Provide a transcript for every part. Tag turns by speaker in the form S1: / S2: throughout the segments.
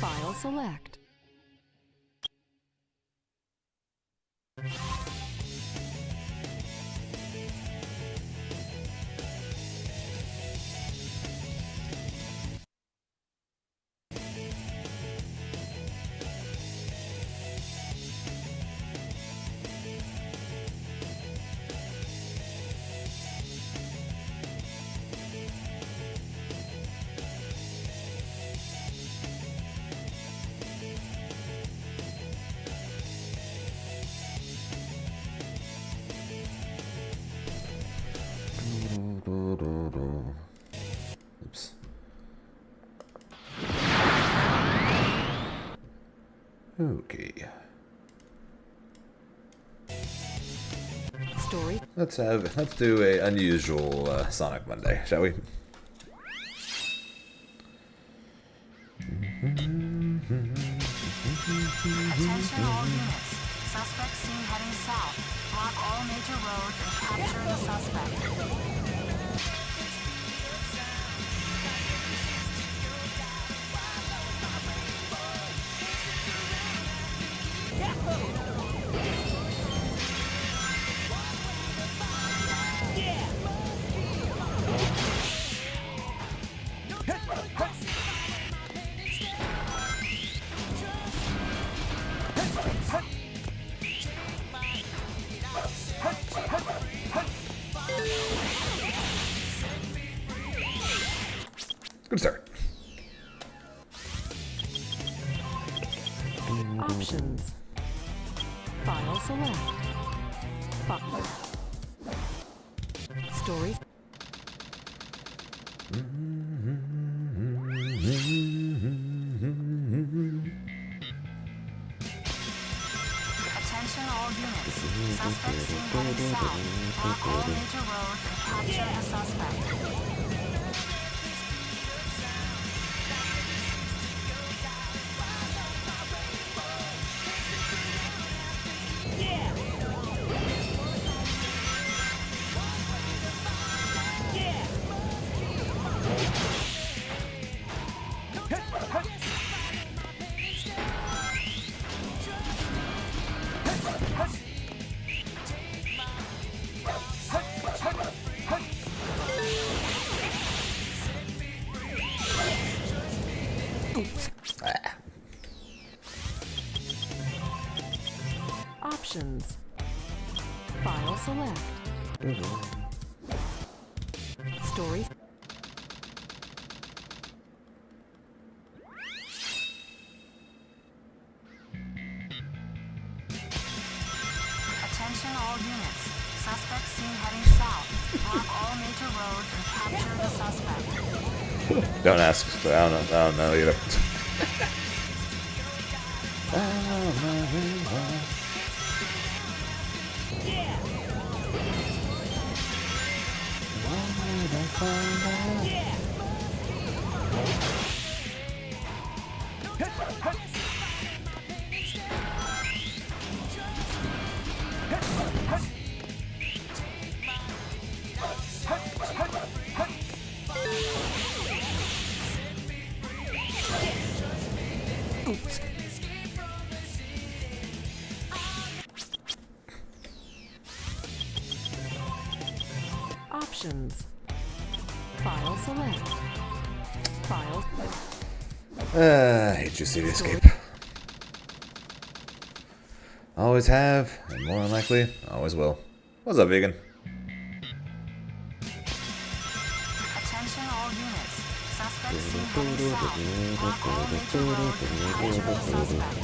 S1: File select.
S2: Oops. Okay.
S1: Story.
S2: Let's do a unusual Sonic Monday, shall we?
S3: Attention all units. Suspect seen heading south. Block all major roads and capture the suspect.
S2: Good start.
S1: Options. File select. Story.
S3: Attention all units. Suspect seen heading south. Block all major roads and capture the suspect.
S1: Options. File select. Story.
S3: Attention all units. Suspect seen heading south. Block all major roads and capture the suspect.
S2: Don't ask. I don't know either.
S1: Options. File select. File.
S2: I hate you, City Escape. Always have, and more than likely, always will. What's up, vegan?
S3: Attention all units. Suspect seen heading south. Block all major roads and capture the suspect.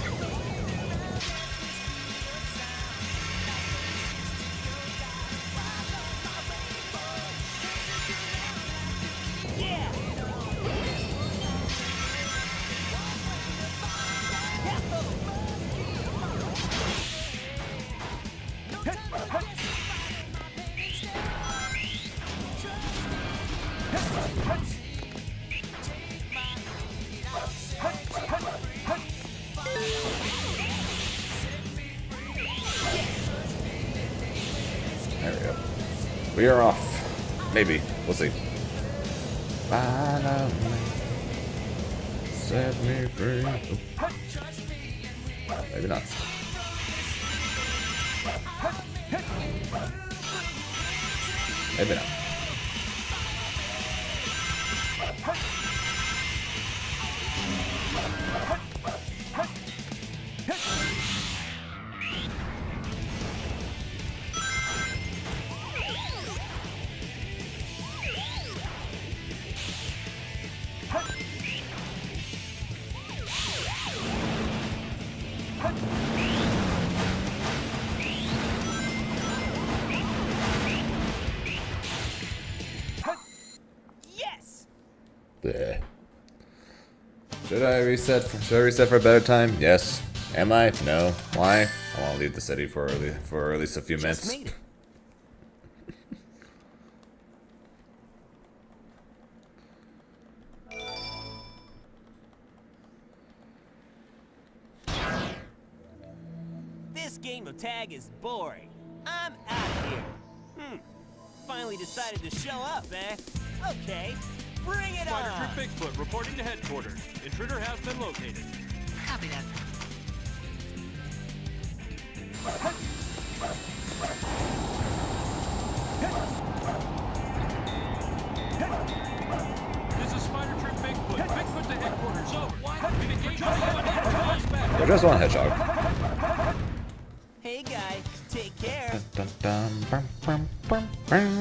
S2: There we go. We are off. Maybe. We'll see. Follow me. Set me free. Maybe not. Maybe not.
S4: Yes!
S2: Bleh. Should I reset for a better time? Yes. Am I? No. Why? I want to leave the city for at least a few
S4: Just
S2: minutes.
S4: made it. This game of tag is boring. I'm out of here. Finally decided to show up, eh? Okay, bring it
S5: Spider
S4: on!
S5: Trip Bigfoot reporting to headquarters. Intruder has been located.
S3: Copy that.
S5: This is Spider Trip Bigfoot. Bigfoot to headquarters. So, why communication back?
S2: There's just one hedgehog.
S4: Hey guy, take care.
S2: Dun, dun, bum, bum, bum, bum.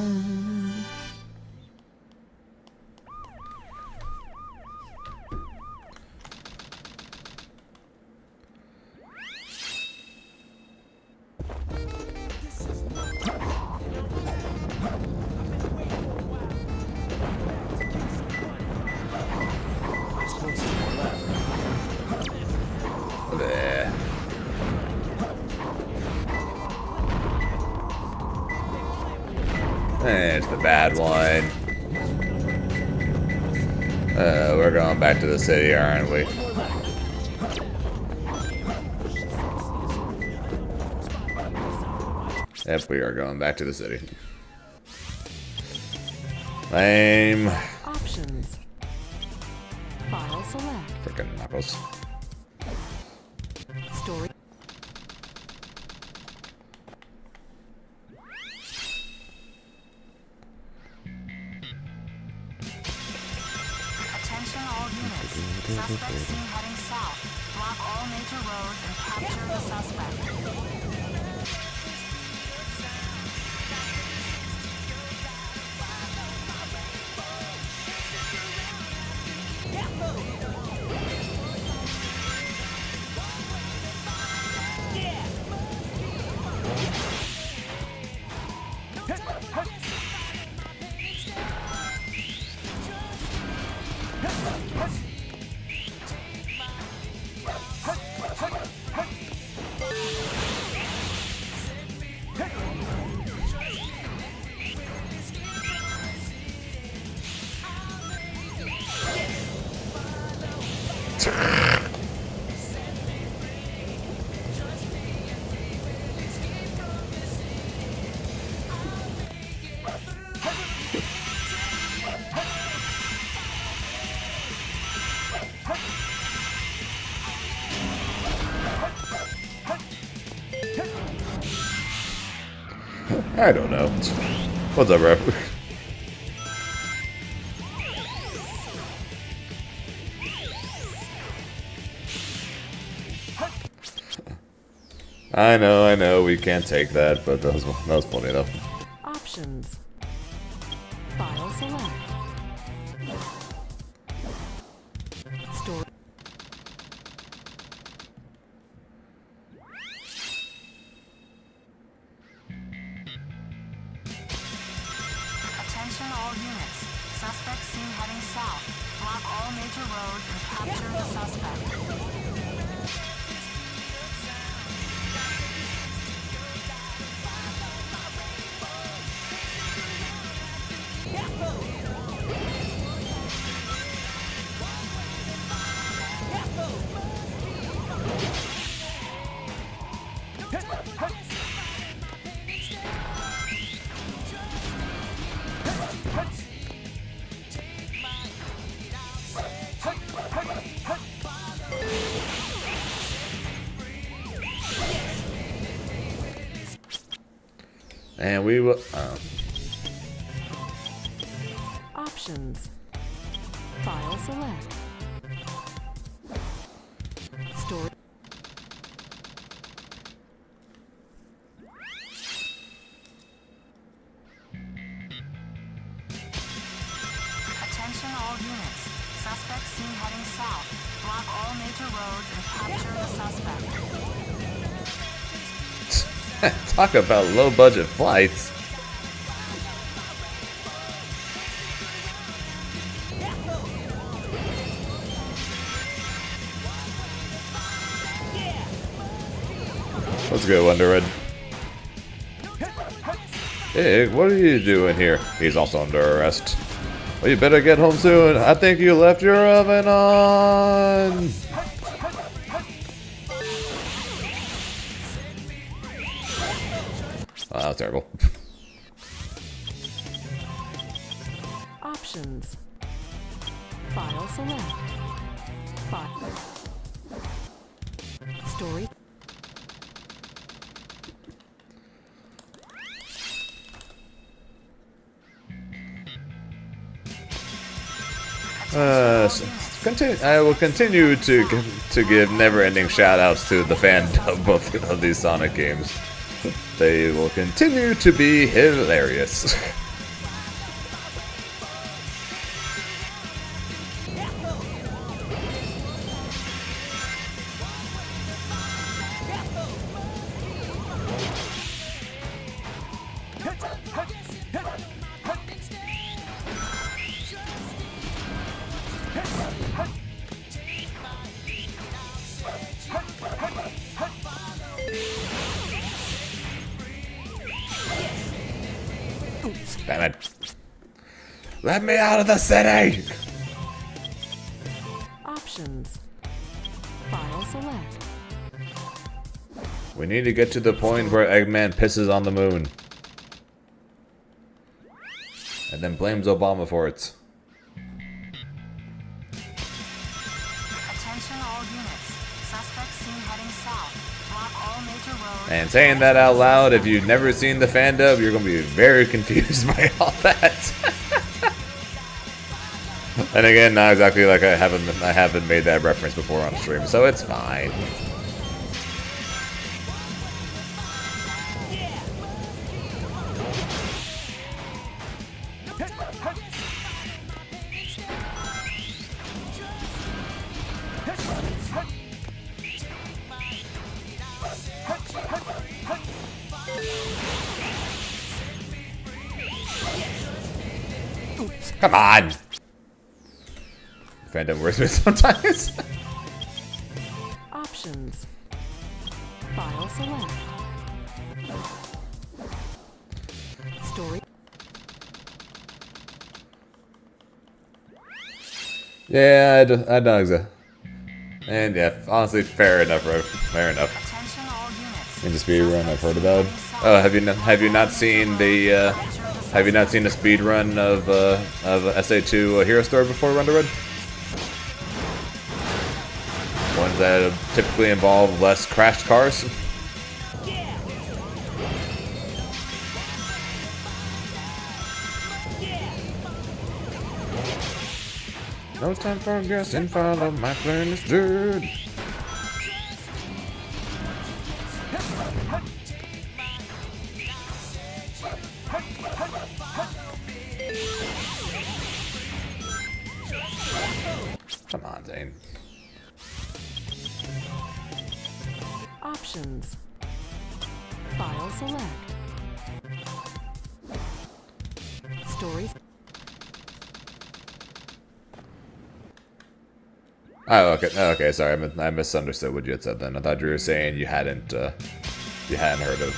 S2: Bleh. There's the bad one. We're going back to the city, aren't we? Yep, we are going back to the city. Lame.
S1: Options. File select.
S2: Frickin' knuckles.
S1: Story.
S3: Attention all units. Suspect seen heading south. Block all major roads and capture the suspect.
S2: I don't know. What's up, ref? I know, we can't take that, but that was funny enough.
S1: Options. File select. Story.
S3: Attention all units. Suspect seen heading south. Block all major roads and capture the suspect.
S2: And we will.
S1: Options. File select. Story.
S3: Attention all units. Suspect seen heading south. Block all major roads and capture the suspect.
S2: Talk about low budget flights. Let's go, Wonder Red. Hey, what are you doing here? He's also under arrest. Well, you better get home soon. I think you left your oven on. Oh, that was terrible.
S1: Options. File select. File. Story.
S2: I will continue to give never-ending shout-outs to the fandom of these Sonic games. They will continue to be hilarious. Damn it. Let me out of the city!
S1: Options. File select.
S2: We need to get to the point where Eggman pisses on the moon. And then blames Obama for it.
S3: Attention all units. Suspect seen heading south. Block all major roads.
S2: And saying that out loud, if you've never seen the fandom, you're going to be very confused by all that. And again, not exactly like I haven't made that reference before on stream, so it's fine. Come on! Fandom works with sometimes.
S1: Options. File select. Story.
S2: Yeah, I know exactly. And yeah, honestly, fair enough, bro. Fair enough.
S3: Attention all units.
S2: In the speed run I've heard about. Oh, have you not seen the have you not seen the speed run of SA2 Hero Story before, Wonder Red? Ones that typically involve less crashed cars. No time for guessing, follow my playlist, dude. Come on, Zane.
S1: Options. File select. Story.
S2: Oh, okay. Oh, okay, sorry. I misunderstood what you had said then. I thought you were saying you hadn't heard of it.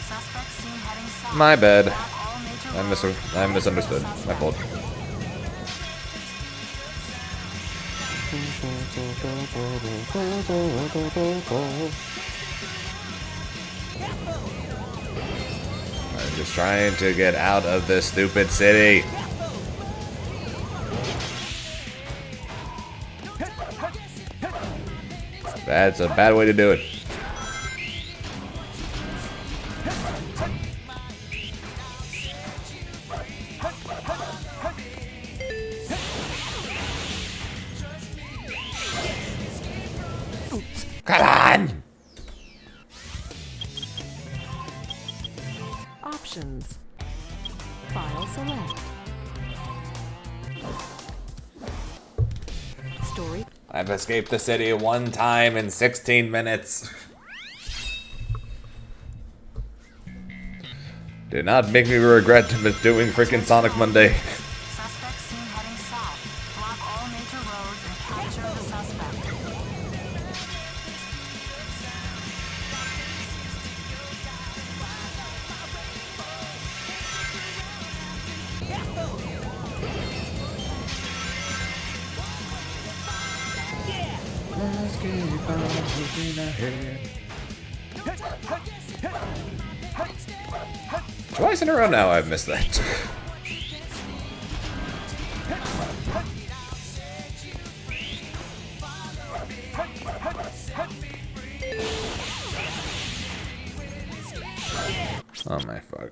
S3: Suspect seen heading south.
S2: My bad.
S3: Block all major roads.
S2: I misunderstood. My fault. I'm just trying to get out of this stupid city. That's a bad way to do it. on!
S1: Options. File select. Story.
S2: I've escaped the city one time in 16 minutes. Do not make me regret doing freaking Sonic Monday.
S3: Suspect seen heading south. Block all major roads and capture the suspect.
S2: Twice in a row now I've missed that. Oh my fuck.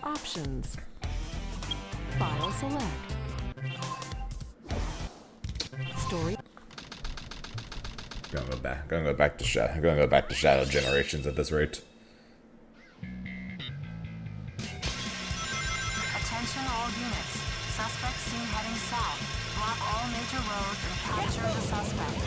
S1: Options. File select. Story.
S2: Gonna go back to Shadow Generations at this rate.
S3: Attention all units. Suspect seen heading south. Block all major roads and capture the suspect.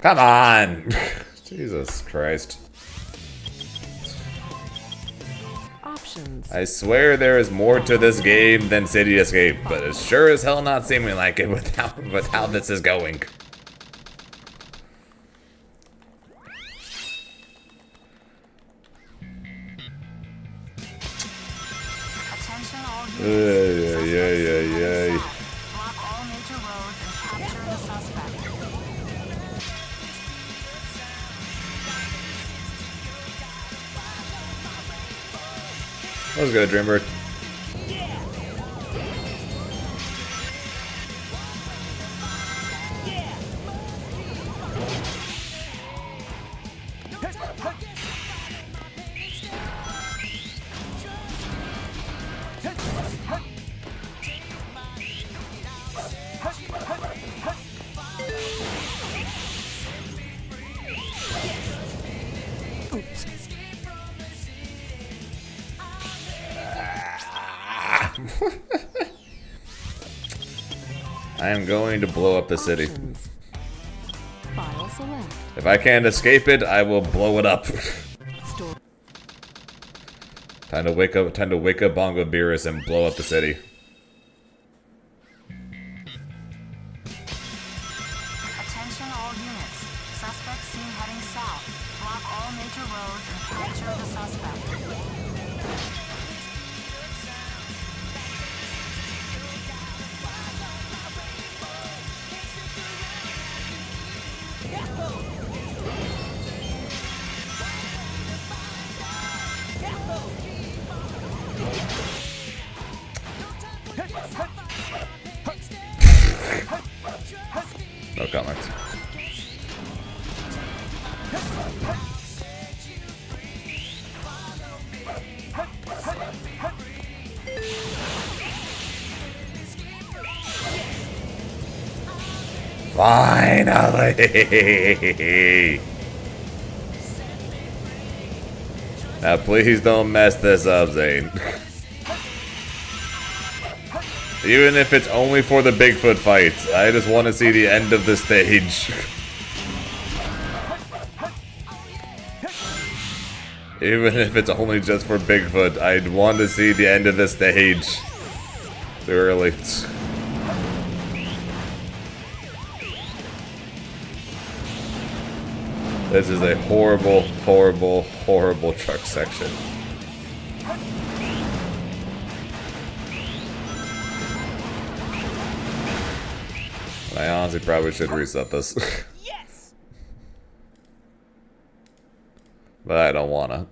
S2: Come on! Jesus Christ.
S1: Options.
S2: I swear there is more to this game than City Escape, but it's sure as hell not seeming like it with how this is going.
S3: Attention all units.
S2: Ay.
S3: Block all major roads and capture the suspect.
S2: Let's go, Dreambird. I am going to blow up the city.
S1: Options. File select.
S2: If I can't escape it, I will blow it up.
S1: Story.
S2: Time to wake up Bongo Beerus and blow up the city.
S3: Attention all units. Suspect seen heading south. Block all major roads and capture the suspect.
S2: No comments. Finally! Now please don't mess this up, Zane. Even if it's only for the Bigfoot fights, I just want to see the end of the stage. Even if it's only just for Bigfoot, I'd want to see the end of the stage. Too early. This is a horrible, horrible, horrible truck section. I honestly probably should reset this.
S4: Yes!
S2: But I don't wanna.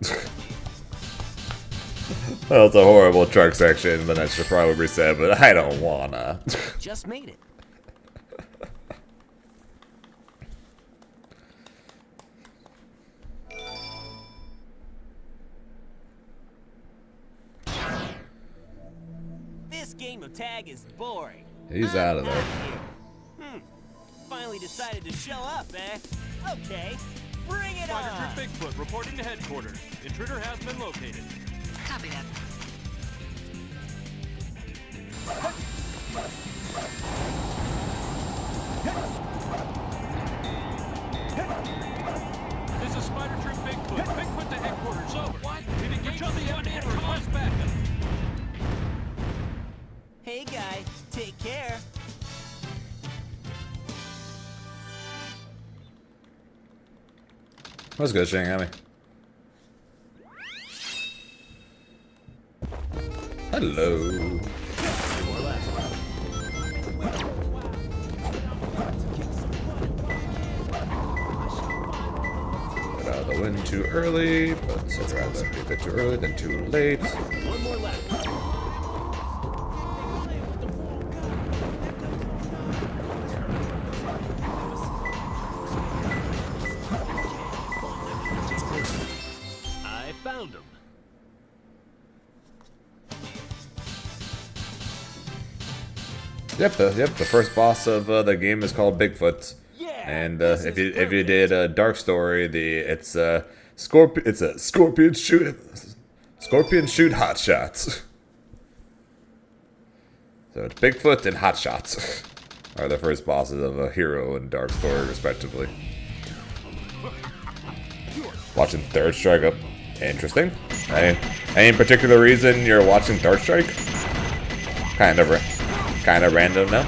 S2: That was a horrible truck section, but I should probably reset, but I don't wanna.
S4: Just made it. This game of tag is boring.
S2: He's out of there.
S4: Here. Finally decided to show up, eh? Okay, bring it
S5: Spider
S4: on!
S5: Trip Bigfoot reporting to headquarters. Intruder has been located.
S3: Copy that.
S5: This is Spider Trip Bigfoot. Bigfoot to headquarters. Over. What? We've engaged the enemy. Request backup.
S4: Hey guy, take care.
S2: What's good, Shinigami? Hello. Get out of the wind too early, but I'd rather be a bit too early than too late.
S4: One more lap. I found him.
S2: Yep, the first boss of the game is called Bigfoot.
S4: Yeah,
S2: And
S4: this
S2: if
S4: is
S2: you did a Dark Story, it's a scorpion shoot hot shots. So it's Bigfoot and Hot Shots are the first bosses of a hero and Dark Story, respectively. Watching Third Strike up, interesting. Any particular reason you're watching Third Strike? Kind of random now.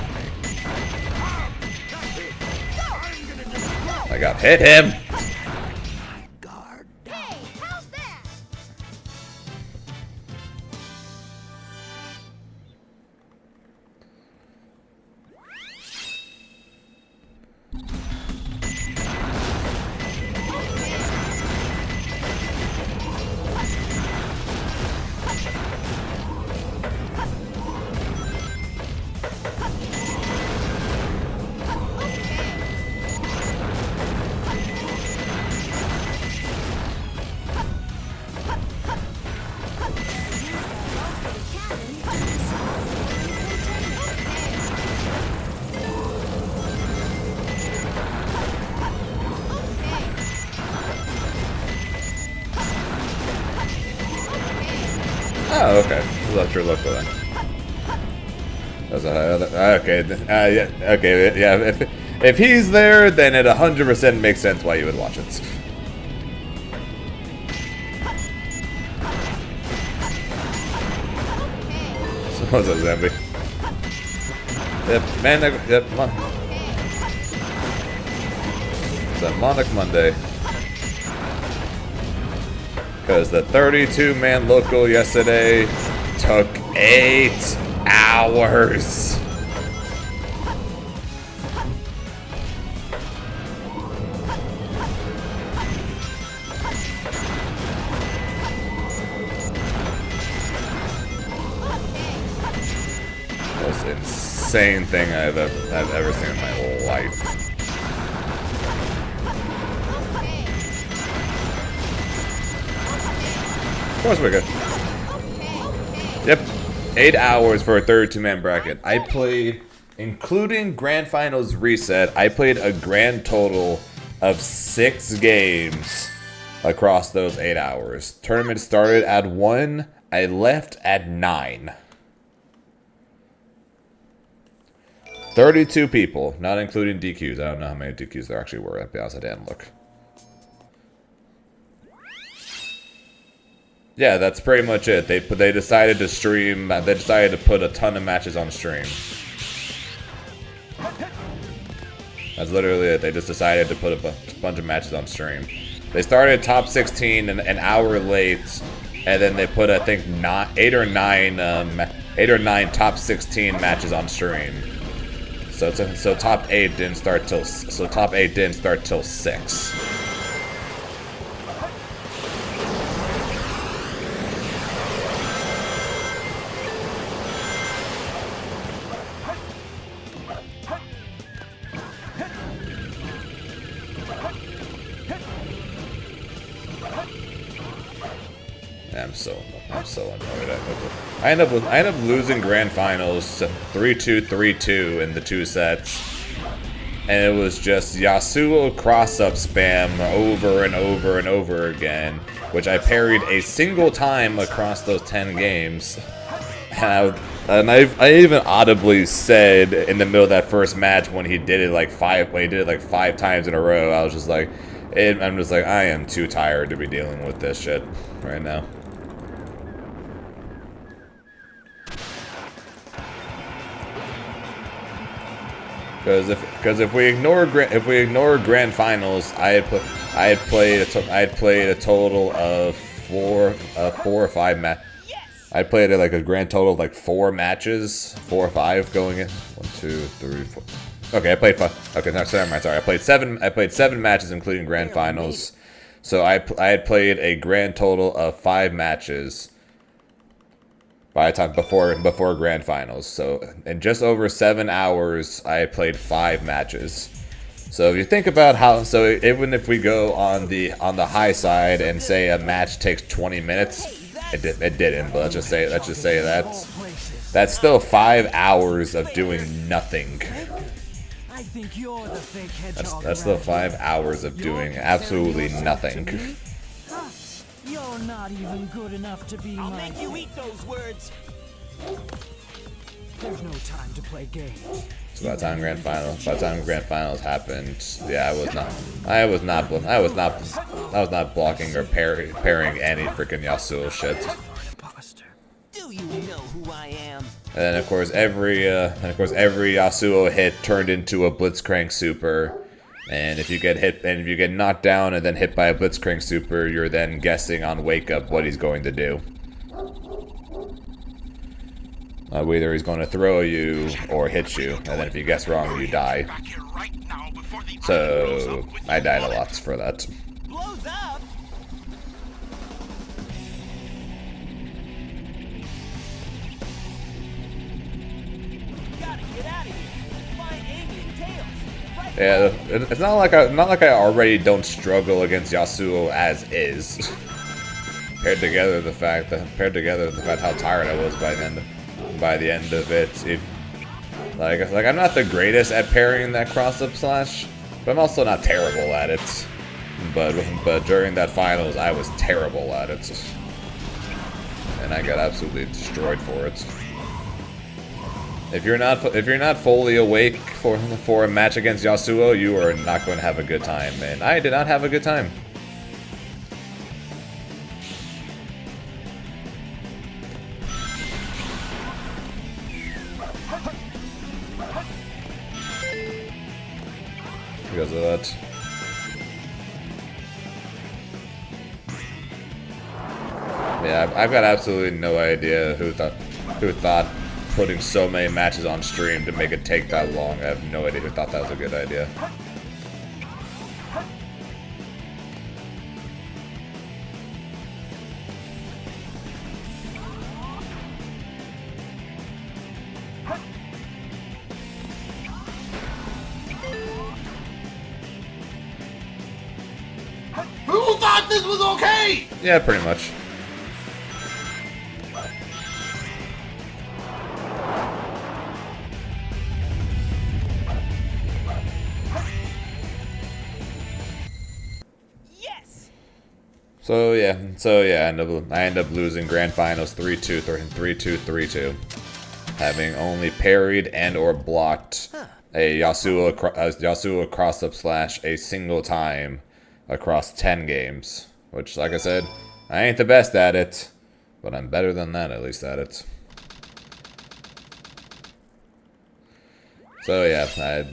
S2: I got hit him.
S3: Hey, how's that?
S2: Oh, okay. That's your look for that. That's okay. Yeah, okay. Yeah. If he's there, then it 100% makes sense why you would watch it. So what's up, Zambi? Yep, man. Yep, come on. It's a Monarch Monday. Because the 32-man local yesterday took 8 hours. Most insane thing I've ever seen in my life. Of course we're good. Yep. 8 hours for a 32-man bracket. I played, including Grand Finals Reset, I played a grand total of 6 games across those 8 hours. Tournament started at 1. I left at 9. 32 people, not including DQs. I don't know how many DQs there actually were. I'll be honest, I didn't look. Yeah, that's pretty much it. They decided to stream. They decided to put a ton of matches on stream. That's literally it. They just decided to put a bunch of matches on stream. They started top 16 an hour late, and then they put I think 8 or 9 top 16 matches on stream. So top 8 didn't start till 6. I'm so annoyed. I end up losing grand finals 3-2, 3-2 in the 2 sets, and it was just Yasuo cross-up spam over and over and over again, which I parried a single time across those 10 games. And I even audibly said in the middle of that first match when he did it like 5 times in a row, I was just like, I'm just like, I am too tired to be dealing with this shit right now. Because if we ignore grand finals, I had played a total of 4 or 5 matches. I played like a grand total of like 4 matches, 4 or 5 going in. 1, 2, 3, 4. Okay, I played 5. Okay, no, sorry, I played 7. I played 7 matches, including grand finals. So I had played a grand total of 5 matches by the time before grand finals. So in just over 7 hours, I played 5 matches. So if you think about how, so even if we go on the high side and say a match takes 20 minutes, it didn't. But let's just say that's still 5 hours of doing nothing.
S6: I think you're the fake hedgehog.
S2: That's still 5 hours of doing absolutely nothing.
S6: You're not even good enough to be
S4: I'll
S6: my
S4: make you eat those words.
S6: There's no time to play games.
S2: So by the time grand finals happened, yeah, I was not blocking or parrying any freaking Yasuo shit.
S4: Do you know who I am?
S2: And then of course every Yasuo hit turned into a Blitzcrank super. And if you get knocked down and then hit by a Blitzcrank super, you're then guessing on wake up what he's going to do. Either he's going to throw you or hit you, and then if you guess wrong, you die. So I died a lot for that.
S4: Blows up. Gotta get out of here. Find Amy and Tails. Right.
S2: Yeah, it's not like I already don't struggle against Yasuo as is. Paired together the fact how tired I was by the end of it. Like I'm not the greatest at parrying that cross-up slash, but I'm also not terrible at it. But during that finals, I was terrible at it, and I got absolutely destroyed for it. If you're not fully awake for a match against Yasuo, you are not going to have a good time, and I did not have a good time. Because of that. Yeah, I've got absolutely no idea who thought putting so many matches on stream to make it take that long. I have no idea who thought that was a good idea.
S7: Who thought this was okay?
S2: Yeah, pretty much.
S4: Yes.
S2: So yeah, I end up losing grand finals 3-2, 3-2, having only parried and or blocked a Yasuo cross-up slash a single time across 10 games, which, like I said, I ain't the best at it, but I'm better than that, at least at it. So yeah, I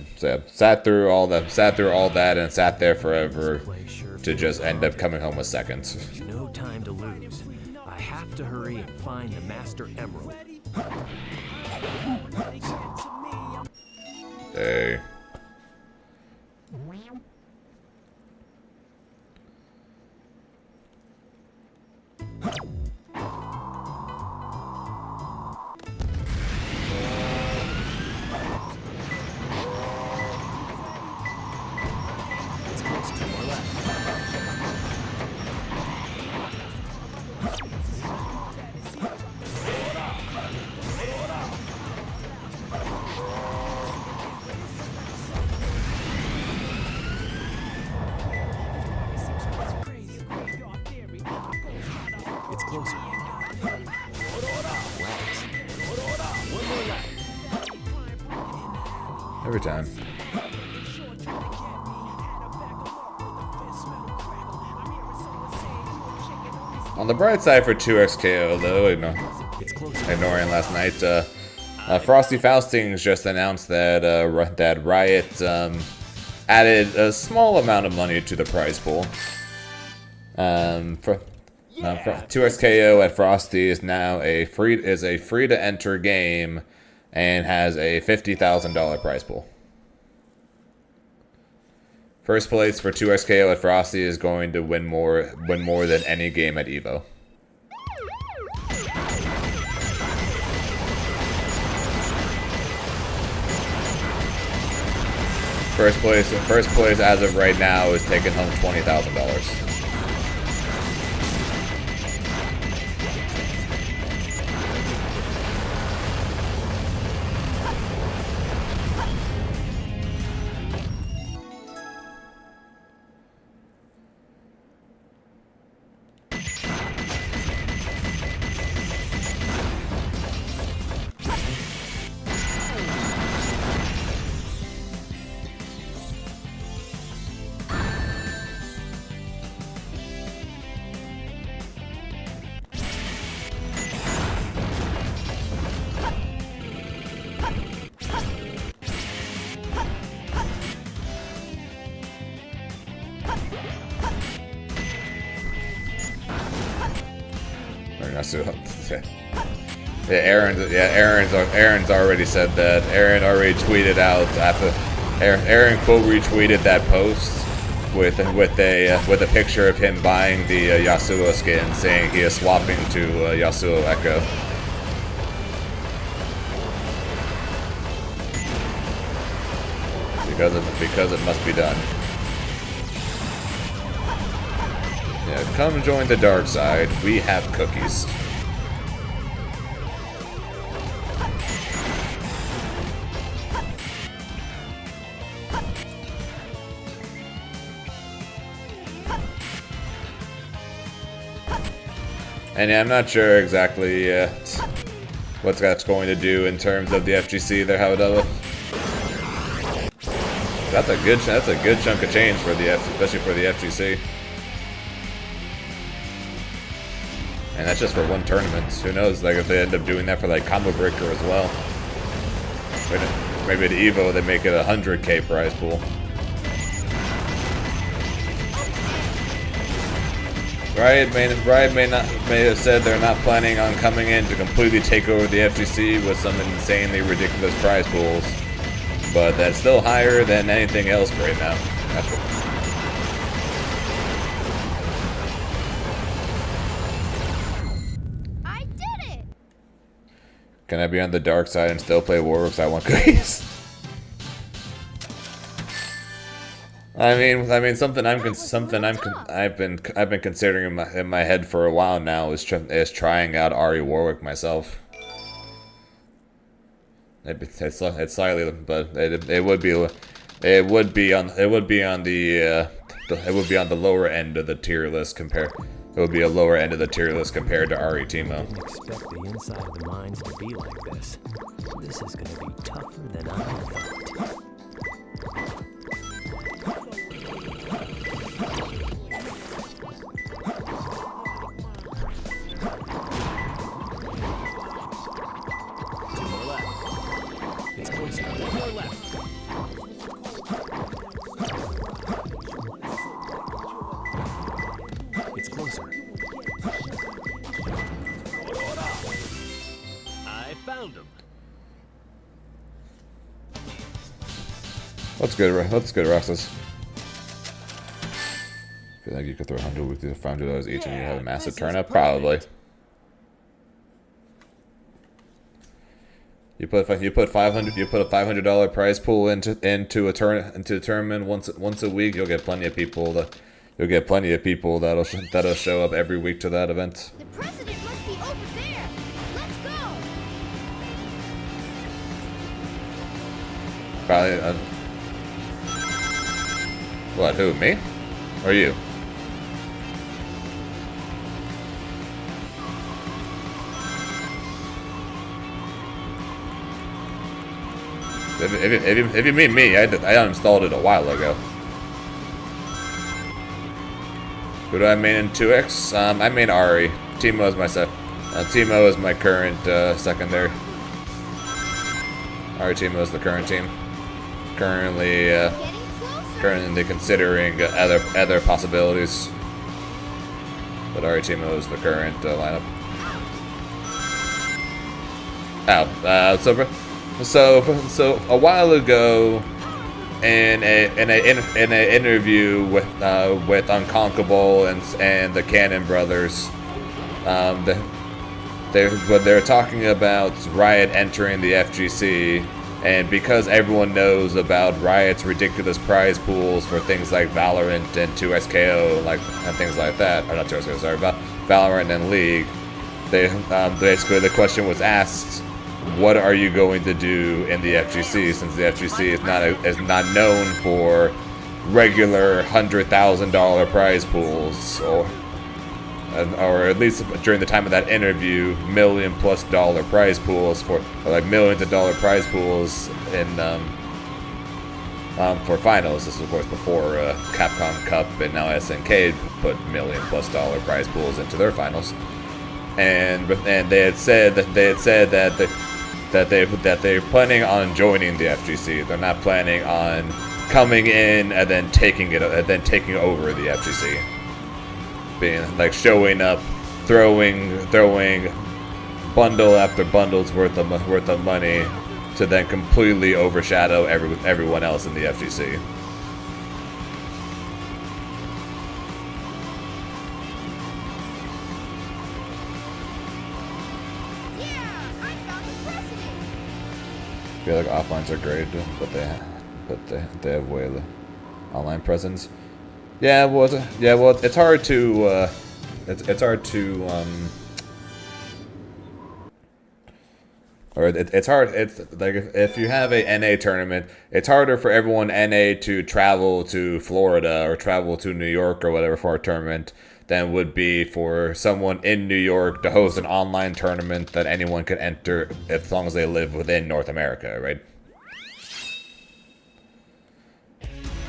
S2: sat through all that and sat there forever to just end up coming home with second.
S8: No time to lose. I have to hurry and find the Master Emerald.
S2: Hey.
S8: It's close to our left. It's closer. Relax. One more left.
S2: Every time. On the bright side for 2XKO, though,
S8: It's closer.
S2: ignoring last night, Frosty Faustings just announced that that Riot added a small amount of money to the prize pool. 2XKO at Frosty is now a free to enter game and has a $50,000 prize pool. First place for 2XKO at Frosty is going to win more than any game at Evo. First place as of right now is taking home $20,000. Aaron's already said that. Aaron already tweeted out after. Aaron quote retweeted that post with a picture of him buying the Yasuo skin, saying he is swapping to Yasuo Echo. Because it must be done. Yeah, come join the dark side. We have cookies. And yeah, I'm not sure exactly what that's going to do in terms of the FGC there, however. That's a good chunk of change for especially for the FGC. And that's just for one tournament. Who knows? Like if they end up doing that for like Combo Breaker as well. Maybe at Evo they make it a 100K prize pool. Riot may have said they're not planning on coming in to completely take over the FGC with some insanely ridiculous prize pools, but that's still higher than anything else right now. That's what.
S9: I did it.
S2: Can I be on the dark side and still play Warwick? I want cookies. I mean, something I've been considering in my head for a while now is trying out Ari Warwick myself. It's slightly, but it would be on the lower end of the tier list compared. It would be a lower end of the tier list compared to Ari Teemo.
S8: Didn't expect the inside of the mines to be like this. This is gonna be tougher than I thought. Two more left. It's closer. One more left. It's closer.
S4: I found him.
S2: What's good, Roxas? I feel like you could throw 100 with $500 each and you have a massive turnip? Probably. You put a $500 prize pool into a tournament once a week. You'll get plenty of people that'll show up every week to that event.
S9: The president must be over there. Let's go.
S2: Probably. What? Who? Me? Or you? If you mean me, I uninstalled it a while ago. Who do I main in 2X? I main Ari. Teemo is my Teemo is my current secondary. Ari Teemo is the current team. Currently considering other possibilities. But Ari Teemo is the current lineup. So a while ago, in an interview with Unconquerable and the Cannon brothers, they're talking about Riot entering the FGC, and because everyone knows about Riot's ridiculous prize pools for things like Valorant and 2SKO, and things like that, or not 2SKO, sorry, Valorant and League, basically the question was asked, what are you going to do in the FGC, since the FGC is not known for regular $100,000 prize pools, or at least during the time of that interview, $1 million+ prize pools millions of dollar prize pools in for finals. This is of course before Capcom Cup and now SNK put $1 million+ prize pools into their finals, and they had said that they're planning on joining the FGC. They're not planning on coming in and then taking over the FGC. Being showing up, throwing bundle after bundles worth of money to then completely overshadow everyone else in the FGC. I feel like offlines are great, but they have way the online presence. Yeah, well, it's hard to it's hard like if you have a NA tournament, it's harder for everyone NA to travel to Florida or travel to New York or whatever for a tournament than would be for someone in New York to host an online tournament that anyone can enter as long as they live within North America, right?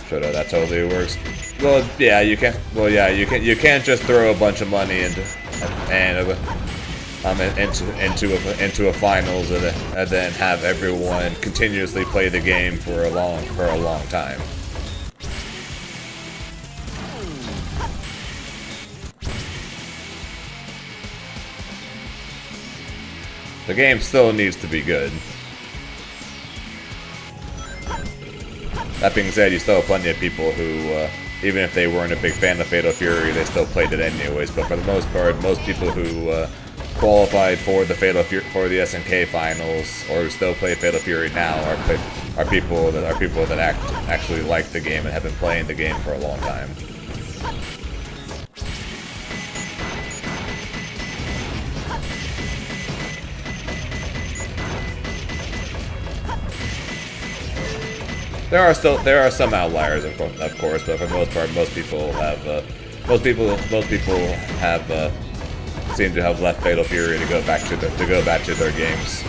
S2: Sure, that totally works. Well, yeah, you can't. Well, yeah, you can't just throw a bunch of money into a finals and then have everyone continuously play the game for a long time. The game still needs to be good. That being said, you still have plenty of people who, even if they weren't a big fan of Fatal Fury, they still played it anyways. But for the most part, most people who qualified for the SNK finals or who still play Fatal Fury now are people that actually like the game and have been playing the game for a long time. There are some outliers, of course, but for the most part, most people seem to have left Fatal Fury to go back to their games.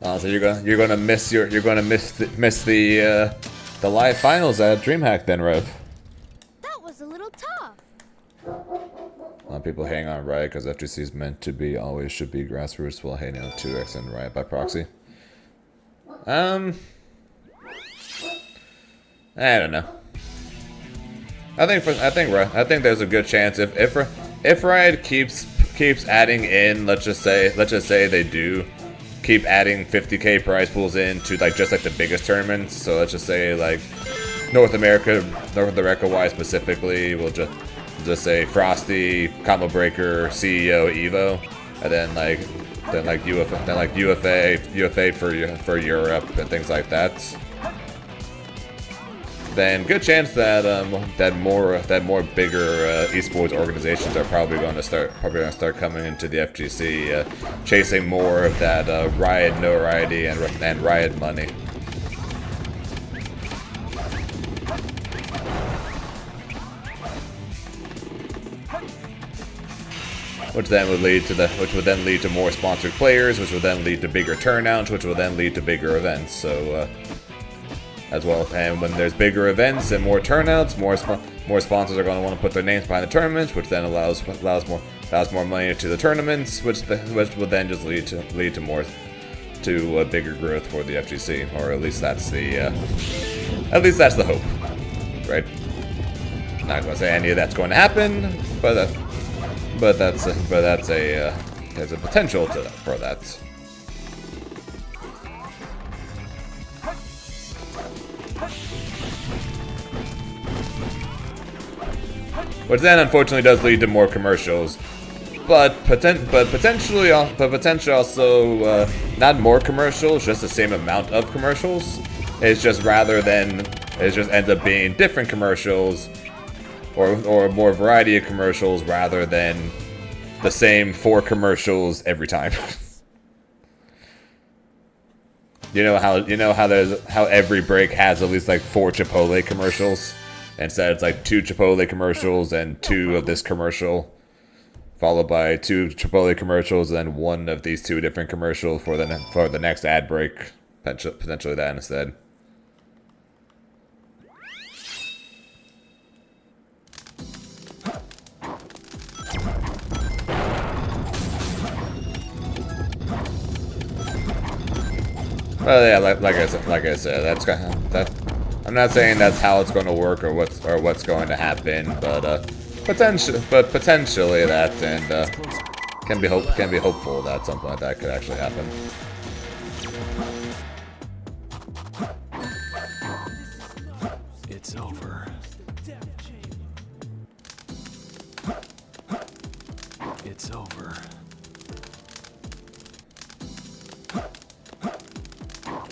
S2: So you're gonna miss the live finals at DreamHack then, Rev.
S9: That was a little tough.
S2: A lot of people hang on Riot because FGC is meant to be, always should be grassroots, while hating on 2X and Riot by proxy. I don't know. I think there's a good chance if Riot keeps adding in, let's just say they do keep adding 50K prize pools into like just like the biggest tournaments. So let's just say like North America wise specifically, we'll just say Frosty, Combo Breaker, CEO, Evo, and then UFA for Europe and things like that. Then good chance that that more bigger esports organizations are probably going to start coming into the FGC, chasing more of that Riot notoriety and Riot money. Which would then lead to more sponsored players, which would then lead to bigger turnouts, which will then lead to bigger events. So. As well, and when there's bigger events and more turnouts, more sponsors are going to want to put their names behind the tournaments, which then allows more money to the tournaments, which will then just lead to bigger growth for the FGC, or at least that's the hope, right? Not going to say any of that's going to happen, but there's a potential for that. Which then unfortunately does lead to more commercials, but potentially also not more commercials, just the same amount of commercials. It just ends up being different commercials, or more variety of commercials rather than the same 4 commercials every time. You know how every break has at least like 4 Chipotle commercials. Instead, it's like 2 Chipotle commercials and 2 of this commercial, followed by 2 Chipotle commercials and 1 of these 2 different commercials for the next ad break. Potentially that instead. Well, yeah, like I said, that's kind of that. I'm not saying that's how it's going to work or what's going to happen, but potentially that, and can be hopeful that something like that could actually happen.
S8: It's over. It's over.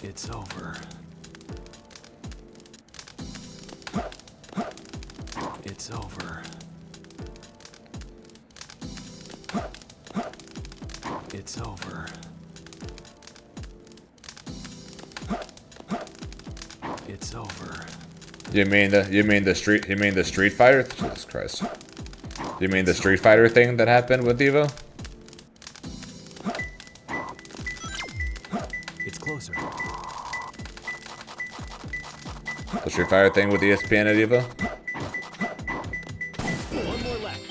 S8: It's over. It's over. It's over. It's over.
S2: You mean the Street Fighter? Jesus Christ. You mean the Street Fighter thing that happened with Evo?
S8: It's closer.
S2: The Street Fighter thing with ESPN at Evo?
S4: One more left.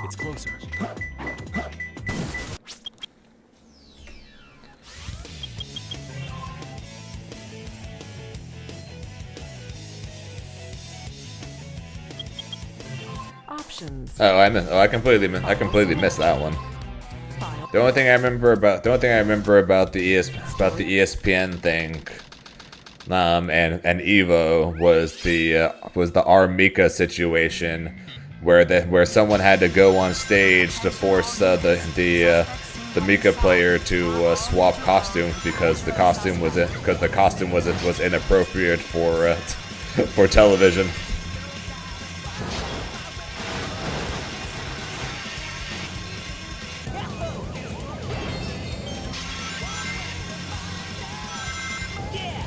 S8: It's closer.
S1: Options.
S2: Oh, I completely missed that one.
S1: File.
S2: The only thing I remember about the ESPN thing, and Evo was the R Mika situation, where someone had to go on stage to force the Mika player to swap costumes because the costume was inappropriate for television.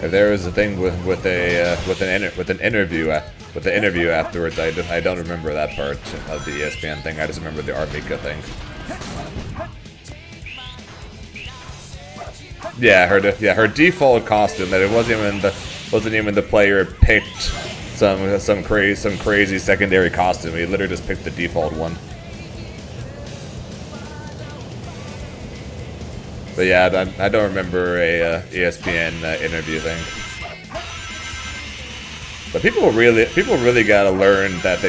S2: If there was a thing with an interview afterwards, I don't remember that part of the ESPN thing. I just remember the Armika thing. Yeah, her default costume that it wasn't even the player picked some crazy secondary costume. He literally just picked the default one. But yeah, I don't remember a ESPN interview thing. But people really gotta learn that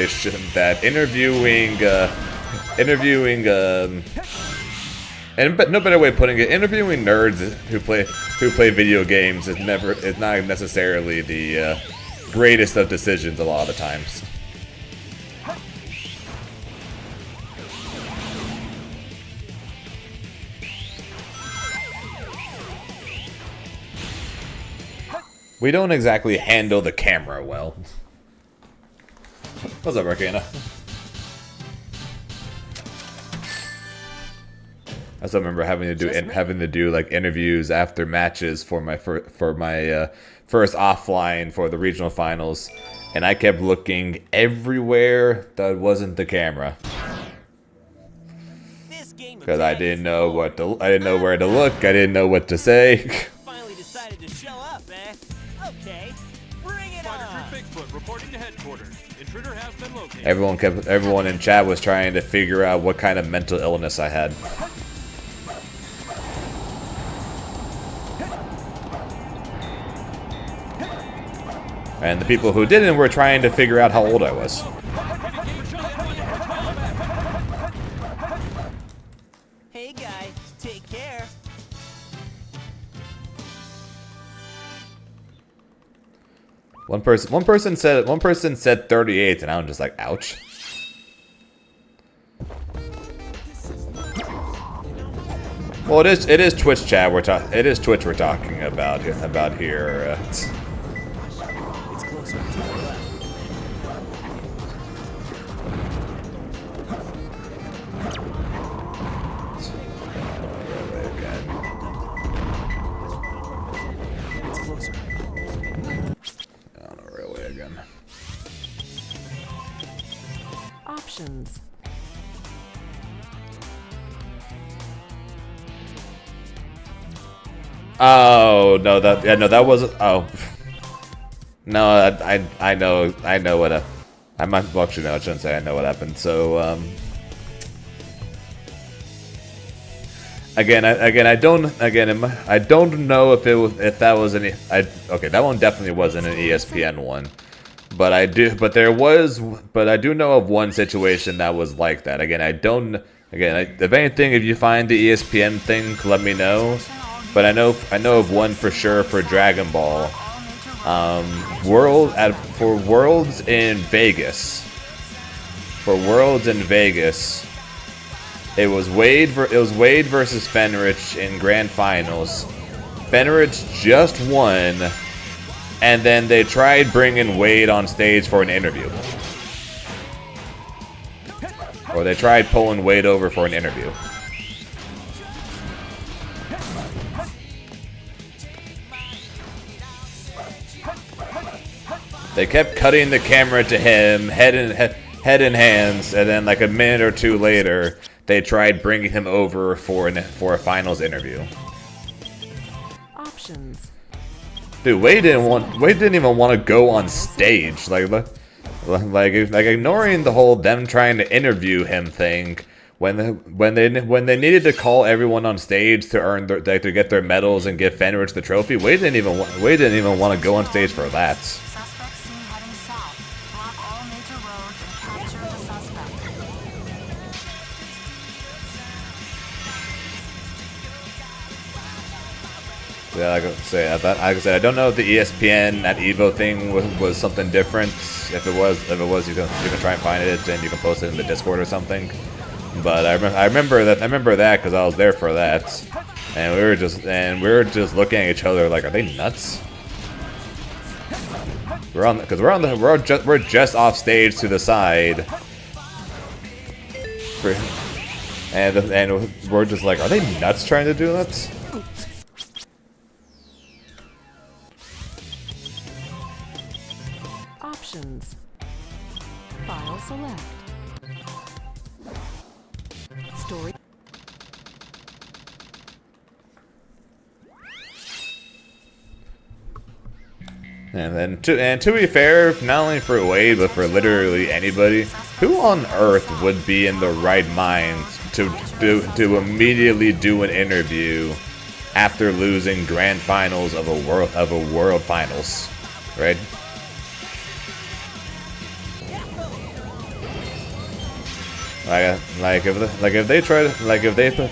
S2: but no better way of putting it, interviewing nerds who play video games is not necessarily the greatest of decisions a lot of the times. We don't exactly handle the camera well. What's up, Arcana? I still remember having to do like interviews after matches for my first offline for the regional finals, and I kept looking everywhere that wasn't the camera because I didn't know where to look. I didn't know what to say.
S4: Finally decided to show up, eh? Okay, bring it
S5: Fighter
S4: on.
S5: Troop Bigfoot reporting to headquarters. Intruder has been located.
S2: Everyone in chat was trying to figure out what kind of mental illness I had. And the people who didn't were trying to figure out how old I was.
S4: Hey guys, take care.
S2: One person said 38, and I'm just like, ouch. Well, it is Twitch chat. It is Twitch we're talking about here.
S8: It's closer to the left. It's closer.
S2: On a railway again.
S1: Options.
S2: Oh no, that wasn't. Oh no, I know what I might actually no, I shouldn't say I know what happened. So I don't know if that was any. Okay, that one definitely wasn't an ESPN one, but I do know of one situation that was like that. If anything, if you find the ESPN thing, let me know. But I know of one for sure for Dragon Ball. For Worlds in Vegas. It was Wade versus Fenrich in Grand Finals. Fenrich just won, and then they tried bringing Wade on stage for an interview. Or they tried pulling Wade over for an interview. They kept cutting the camera to him, head in hands, and then like a minute or two later, they tried bringing him over for a finals interview.
S1: Options.
S2: Dude, Wade didn't even want to go on stage. Like ignoring the whole them trying to interview him thing. When they needed to call everyone on stage to to get their medals and give Fenrich the trophy, Wade didn't even want to go on stage for that.
S3: Suspect seen heading south. Block all major roads and capture the suspect.
S2: Yeah, like I said, I don't know if the ESPN at Evo thing was something different. If it was, you can try and find it and you can post it in the Discord or something. But I remember that because I was there for that, and we were just looking at each other like, are they nuts? We're just off stage to the side, and we're just like, are they nuts trying to do that?
S1: Options. File select. Story.
S2: And then, to be fair, not only for Wade, but for literally anybody, who on earth would be in the right mind to immediately do an interview after losing grand finals of a world finals, right? If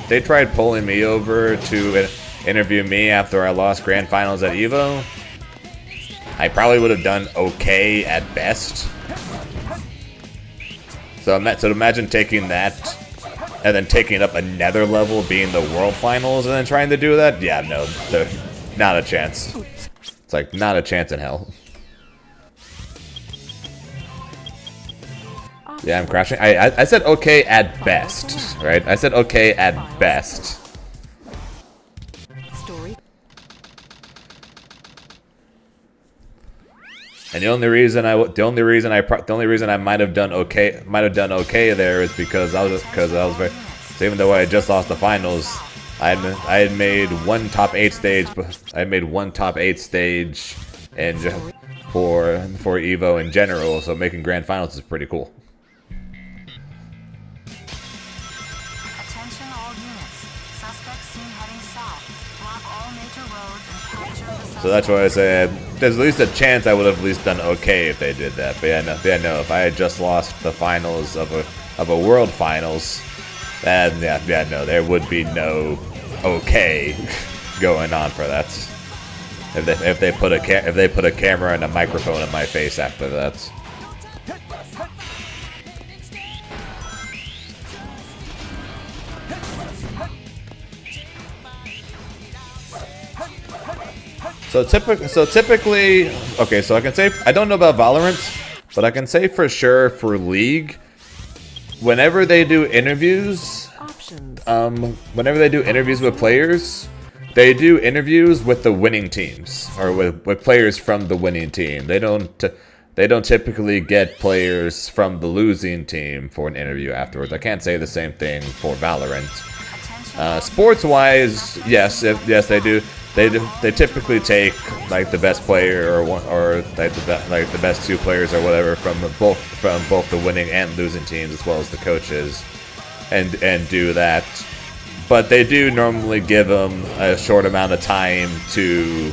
S2: they tried pulling me over to interview me after I lost grand finals at Evo, I probably would have done okay at best. So imagine taking that and then taking up another level, being the world finals, and then trying to do that. Yeah, no, not a chance. It's like not a chance in hell. Yeah, I'm crashing. I said okay at best, right? I said okay at best.
S1: Story.
S2: And the only reason I might have done okay there is because I was very, so even though I just lost the finals, I had made one top 8 stage, and for Evo in general, so making grand finals is pretty cool.
S3: Attention all units. Suspects seen heading south. Block all major roads and capture the suspect.
S2: So that's why I said there's at least a chance I would have at least done okay if they did that. But yeah, no, if I had just lost the finals of a world finals, then yeah, no, there would be no okay going on for that. If they put a camera and a microphone in my face after that. So typically, okay, so I can say, I don't know about Valorant, but I can say for sure for League, whenever they do interviews,
S1: Options.
S2: whenever they do interviews with players, they do interviews with the winning teams, or with players from the winning team. They don't typically get players from the losing team for an interview afterwards. I can't say the same thing for Valorant. Sports-wise, yes, they do. They typically take like the best player or like the best 2 players or whatever from both the winning and losing teams, as well as the coaches, and do that. But they do normally give them a short amount of time to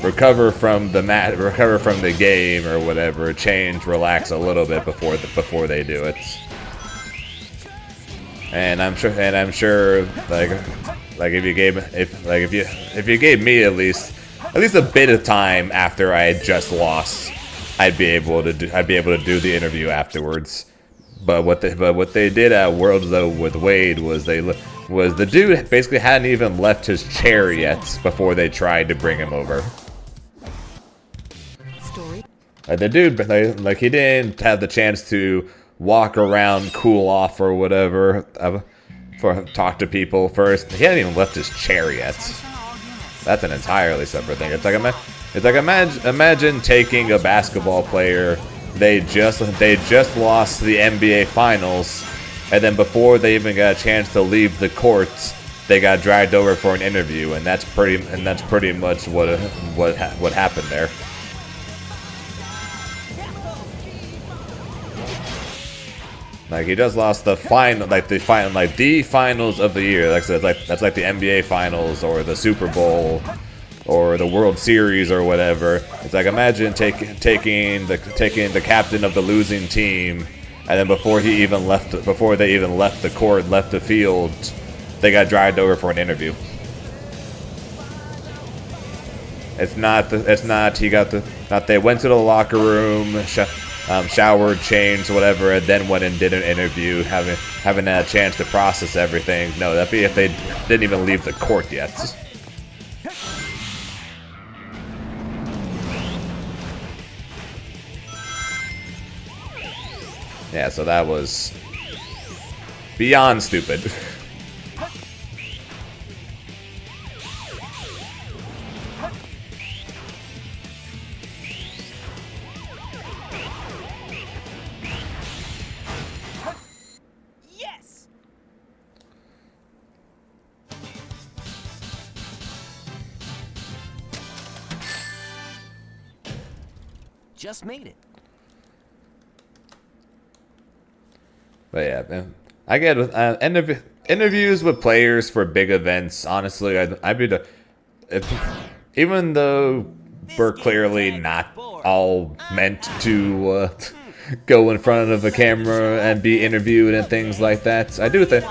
S2: recover from the game or whatever, relax a little bit before they do it. And I'm sure like if you gave me at least a bit of time after I had just lost, I'd be able to do the interview afterwards. But what they did at Worlds though with Wade was the dude basically hadn't even left his chair yet before they tried to bring him over.
S1: Story.
S2: The dude, like he didn't have the chance to walk around, cool off or whatever, talk to people first. He hadn't even left his chair yet. That's an entirely separate thing. It's like imagine taking a basketball player. They just lost the NBA Finals, and then before they even got a chance to leave the court, they got dragged over for an interview, and that's pretty much what happened there. Like he just lost the finals of the year. That's like the NBA Finals or the Super Bowl or the World Series or whatever. It's like imagine taking the captain of the losing team, and then before they even left the court, left the field, they got dragged over for an interview. They went to the locker room, showered, changed, whatever, and then went and did an interview, having had a chance to process everything. No, that'd be if they didn't even leave the court yet. Yeah, so that was beyond stupid.
S4: just made it.
S2: But yeah, man, I get interviews with players for big events. Honestly, I'd be even though we're clearly not all meant to go in front of a camera and be interviewed and things like that. I do think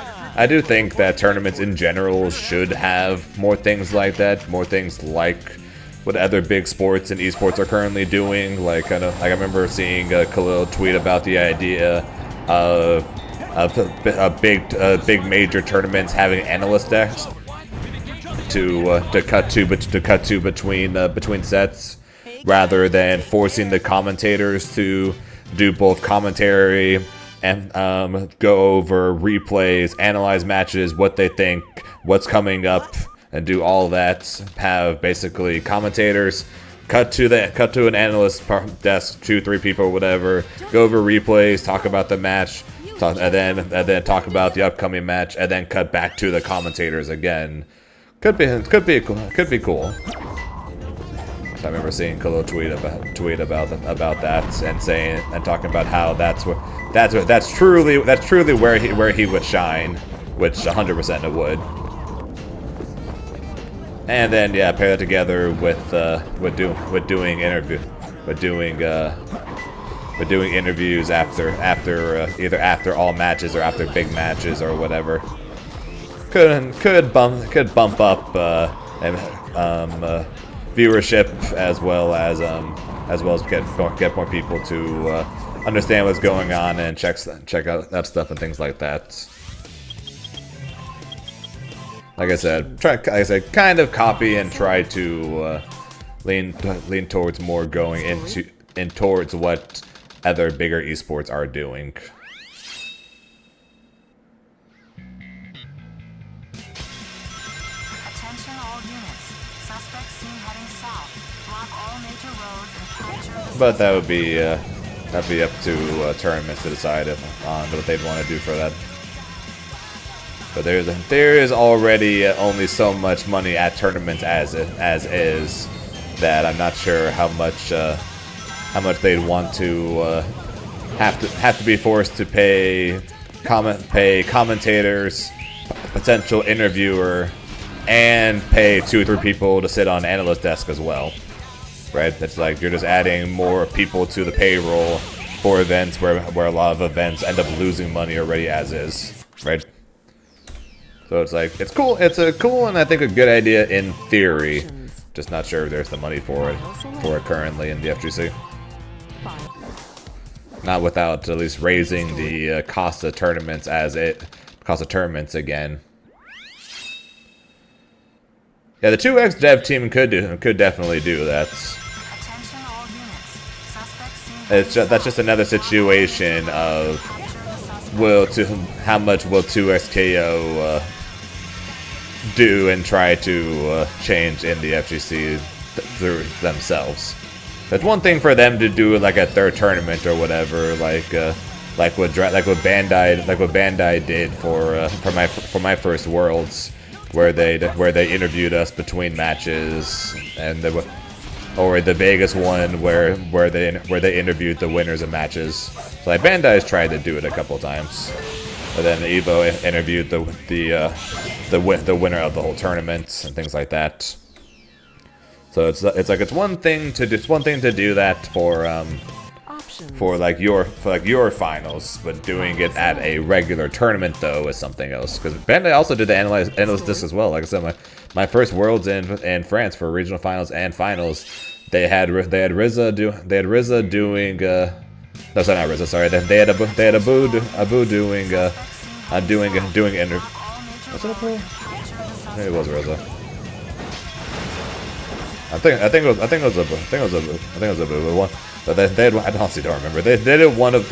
S2: that tournaments in general should have more things like that, more things like what other big sports and esports are currently doing. Like I remember seeing Khalil tweet about the idea of big major tournaments having analyst decks to cut to between sets, rather than forcing the commentators to do both commentary and go over replays, analyze matches, what they think, what's coming up, and do all that. Have basically commentators cut to an analyst desk, 2-3 people, whatever, go over replays, talk about the match, and then talk about the upcoming match, and then cut back to the commentators again. Could be cool. I remember seeing Khalil tweet about that and talking about how that's truly where he would shine, which 100% it would. And then yeah, pair that together with doing interviews after either after all matches or after big matches or whatever. Could bump up viewership as well as get more people to understand what's going on and check out that stuff and things like that. Like I said, kind of copy and try to lean towards more going towards what other bigger esports are doing.
S3: Attention all units. Suspects seen heading south. Block all major roads and capture the
S2: But that'd be up to tournaments to decide on what they'd want to do for that. But there is already only so much money at tournaments as is, that I'm not sure how much they'd want to have to be forced to pay commentators, potential interviewer, and pay 2 or 3 people to sit on analyst desk as well. Right? That's like you're just adding more people to the payroll for events where a lot of events end up losing money already as is. Right? So it's like, it's cool. It's a cool and I think a good idea in theory. Just not sure if there's the money for it currently in the FGC. Not without at least raising the cost of tournaments again. Yeah, the 2X dev team could definitely do that.
S3: Attention all units. Suspects seen
S2: That's just another situation of how much will 2XKO do and try to change in the FGC through themselves. That's one thing for them to do like a third tournament or whatever, like what Bandai did for my first Worlds, where they interviewed us between matches, and or the Vegas one where they interviewed the winners of matches. So like Bandai's tried to do it a couple times. But then Evo interviewed the winner of the whole tournament and things like that. So it's one thing to do that for your finals, but doing it at a regular tournament though is something else. Because Bandai also did the analyst disc as well. Like I said, my first Worlds in France for regional finals and finals, they had RZA doing. No, sorry, not RZA. Sorry, they had Abu doing interview. Was it Abu? Maybe it was RZA. I think it was Abu. But they had, I honestly don't remember. They did one of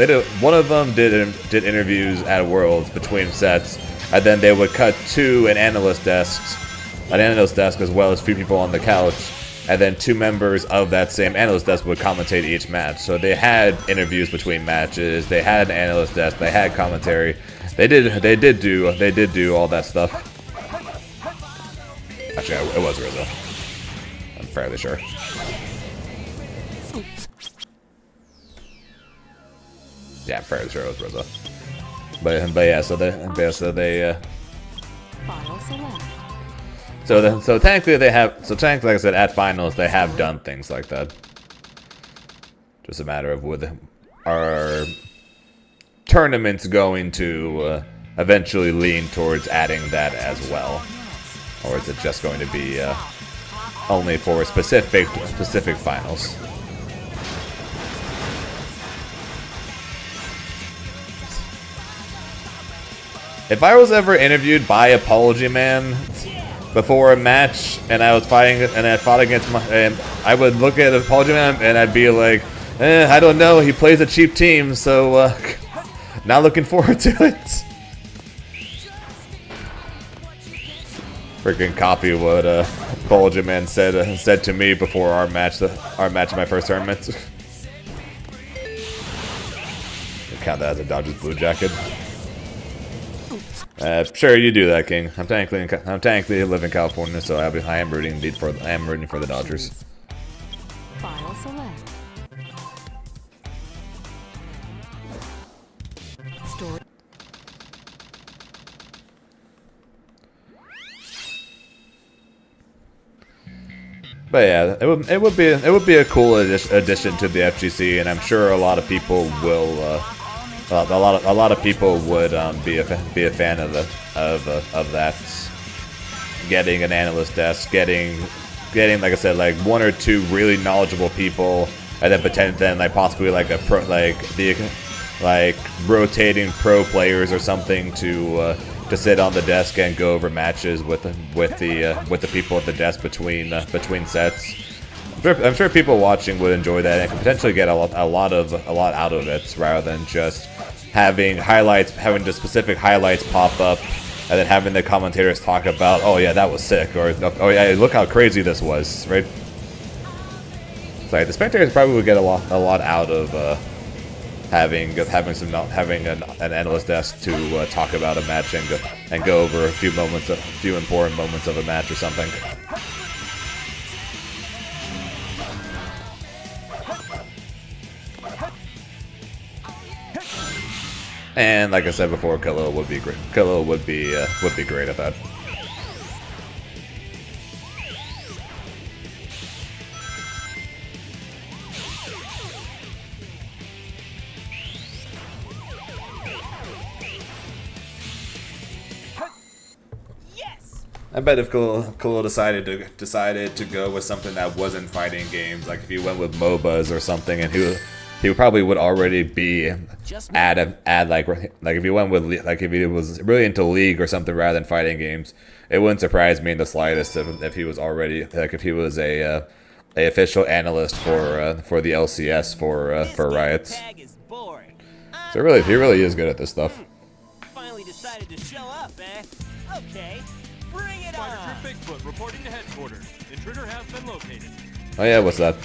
S2: them did interviews at Worlds between sets, and then they would cut to an analyst desk as well as 3 people on the couch, and then 2 members of that same analyst desk would commentate each match. So they had interviews between matches, they had an analyst desk, they had commentary. They did do all that stuff. Actually, it was RZA. I'm fairly sure. Yeah, I'm fairly sure it was Rizzo. But yeah, so they
S1: File select.
S2: so technically they have, so technically, like I said, at finals they have done things like that. Just a matter of whether our tournaments going to eventually lean towards adding that as well, or is it just going to be only for specific finals? If I was ever interviewed by Apology Man before a match and I was fighting and I fought against and I would look at Apology Man and I'd be like, I don't know, he plays a cheap team, so not looking forward to it. Freaking copy what Apology Man said to me before our match in my first tournament. Count that as a Dodgers blue jacket. Sure, you do that, King. I'm technically live in California, so I am rooting for the Dodgers.
S1: File select. Story.
S2: But yeah, it would be a cool addition to the FGC, and I'm sure a lot of people will. A lot of people would be a fan of that. Getting an analyst desk, getting like I said, like one or two really knowledgeable people, and then possibly like a pro, like rotating pro players or something to sit on the desk and go over matches with the people at the desk between sets. I'm sure people watching would enjoy that and could potentially get a lot out of it, rather than just having the specific highlights pop up, and then having the commentators talk about, oh yeah, that was sick, or oh yeah, look how crazy this was, right? It's like the spectators probably would get a lot out of having an analyst desk to talk about a match and go over a few important moments of a match or something. And like I said before, Khalil would be great. Khalil would be great at that.
S4: Yes!
S2: I bet if Khalil decided to go with something that wasn't fighting games, like if he went with MOBAs or something, and he probably would already be add like if he went with like if he was really into League or something rather than fighting games, it wouldn't surprise me in the slightest if he was already if he was a official analyst for the LCS for Riot. So he really is good at this stuff.
S4: Finally decided to show up, eh? Okay, bring it
S5: Spider
S4: on.
S5: Trip Bigfoot reporting to headquarters. Intruder has been located.
S2: Oh yeah, what's that?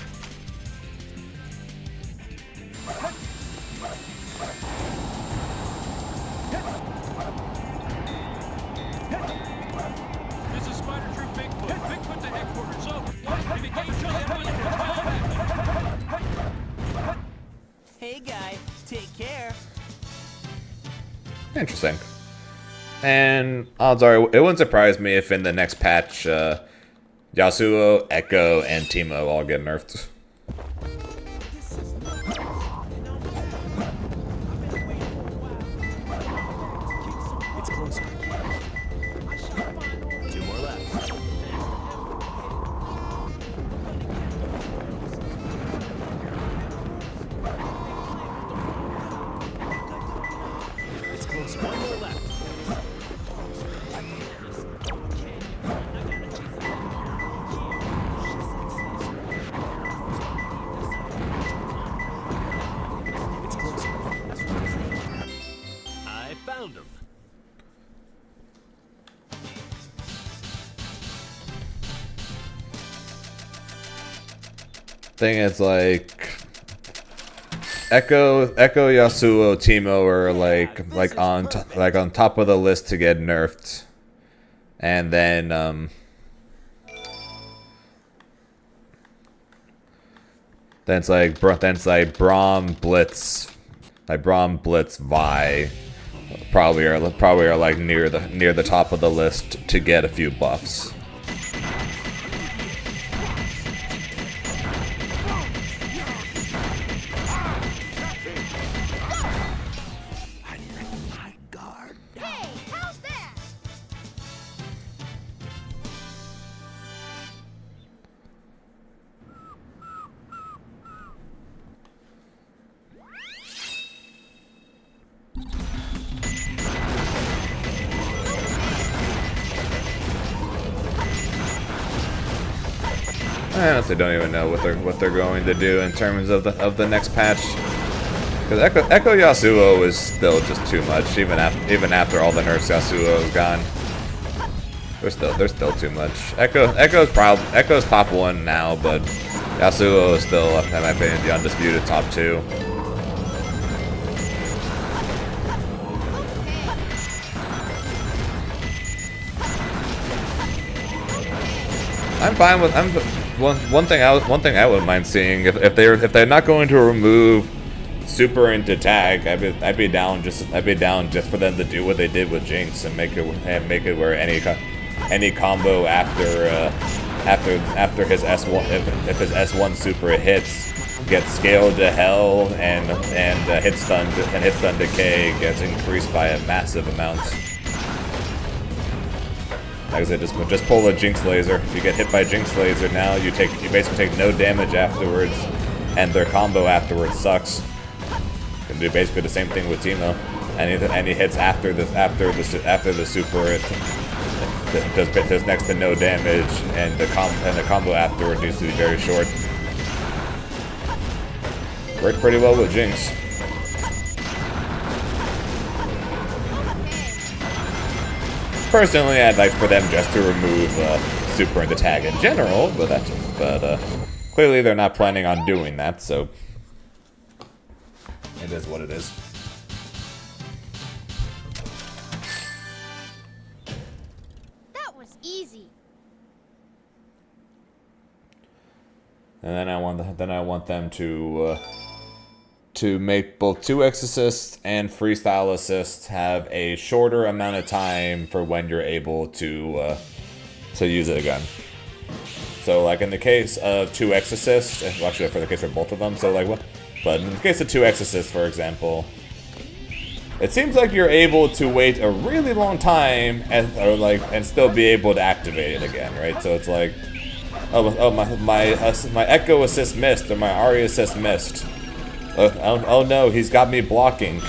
S5: This is Spider Troop Bigfoot. Bigfoot to headquarters. Over. Communication
S4: Hey guy, take care.
S2: Interesting. And odds are it wouldn't surprise me if in the next patch Yasuo, Echo, and Teemo all get nerfed.
S8: It's closer. 2 more left. It's closer. 1 more left. It's closer. I found him.
S2: Thing is, like Echo, Yasuo, Teemo are on top of the list to get nerfed, and then it's like Braum, Blitz, like Braum, Blitz, Vi probably are like near the top of the list to get a few buffs.
S9: Hey, how's that?
S2: I honestly don't even know what they're going to do in terms of the next patch. Because Echo Yasuo is still just too much, even after all the nerfs Yasuo is gone. There's still too much. Echo's top 1 now, but Yasuo is still, in my opinion, the undisputed top 2. I'm fine with one thing I wouldn't mind seeing if they're not going to remove super into tag. I'd be down just for them to do what they did with Jinx and make it where any combo after his S1 if his S1 super hits gets scaled to hell and hit stun decay gets increased by a massive amount. Like I said, just pull a Jinx laser. If you get hit by Jinx laser now, you basically take no damage afterwards, and their combo afterwards sucks. You can do basically the same thing with Teemo. And he hits after the super. It does next to no damage, and the combo afterward needs to be very short. Worked pretty well with Jinx. Personally, I'd like for them just to remove super into tag in general, but clearly they're not planning on doing that, so it is what it is.
S9: That was easy.
S2: And then I want them to make both 2x assists and freestyle assists have a shorter amount of time for when you're able to use it again. So like in the case of 2x assists, well, actually for the case of both of them, so like what? But in the case of 2x assists, for example, it seems like you're able to wait a really long time and still be able to activate it again, right? So it's like, my Echo assist missed or my Ahri assist missed. Oh no, he's got me blocking.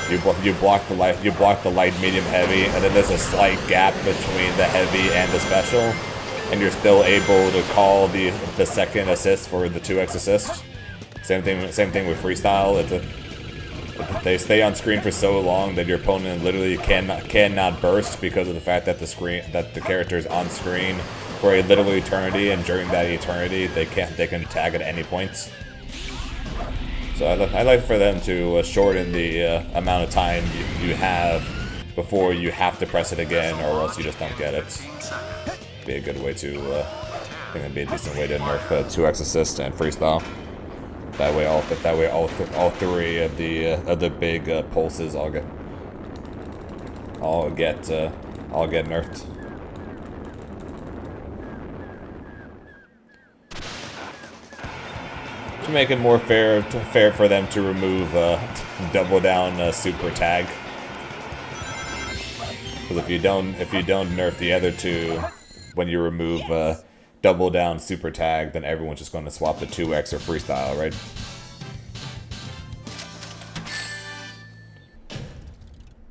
S2: You block the light, medium, heavy, and then there's a slight gap between the heavy and the special, and you're still able to call the second assist for the 2x assist. Same thing with freestyle. They stay on screen for so long that your opponent literally cannot burst because of the fact that the character is on screen for a literal eternity, and during that eternity they can tag at any point. So I'd like for them to shorten the amount of time you have before you have to press it again, or else you just don't get it. Be a good way to, I think it'd be a decent way to nerf 2x assist and freestyle. That way all three of the big pulses all get nerfed. To make it more fair for them to remove double down super tag. Because if you don't nerf the other two when you remove double down super tag, then everyone's just going to swap to 2x or freestyle, right?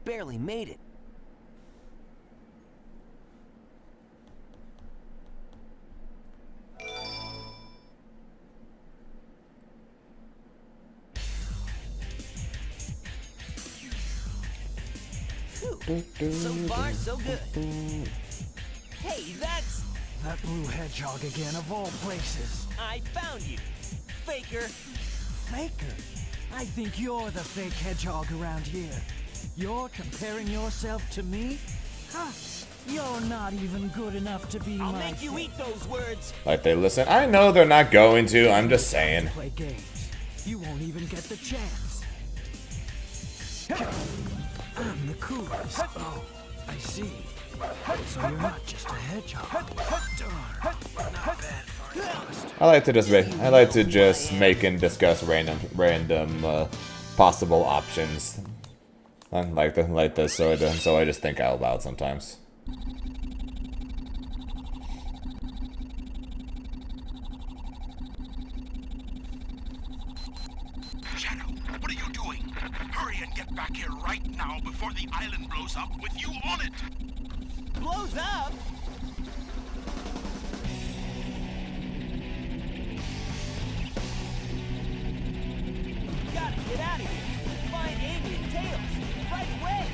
S4: Barely made it. So far, so good. Hey, that's...
S6: That blue hedgehog again, of all places.
S4: I found you, Faker.
S6: Faker? I think you're the fake hedgehog around here. You're comparing yourself to me? Huh? You're not even good enough to be
S4: I'll
S6: my
S4: make you
S6: fake.
S4: eat those words.
S2: Like they listen. I know they're not going to. I'm just saying.
S6: Play games. You won't even get the chance. I'm the coolest. Oh, I see. So you're not just a hedgehog. Darn, not bad for an imposter.
S2: I like to just make and discuss random possible options. I like this, so I just think out loud sometimes.
S7: Shadow, what are you doing? Hurry and get back here right now before the island blows up with you on it!
S4: Blows up? Gotta get out of here. Find Amy and Tails right away.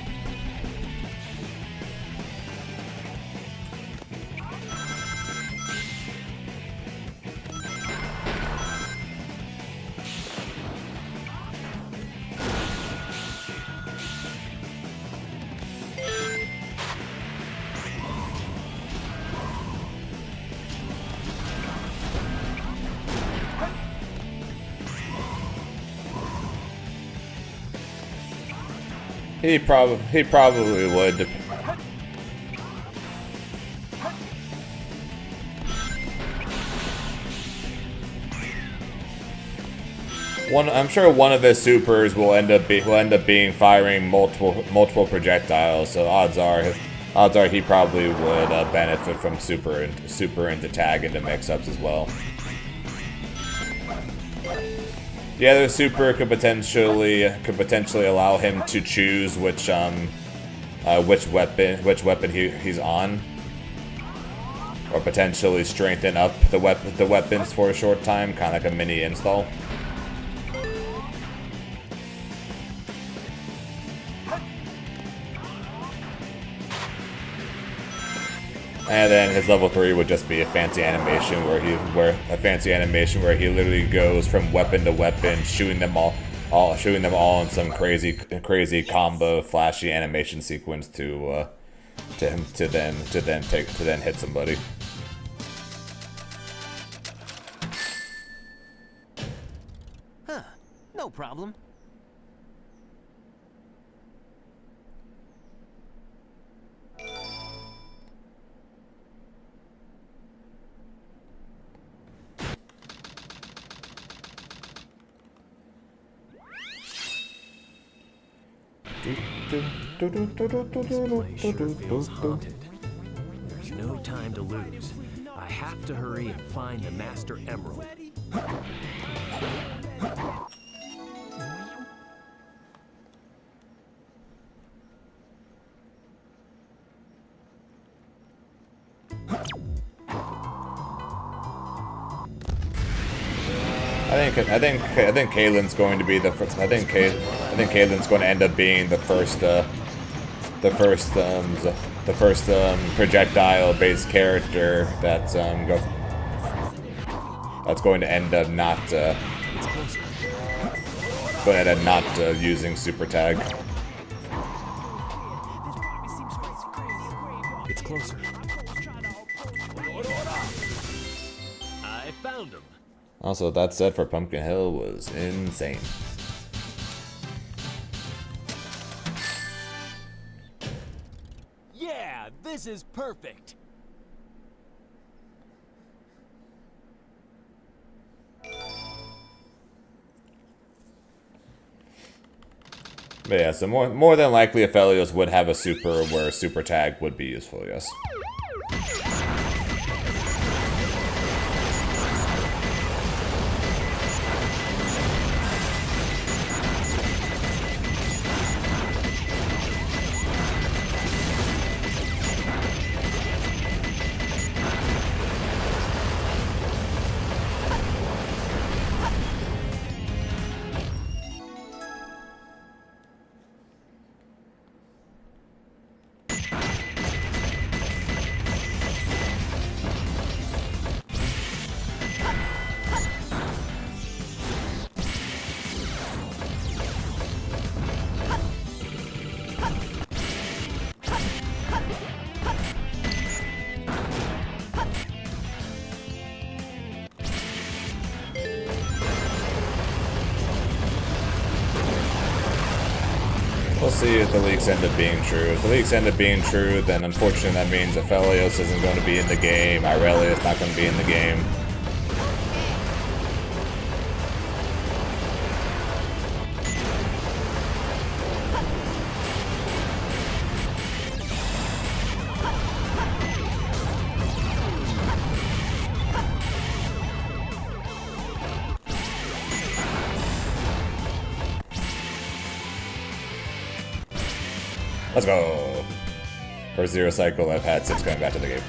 S2: He probably would. I'm sure one of his supers will end up being firing multiple projectiles. So odds are he probably would benefit from super into tag into mix-ups as well. The other super could potentially allow him to choose which weapon he's on, or potentially strengthen up the weapons for a short time, kind of like a mini install. And then his level 3 would just be a fancy animation where he literally goes from weapon to weapon, shooting them all in some crazy combo flashy animation sequence to then hit somebody.
S4: Huh. No problem.
S8: This place sure feels haunted. There's no time to lose. I have to hurry and find the Master Emerald.
S2: I think Kaylin's going to be the first. I think Kaylin's going to end up being the first projectile-based character that's going to end up not using super tag.
S8: It's closer. I found him.
S2: Also, that set for Pumpkin Hill was insane.
S4: Yeah, this is perfect.
S2: But yeah, so more than likely, Aphelios would have a super where super tag would be useful, yes. We'll see if the leaks end up being true. If the leaks end up being true, then unfortunately that means Aphelios isn't going to be in the game. Irelia is not going to be in the game. Let's go! First zero cycle, I've had 6 going back to the game.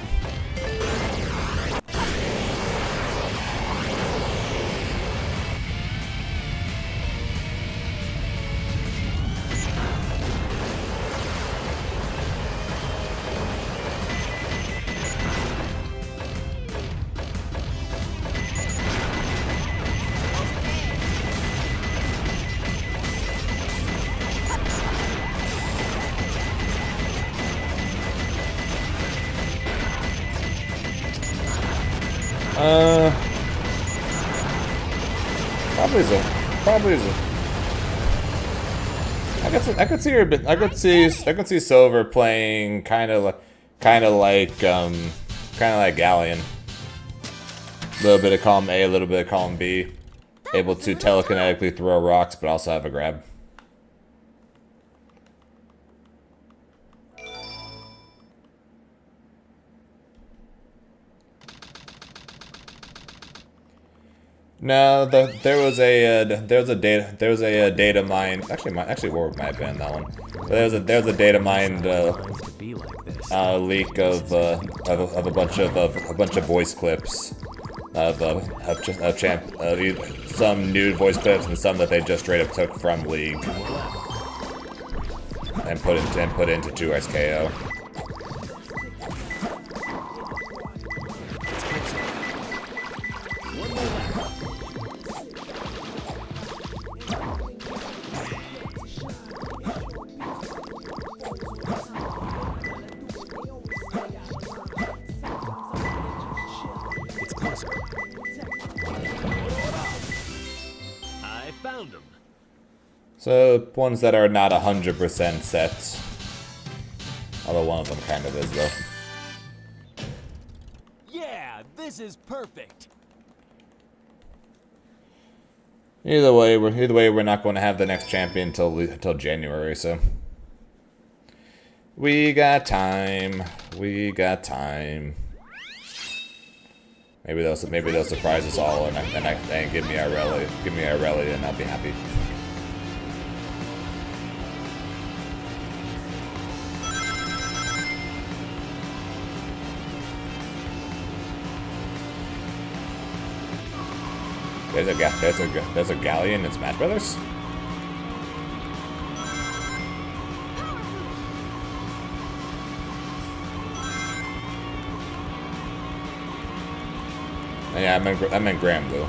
S2: Probably so. I could see her. I could see Silver playing kind of like Galleon. A little bit of column A, a little bit of column B. Able to telekinetically throw rocks, but also have a grab. No, there was a data mine. Actually, Warwick might have been in that one. But there was a data mine leak of a bunch of voice clips of some nude voice clips and some that they just straight up took from League and put into 2X KO. So, ones that are not 100% set. Although one of them kind of is, though.
S6: Yeah, this is perfect.
S2: Either way, we're not going to have the next champion until January, so we got time. We got time. Maybe they'll surprise us all and give me Irelia, and I'll be happy. There's a Galleon in Smash Brothers? Yeah, I meant Graham though.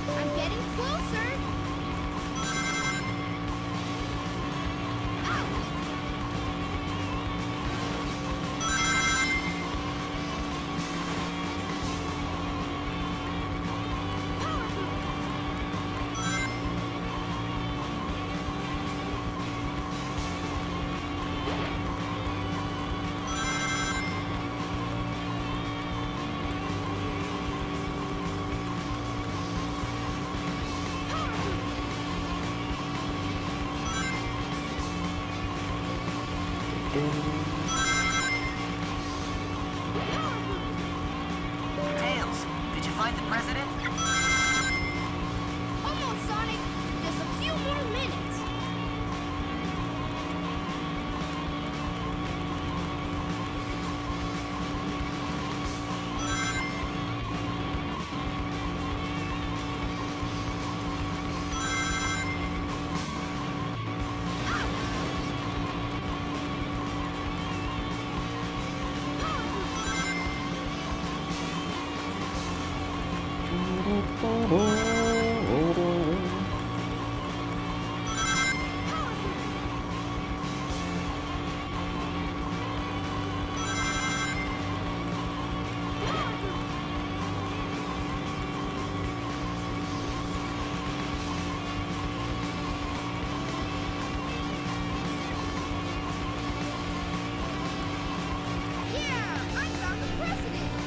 S9: I'm getting closer.
S3: Tails, did you find the president?
S9: Almost, Sonic. Just a few more minutes.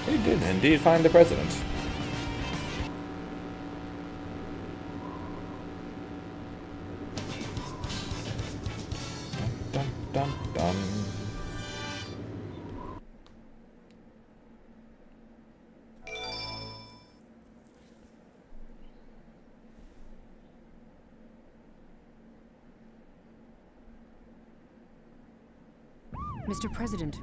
S2: He did indeed find the president. Dun, dun, dun.
S1: Mr. President,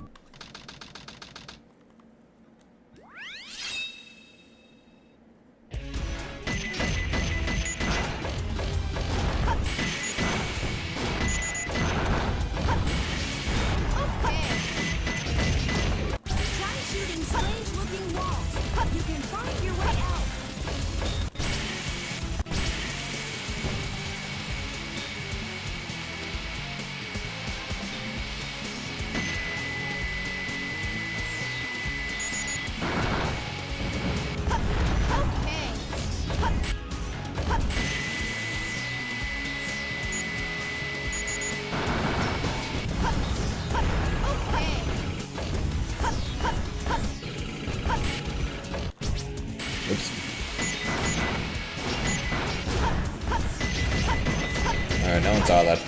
S9: Try shooting strange-looking walls. You can find your way out.
S2: Oops. Alright, no one saw that.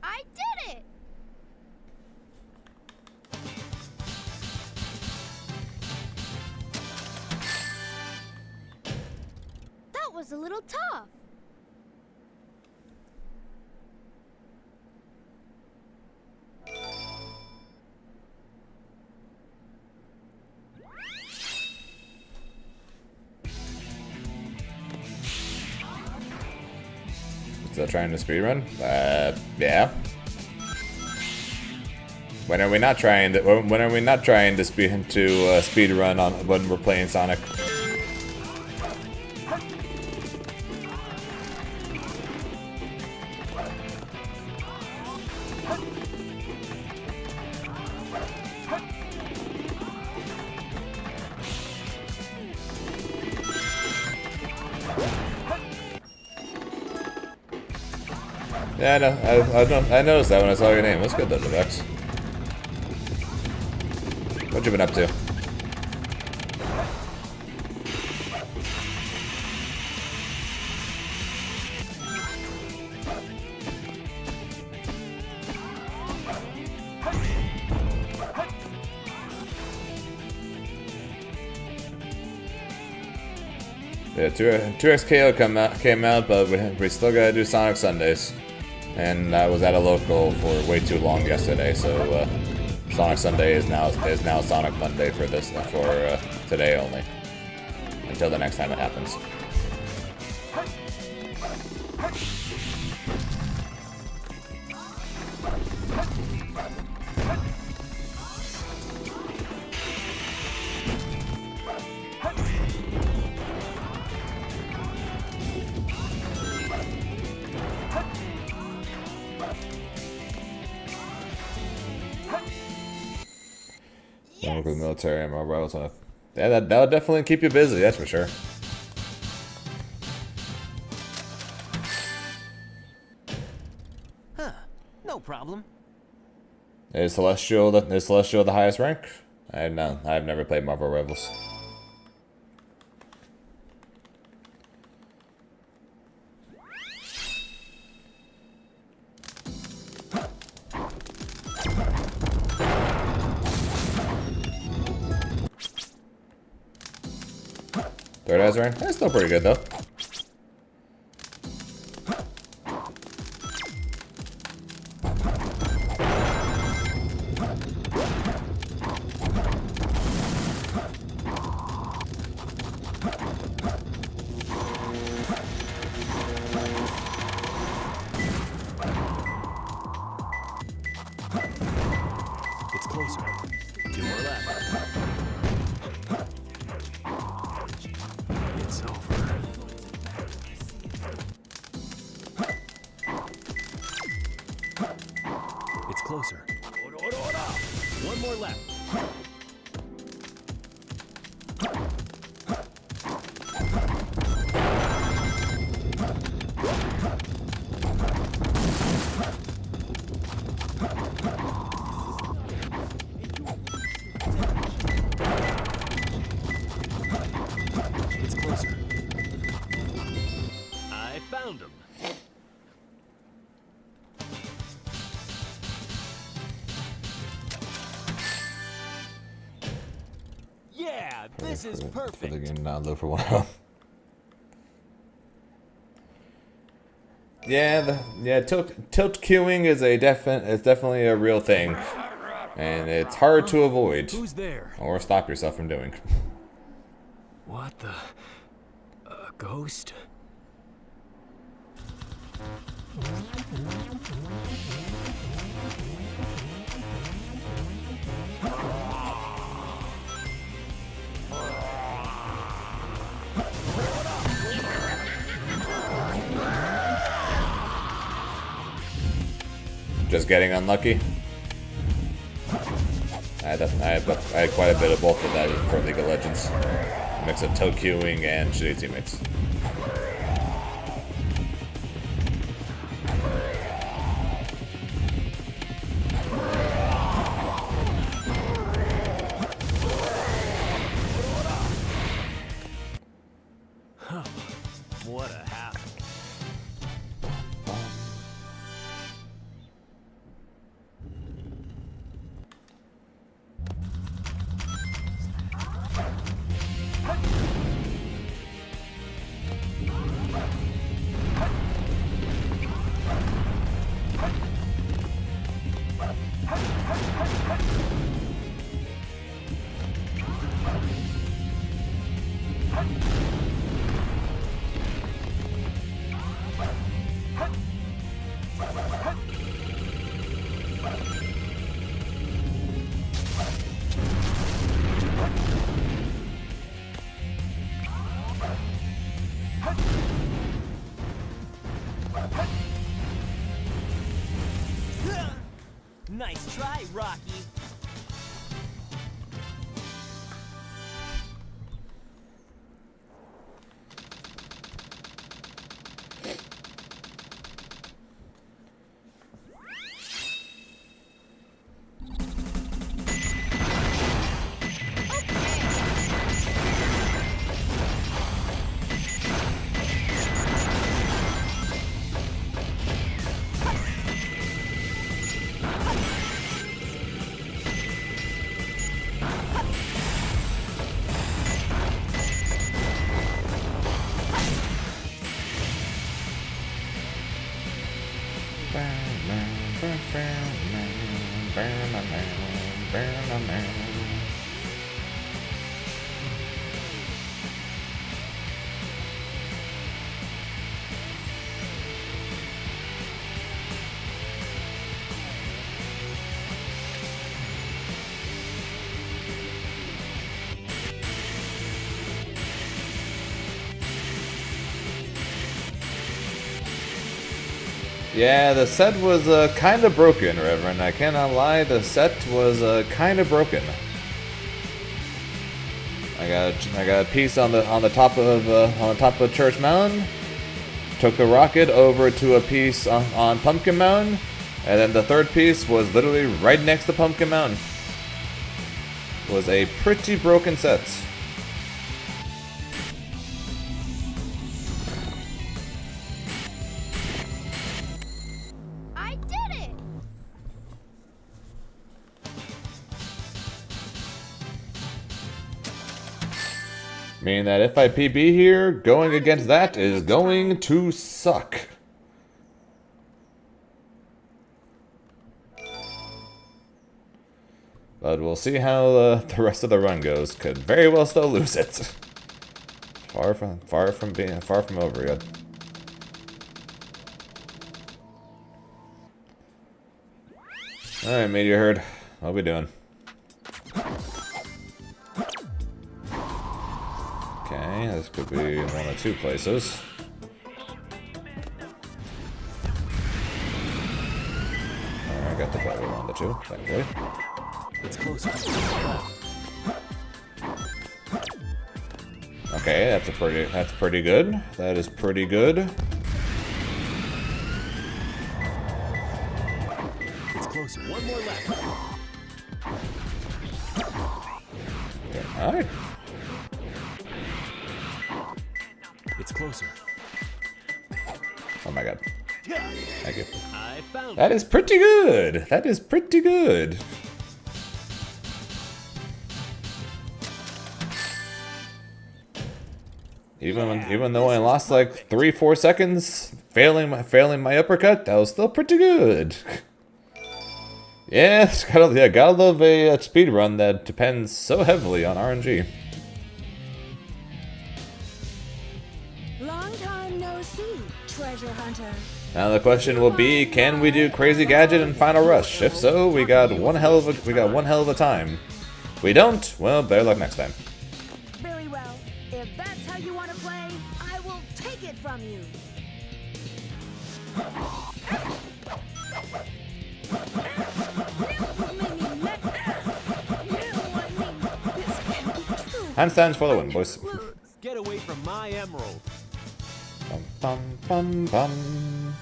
S9: I did it! That was a little tough.
S2: Is that trying to speedrun? Yeah. When are we not trying to? When are we not trying to speedrun on when we're playing Sonic? Yeah, I know. I noticed that when I saw your name. That's good, though, Vex. What you been up to? Yeah, 2XKO came out, but we still gotta do Sonic Sundays. And I was at a local for way too long yesterday, so Sonic Sunday is now Sonic Monday for today only. Until the next time it happens. Work with military and mobile stuff. Yeah, that'll definitely keep you busy, that's for sure.
S4: Huh. No problem.
S2: Is Celestial the highest rank? I've never played Marvel Rivals. Third Azure. That's still pretty good though.
S8: It's closer. 2 more left. It's over. It's closer. 1 more left. It's closer. I found him.
S4: Yeah, this is
S2: For the
S4: perfect.
S2: game not live for a while. Yeah, tilt queuing is definitely a real thing, and it's hard to avoid
S8: Who's there?
S2: or stop yourself from doing.
S8: What the? A ghost?
S2: Just getting unlucky. I had quite a bit of both of that for League of Legends. A mix of tilt queuing and shitty teammates.
S8: What a hassle.
S4: Nice try, Rocky.
S2: Yeah, the set was kind of broken, Reverend. I cannot lie, the set was kind of broken. I got a piece on the top of Church Mountain. Took a rocket over to a piece on Pumpkin Mountain, and then the third piece was literally right next to Pumpkin Mountain. It was a pretty broken set.
S9: I did it!
S2: Meaning that if I PB here, going against that is going to suck. But we'll see how the rest of the run goes. Could very well still lose it. Far from over yet. All right, Meteor Herd, what are we doing? Okay, this could be one of two places. I got the better one of the two, thankfully.
S8: It's closer.
S2: Okay, that's pretty good. That is pretty good.
S8: It's closer. One more left.
S2: Okay, all right.
S8: It's closer.
S2: Oh my god. Thank you.
S8: I found
S2: That is pretty good. That is pretty good. Even though I lost like 3-4 seconds, failing my uppercut, that was still pretty good. Yeah, gotta love a speed run that depends so heavily on RNG.
S9: Long time no see, treasure hunter.
S2: Now the question will be, can we do Crazy Gadget and Final Rush? If so, we got one hell of a time. If we don't, well, better luck next time.
S9: Very well. If that's how you want to play, I will take it from you.
S2: Handstands for the win, boys.
S8: Get away from my emerald.
S2: Bum, bum, bum, bum.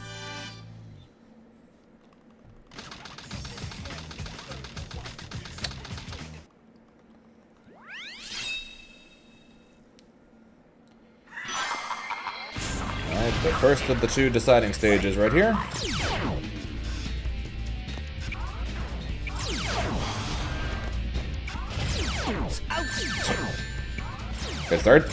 S2: Alright, the first of the two deciding stages right here. Good start.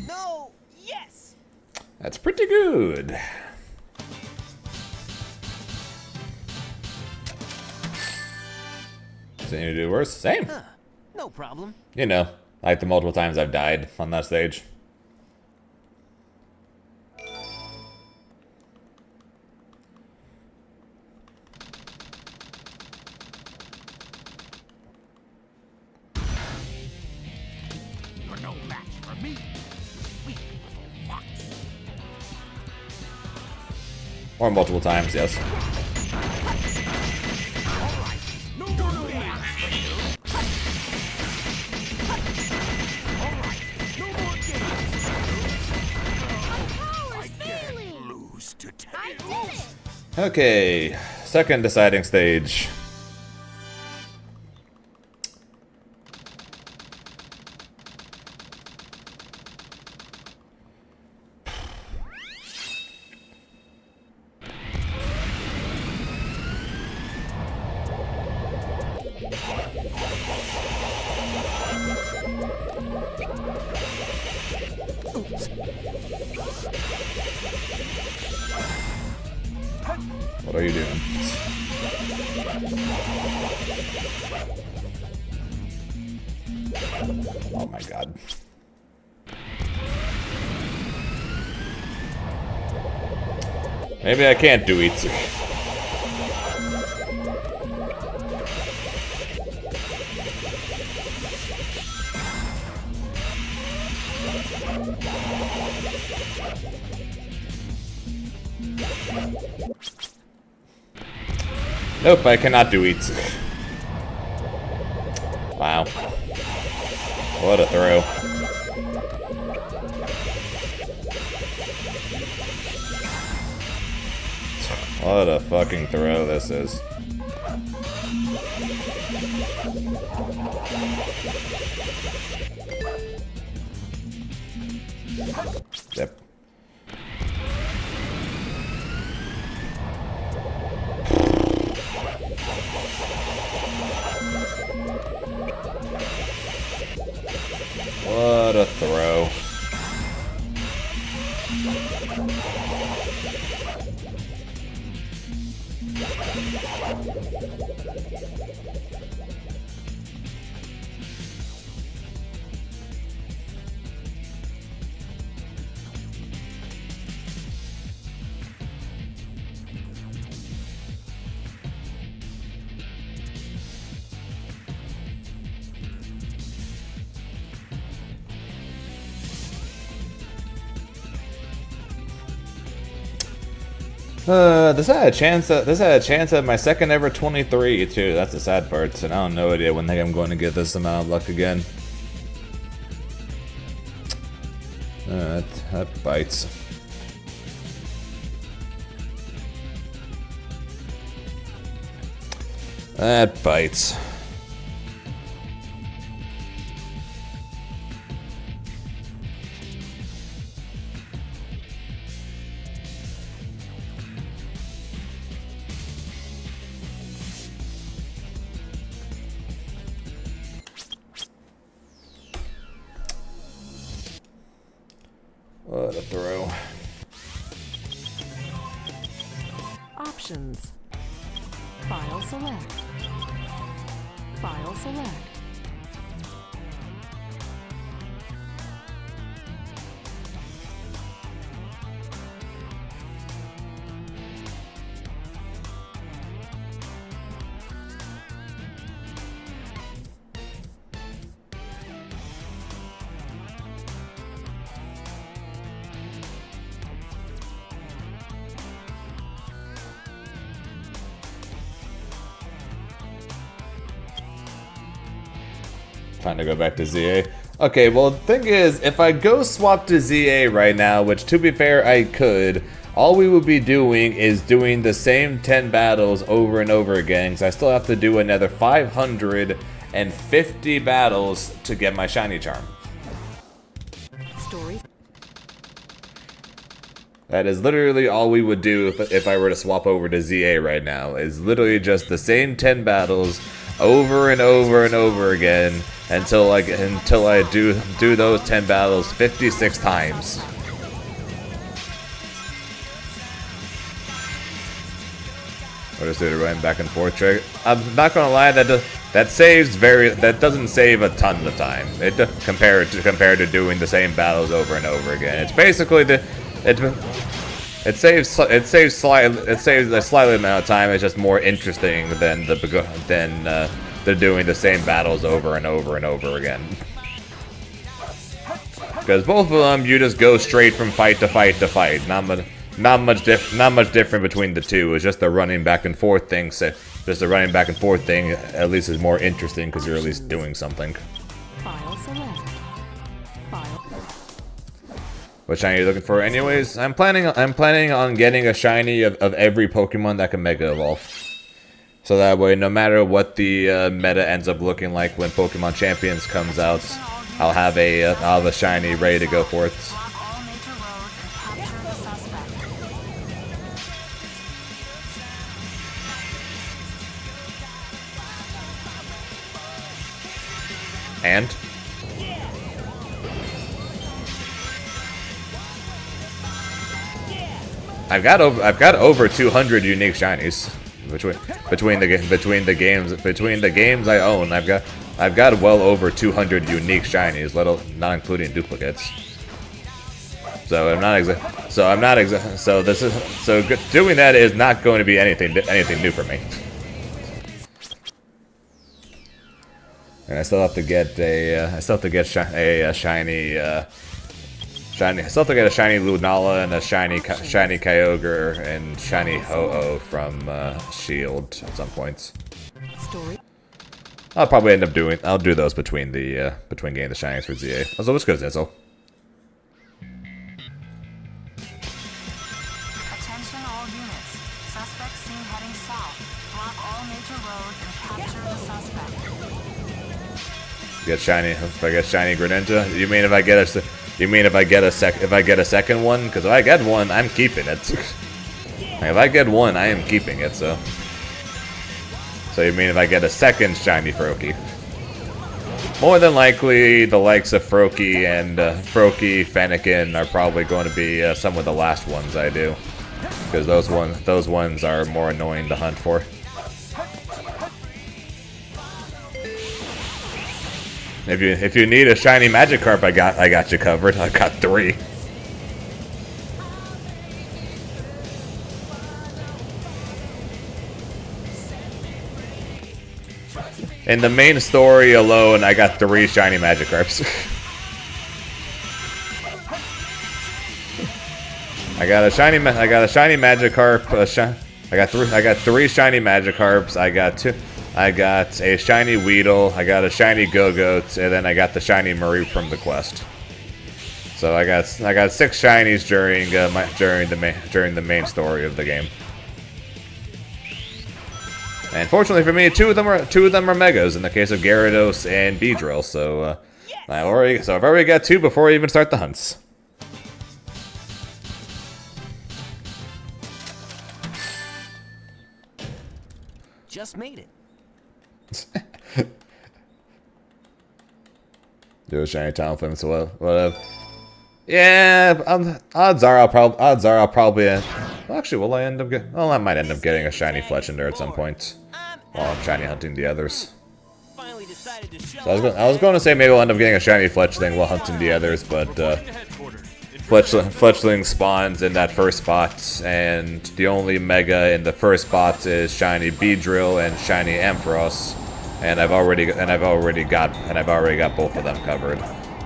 S4: No! Yes!
S2: That's pretty good. So you do worse? Same.
S4: No problem.
S2: You know, like the multiple times I've died on that stage.
S7: You're no match for me. Weak little fox.
S2: Or multiple times, yes.
S7: No more games for you. All right, no more games for you.
S9: Power's
S7: I can't
S9: failing.
S7: lose to
S9: I
S7: Tails.
S9: did it.
S2: Okay, second deciding stage. What are you doing? Oh my god. Maybe I can't do it. Nope, I cannot do eats. Wow. What a throw. What a fucking throw this is. Yep. What a throw. This had a chance at my second ever 23 too. That's the sad part. And I have no idea when I'm going to get this amount of luck again. That bites. That bites. What a throw.
S1: Options. File select. File select.
S2: Trying to go back to ZA. Okay, well, the thing is, if I go swap to ZA right now, which to be fair, I could, all we would be doing is doing the same 10 battles over and over again, because I still have to do another 550 battles to get my shiny charm.
S1: Story.
S2: That is literally all we would do if I were to swap over to ZA right now, is literally just the same 10 battles over and over and over again until I do those 10 battles 56 times. Or just do the running back and forth trick. I'm not gonna lie, that doesn't save a ton of time. Compared to doing the same battles over and over again. It's basically it saves a slightly amount of time. It's just more interesting than they're doing the same battles over and over and over again. Because both of them, you just go straight from fight to fight to fight. Not much different between the two. It's just the running back and forth thing. Just the running back and forth thing at least is more interesting because you're at least doing something.
S1: File select. File.
S2: What shiny are you looking for anyways? I'm planning on getting a shiny of every Pokemon that can Mega Evolve. So that way, no matter what the meta ends up looking like when Pokemon Champions comes out, I'll have a shiny ready to go for it.
S3: Block all major roads and capture the suspect.
S2: And I've got over 200 unique shinies between the games I own. I've got well over 200 unique shinies, not including duplicates. So doing that is not going to be anything new for me. And I still have to get a shiny Shiny. I still have to get a shiny Lunala and a shiny Kyogre and shiny Ho-Oh from Shield at some points.
S1: Story.
S2: I'll probably end up doing. I'll do those between the between getting the shinies for ZA. Also, let's go Zizzle.
S3: Attention all units. Suspect seen heading south. Block all major roads and capture the suspect.
S2: Get shiny. If I get shiny Greninja, you mean if I get a? You mean if I get a second one? Because if I get one, I'm keeping it. If I get one, I am keeping it. So you mean if I get a second shiny Froakie? More than likely, the likes of Froakie and Froakie, Fennekin are probably going to be some of the last ones I do, because those ones are more annoying to hunt for. If you need a shiny Magikarp, I got you covered. I got 3. In the main story alone, I got 3 shiny Magikarps. I got a shiny Magikarp. I got 3 shiny Magikarps. I got a shiny Weedle, I got a shiny Go-Goat, and then I got the shiny Marie from the quest. So I got 6 shinies during the main story of the game. And fortunately for me, two of them are Megas in the case of Gyarados and Beedrill. So I've already got 2 before I even start the hunts.
S4: Just made it.
S2: Do a shiny Talonflame, so whatever. Yeah, odds are I'll probably. Well, actually, will I end up getting? Well, I might end up getting a shiny Fletchinder at some point while I'm shiny hunting the others. So I was going to say maybe I'll end up getting a shiny Fletchling while hunting the others, but Fletchling spawns in that first spot, and the only Mega in the first spot is shiny Beedrill and shiny Ampharos. And I've already got both of them covered.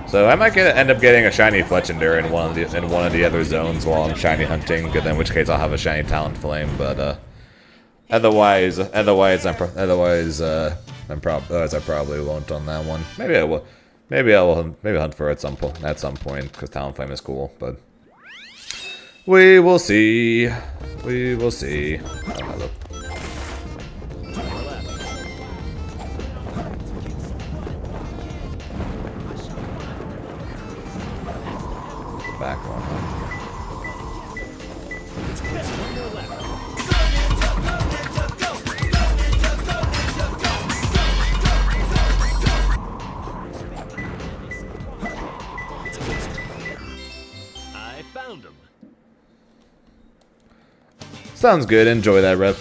S2: So I might end up getting a shiny Fletchinder in one of the other zones while I'm shiny hunting. In which case I'll have a shiny Talonflame. But otherwise I probably won't on that one. Maybe I will. Maybe I'll hunt for it at some point because Talonflame is cool. But we will see. We will see. Oh, look. Back on.
S8: I found him.
S2: Sounds good. Enjoy that, rep.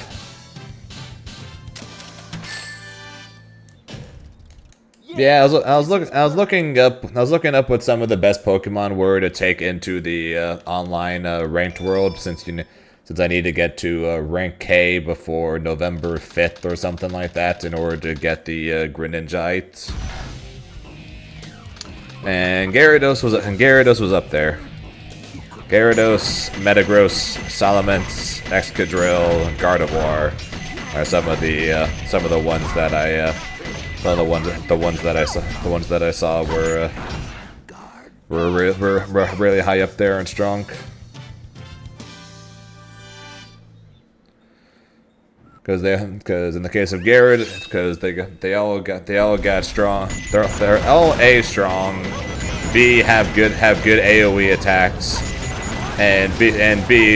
S2: Yeah, I was looking up what some of the best Pokemon were to take into the online ranked world, since I need to get to rank K before November 5th or something like that in order to get the Greninjite. And Gyarados was up there. Gyarados, Metagross, Salamence, Excadrill, Gardevoir are some of the ones that I. The ones that I saw were really high up there and strong. Because in the case of Gyarados, because they all got strong. They're all A strong, B have good AOE attacks, and B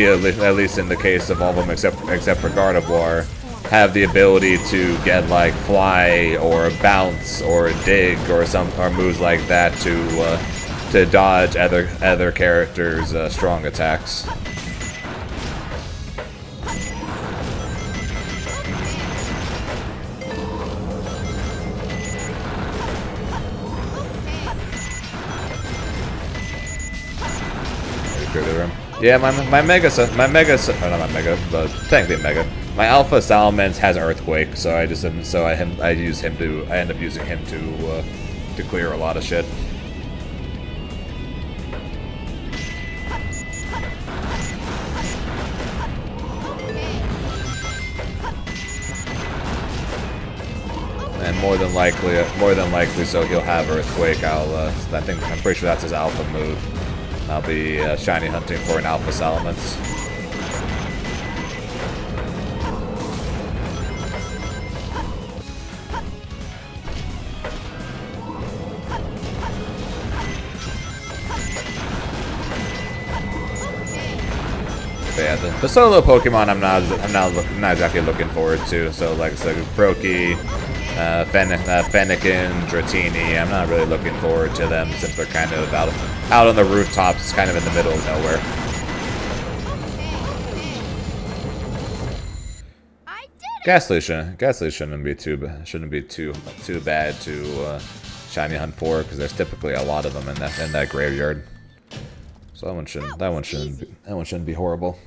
S2: at least in the case of all of them except for Gardevoir, have the ability to get like fly or bounce or dig or moves like that to dodge other characters' strong attacks. Yeah, my Alpha Salamence has Earthquake, so I end up using him to clear a lot of shit. more than likely, so he'll have Earthquake. I'm pretty sure that's his alpha move. I'll be shiny hunting for an Alpha Salamence. But yeah, the solo Pokemon I'm not exactly looking forward to. So like Froakie, Fennekin, Dratini, I'm not really looking forward to them since they're kind of out on the rooftops, kind of in the middle of nowhere. Ghastly shouldn't be too bad to shiny hunt for, because there's typically a lot of them in that graveyard. So that one shouldn't be horrible.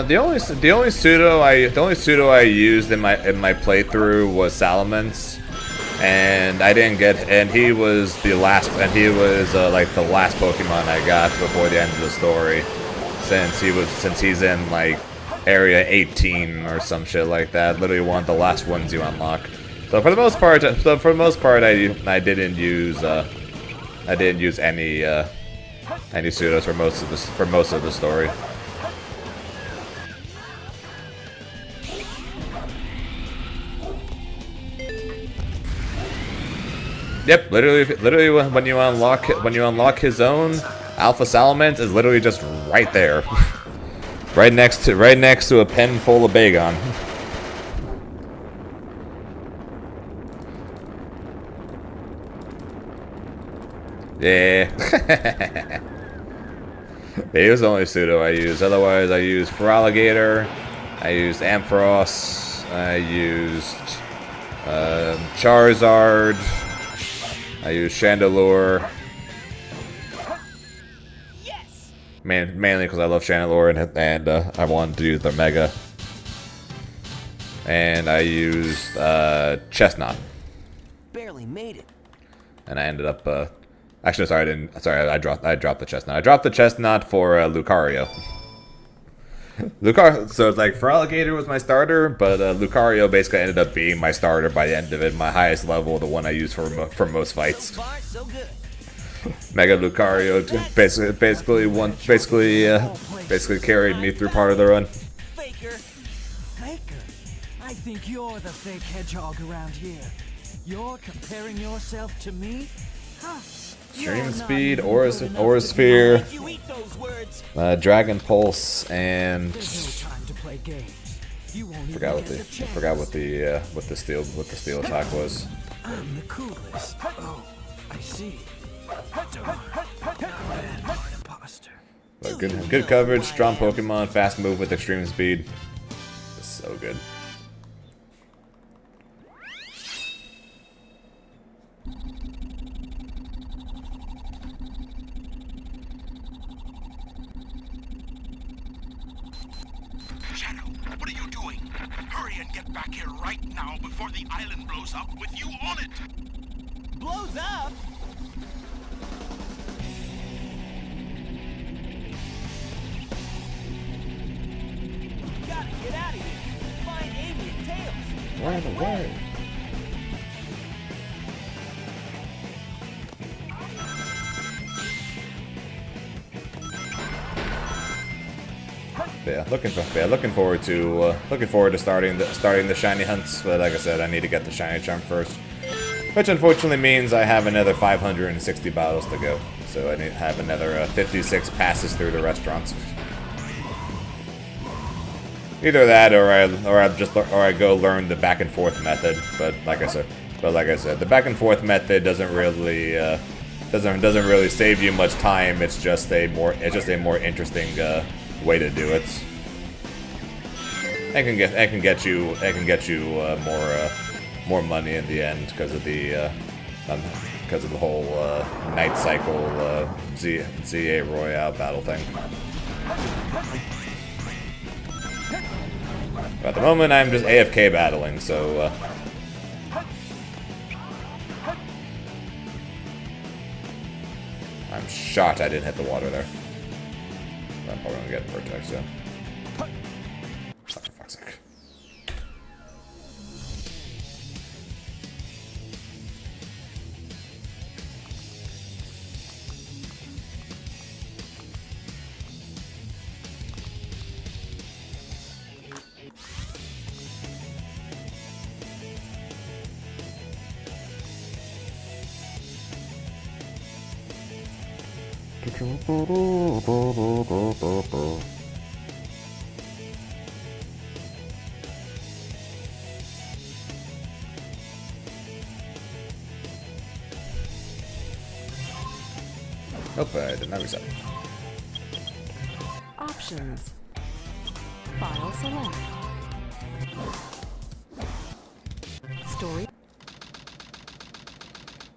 S2: The only pseudo I used in my playthrough was Salamence, and I didn't get, and he was like the last Pokemon I got before the end of the story, since he's in like area 18 or some shit like that. Literally one of the last ones you unlock. So for the most part, I didn't use any pseudos for most of the story. Yep, literally when you unlock his own, Alpha Salamence is literally just right there. right next to a pen full of Bagon. Yeah. He was the only pseudo I used. Otherwise I used Feraligatr, I used Ampharos, I used Charizard, I use Chandelure.
S4: Yes.
S2: Mainly because I love Chandelure and I wanted to use the Mega. And I used Chestnut.
S4: Barely made it.
S2: And I ended up actually sorry, I didn't. Sorry, I dropped the Chestnut. I dropped the Chestnut for Lucario. So it's like Feraligatr was my starter, but Lucario basically ended up being my starter by the end of it. My highest level, the one I use for most fights.
S4: So far, so good.
S2: Mega Lucario basically carried me through part of the run.
S4: Faker.
S6: Faker? I think you're the fake hedgehog around here. You're comparing yourself to me? Huh.
S2: Stream Speed, Aura Sphere,
S4: You eat those words.
S2: Dragon Pulse, and
S6: There's no time to play games. You won't
S2: forgot what the steel attack was.
S6: I'm the coolest. Oh, I see. So, not bad for an imposter.
S2: But good coverage, strong Pokemon, fast move with extreme speed. It's so good.
S7: Shadow, what are you doing? Hurry and get back here right now before the island blows up with you on it!
S4: Blows up. Gotta get out of here. Find Amy and Tails.
S2: Right away. Yeah, looking forward to starting the shiny hunts. But like I said, I need to get the shiny charm first, which unfortunately means I have another 560 battles to go. So I need to have another 56 passes through the restaurants. Either that, or I go learn the back and forth method. But like I said, the back and forth method doesn't really save you much time. It's just a more interesting way to do it. I can get you more money in the end because of the whole night cycle ZA Royale battle thing. But at the moment, I'm just AFK battling, so. I'm shocked I didn't hit the water there. I'm probably gonna get Vertex, yeah. Oh, for fuck's sake. Nope, I did not reset.
S1: Options. File select. Story.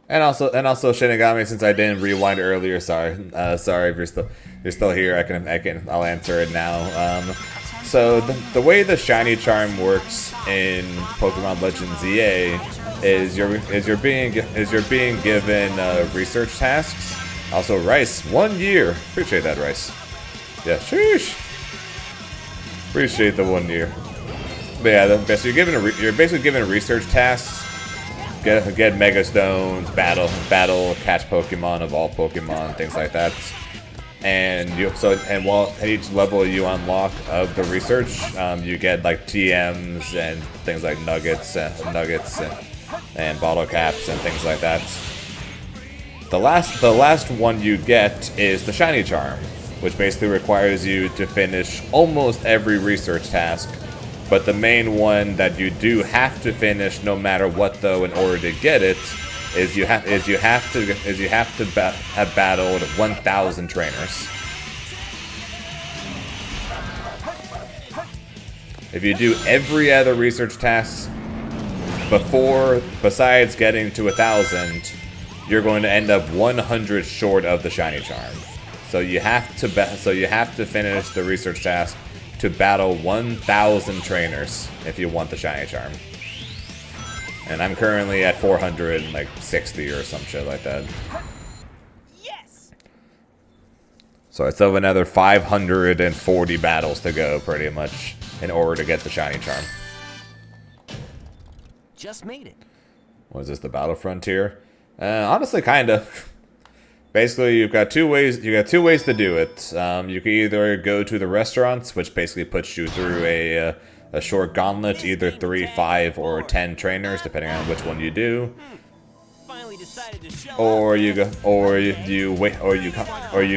S2: And also Shinigami, since I didn't rewind earlier, sorry if you're still here, I'll answer it now. So the way the shiny charm works in Pokemon Legends ZA is you're being given research tasks. Also, Rice, 1 year. Appreciate that, Rice. Yeah, sheesh. Appreciate the 1 year. But yeah, so you're basically given research tasks. Get Mega Stones, battle, catch Pokemon of all Pokemon, things like that. And while at each level you unlock of the research, you get like TMs and things like nuggets and bottle caps and things like that. The last one you get is the shiny charm, which basically requires you to finish almost every research task. But the main one that you do have to finish, no matter what, though, in order to get it, is you have to have battled 1,000 trainers. If you do every other research task besides getting to 1,000, you're going to end up 100 short of the shiny charm. So you have to finish the research task to battle 1,000 trainers if you want the shiny charm. And I'm currently at 460 or some shit like that.
S4: Yes.
S2: So I still have another 540 battles to go, pretty much, in order to get the shiny charm.
S4: Just made it.
S2: Was this the Battle Frontier? Honestly, kinda. Basically, you've got two ways to do it. You can either go to the restaurants, which basically puts you through a short gauntlet, either 3, 5, or 10 trainers, depending on which one you do. Or you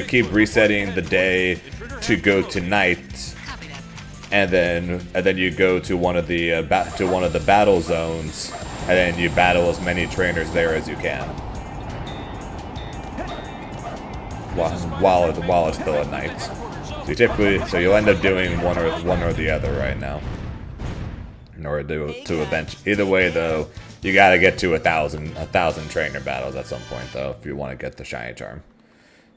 S2: keep resetting the day to go to night, and then you go to one of the battle zones, and then you battle as many trainers there as you can. While it's still at night. So you'll end up doing one or the other right now. In order to eventually, either way though, you gotta get to 1,000 trainer battles at some point though, if you want to get the shiny charm.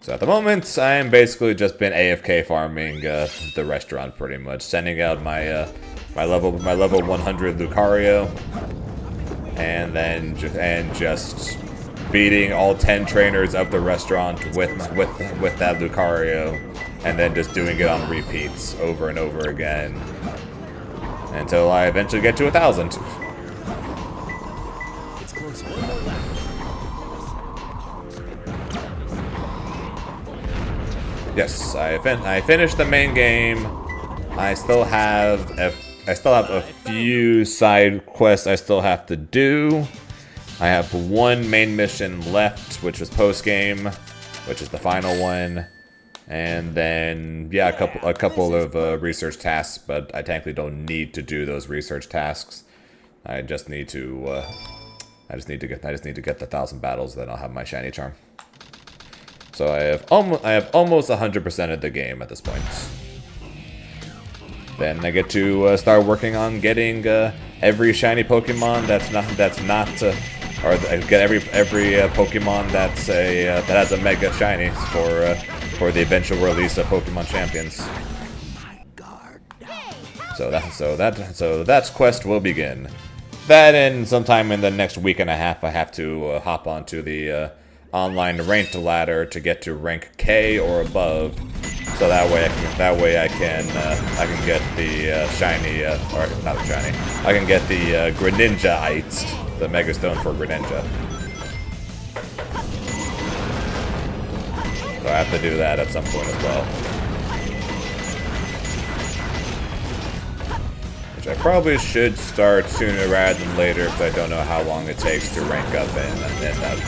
S2: So at the moment, I'm basically just been AFK farming the restaurant pretty much, sending out my level 100 Lucario, and just beating all 10 trainers of the restaurant with that Lucario, and then just doing it on repeats over and over again until I eventually get to 1,000.
S8: It's close.
S2: Yes, I finished the main game. I still have a few side quests I still have to do. I have one main mission left, which was post-game, which is the final one, and then yeah, a couple of research tasks. But I technically don't need to do those research tasks. I just need to get the 1,000 battles. Then I'll have my shiny charm. So I have almost 100% of the game at this point. then I get to start working on getting every shiny Pokemon that's not or get every Pokemon that has a Mega Shiny for the eventual release of Pokemon Champions. So that quest will begin. That, and sometime in the next week and a half, I have to hop onto the online ranked ladder to get to rank K or above. So that way I can get the shiny or not shiny. I can get the Greninja-ites, the Mega Stone for Greninja. So I have to do that at some point as well. Which I probably should start sooner rather than later, because I don't know how long it takes to rank up and out.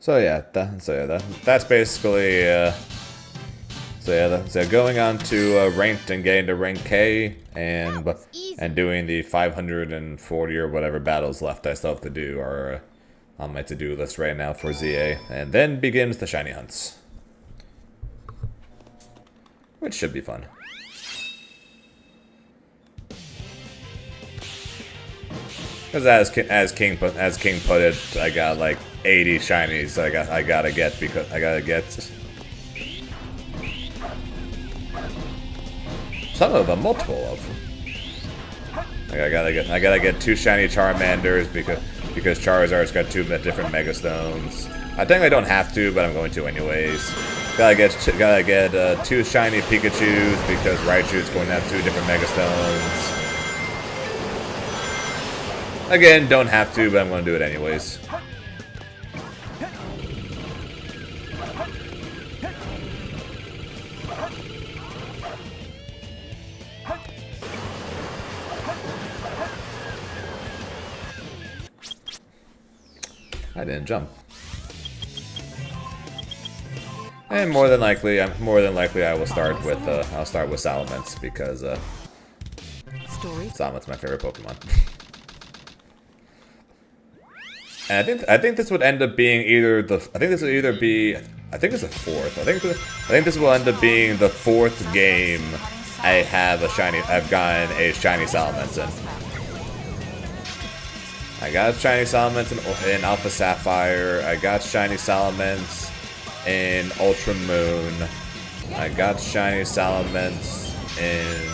S2: So yeah, that's basically so going on to ranked and getting to rank K and doing the 540 or whatever battles left I still have to do are on my to-do list right now for ZA, and then begins the shiny hunts, which should be fun. Because as King put it, I got like 80 shinies. I gotta get some of them, multiple of them. I gotta get 2 shiny Charmanders because Charizard's got 2 different Mega Stones. I think I don't have to, but I'm going to anyways. Gotta get 2 shiny Pikachus because Raichu's going to have 2 different Mega Stones. Again, don't have to, but I'm going to do it anyways. I didn't jump. And more than likely I will start with Salamence because Salamance's my favorite Pokemon. And I think this would end up being either the I think this it's the 4th. I think this will end up being the 4th game I've gotten a shiny Salamence in. I got shiny Salamence in Alpha Sapphire. I got shiny Salamence in Ultra Moon. I got shiny Salamence in.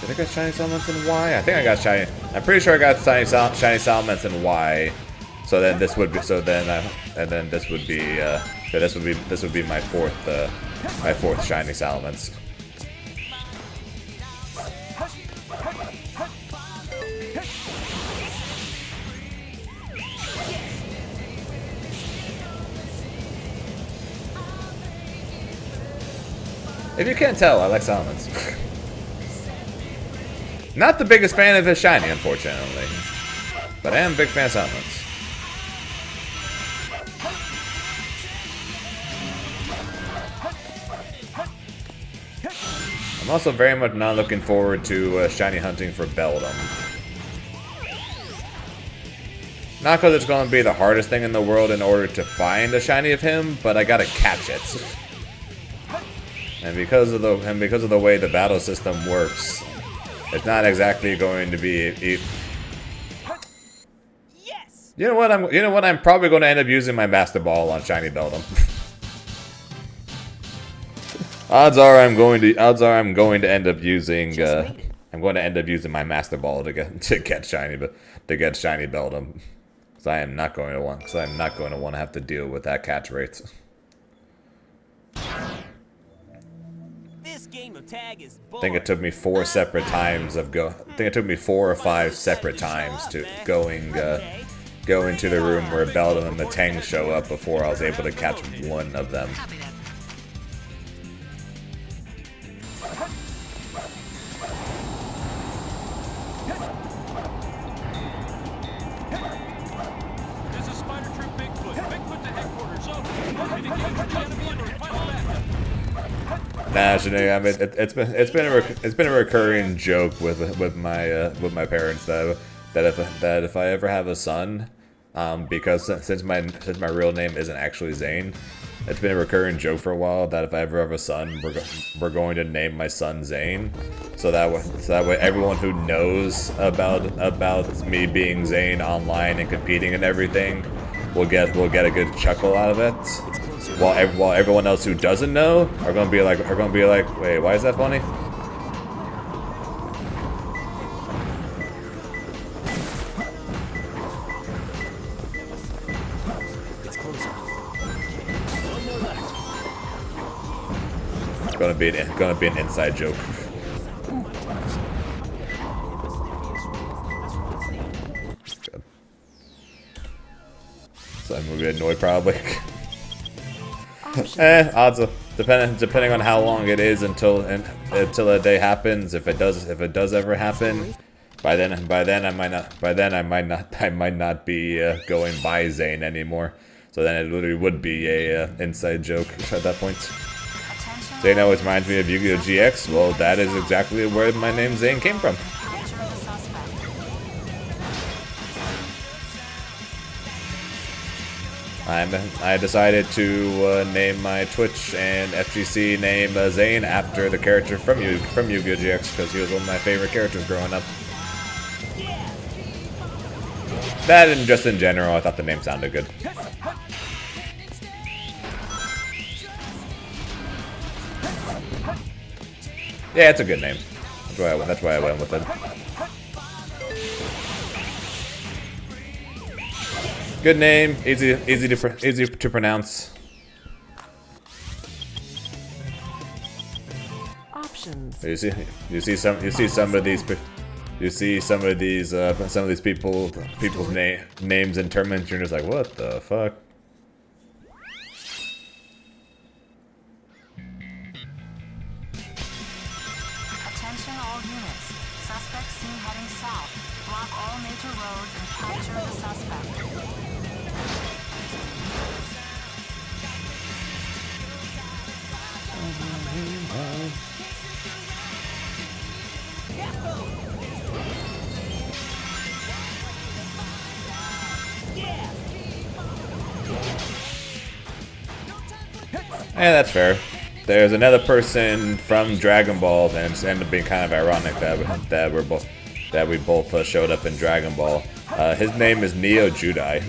S2: Did I get shiny Salamence in Y? I think I got shiny. I'm pretty sure I got shiny Salamence in Y. So then this would be. This would be my 4th shiny Salamence. If you can't tell, I like Salamence. Not the biggest fan of his shiny, unfortunately. But I am a big fan of Salamence. I'm also very much not looking forward to shiny hunting for Beldum. Not because it's going to be the hardest thing in the world in order to find a shiny of him, but I gotta catch it. And because of the way the battle system works, It's not exactly going to be.
S4: Yes!
S2: You know what? I'm probably going to end up using my Master Ball on Shiny Beldum. Odds are I'm going to end up using. I'm going to end up using my Master Ball to get Shiny Beldum. Because I am not going to want to have to deal with that catch rate.
S4: This game of tag is
S2: I
S4: boring.
S2: think it took me 4 separate times of go. I think it took me 4 or 5 separate times to go into the room where Beldum and Metang show up before I was able to catch one of them.
S5: This is Spider Troop Bigfoot. Bigfoot to headquarters. Over. Engage the enemy and request backup.
S2: Nah, Shanae, I mean, it's been a recurring joke with my parents that if I ever have a son, because since my real name isn't actually Zane, it's been a recurring joke for a while that if I ever have a son, we're going to name my son Zane, so that way everyone who knows about me being Zane online and competing and everything will get a good chuckle out of it. While everyone else who doesn't know are gonna be like, wait, why is that funny?
S8: It's closer.
S2: It's gonna be an inside joke. Good. So I'm gonna be annoyed probably. Odds of depending on how long it is until a day happens. If it does ever happen, by then I might not be going by Zane anymore. So then it literally would be a inside joke at that point. Zane always reminds me of Yu-Gi-Oh! GX. Well, that is exactly where my name Zane came from.
S3: Capture the suspect.
S2: I decided to name my Twitch and FGC name Zane after the character from Yu-Gi-Oh! GX because he was one of my favorite characters growing up. That and just in general, I thought the name sounded good. Yeah, it's a good name. That's why I went with it. Good name, easy to pronounce.
S1: Options.
S2: You see some of these people's names in tournaments. You're just like, what the fuck?
S3: Attention all units. Suspect seen heading south. Block all major roads and capture the suspect.
S2: Yeah, that's fair. There's another person from Dragon Ball, and it's ended up being kind of ironic that we both showed up in Dragon Ball. His name is Neo Judai.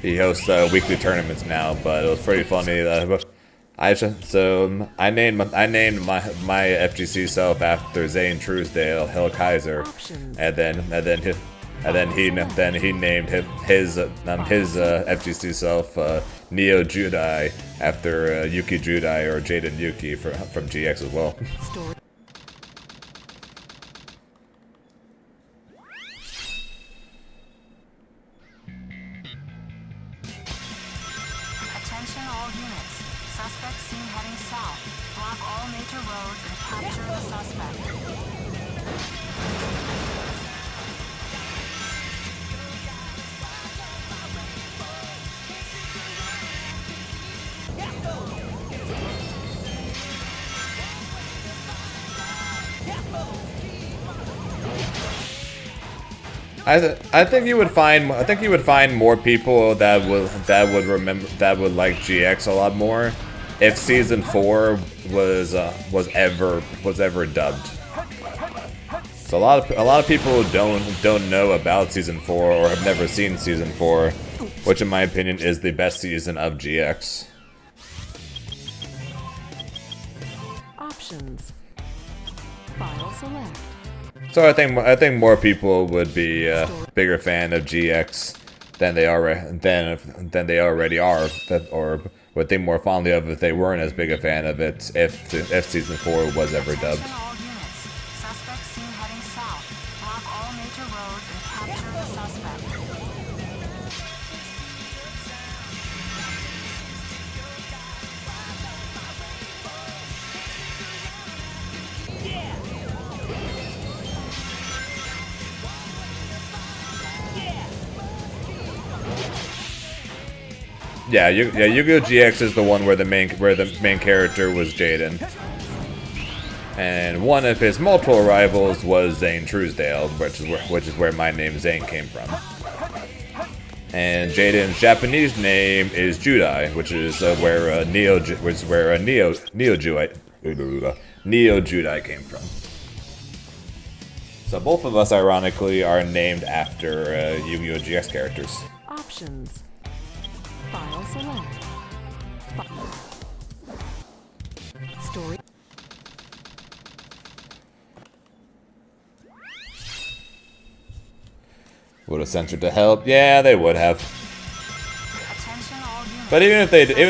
S2: He hosts weekly tournaments now, but it was pretty funny that I named my FGC self after Zane Truesdale, Hill Kaiser, and then he named his FGC self Neo Judai after Yuki Judai or Jaden Yuki from GX as well.
S1: Story.
S3: Attention all units. Suspect seen heading south. Block all major roads and capture the suspect.
S2: I think you would find more people that would like GX a lot more if season 4 was ever dubbed. So a lot of people don't know about season 4 or have never seen season 4, which in my opinion is the best season of GX.
S1: Options. File select.
S2: So I think more people would be a bigger fan of GX than they already are, or would think more fondly of if they weren't as big a fan of it if season 4 was ever dubbed.
S3: Attention all units. Suspect seen heading south. Block all major roads and capture the suspect.
S2: Yeah, Yu-Gi-Oh! GX is the one where the main character was Jaden, and one of his multiple rivals was Zane Truesdale, which is where my name Zane came from. And Jaden's Japanese name is Judai, which is where Neo Judai came from. So both of us, ironically, are named after Yu-Gi-Oh! GX characters.
S1: Options. File select. Story.
S2: Would have censored to help? Yeah, they would have.
S3: Attention all units.
S2: But even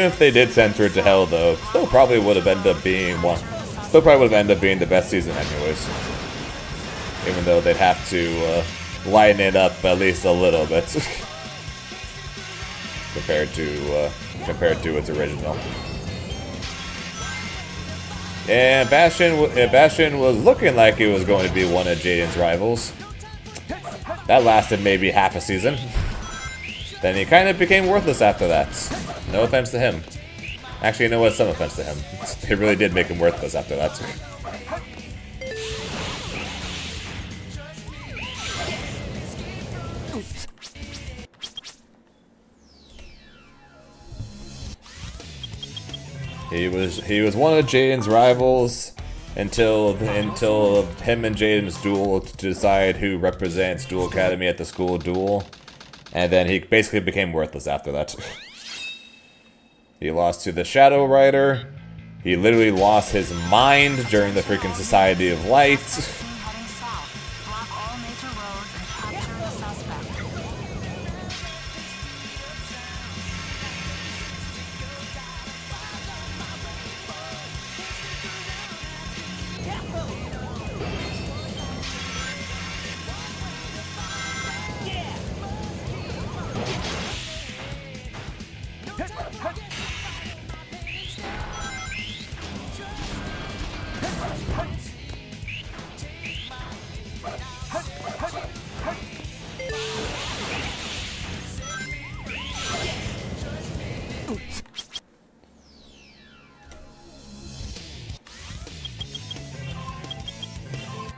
S2: if they did censor it to hell, though, still probably would have ended up being Still probably would have ended up being the best season, anyways. Even though they'd have to lighten it up at least a little bit compared to its original. And Bastion was looking like he was going to be one of Jaden's rivals. That lasted maybe half a season. Then he kind of became worthless after that. No offense to him. Actually, you know what? Some offense to him. It really did make him worthless after that. He was one of Jaden's rivals until him and Jaden's duel to decide who represents Duel Academy at the school duel, and then he basically became worthless after that. He lost to the Shadow Rider. He literally lost his mind during the freaking Society of Light.
S3: Seen heading south. Block all major roads and capture the suspect.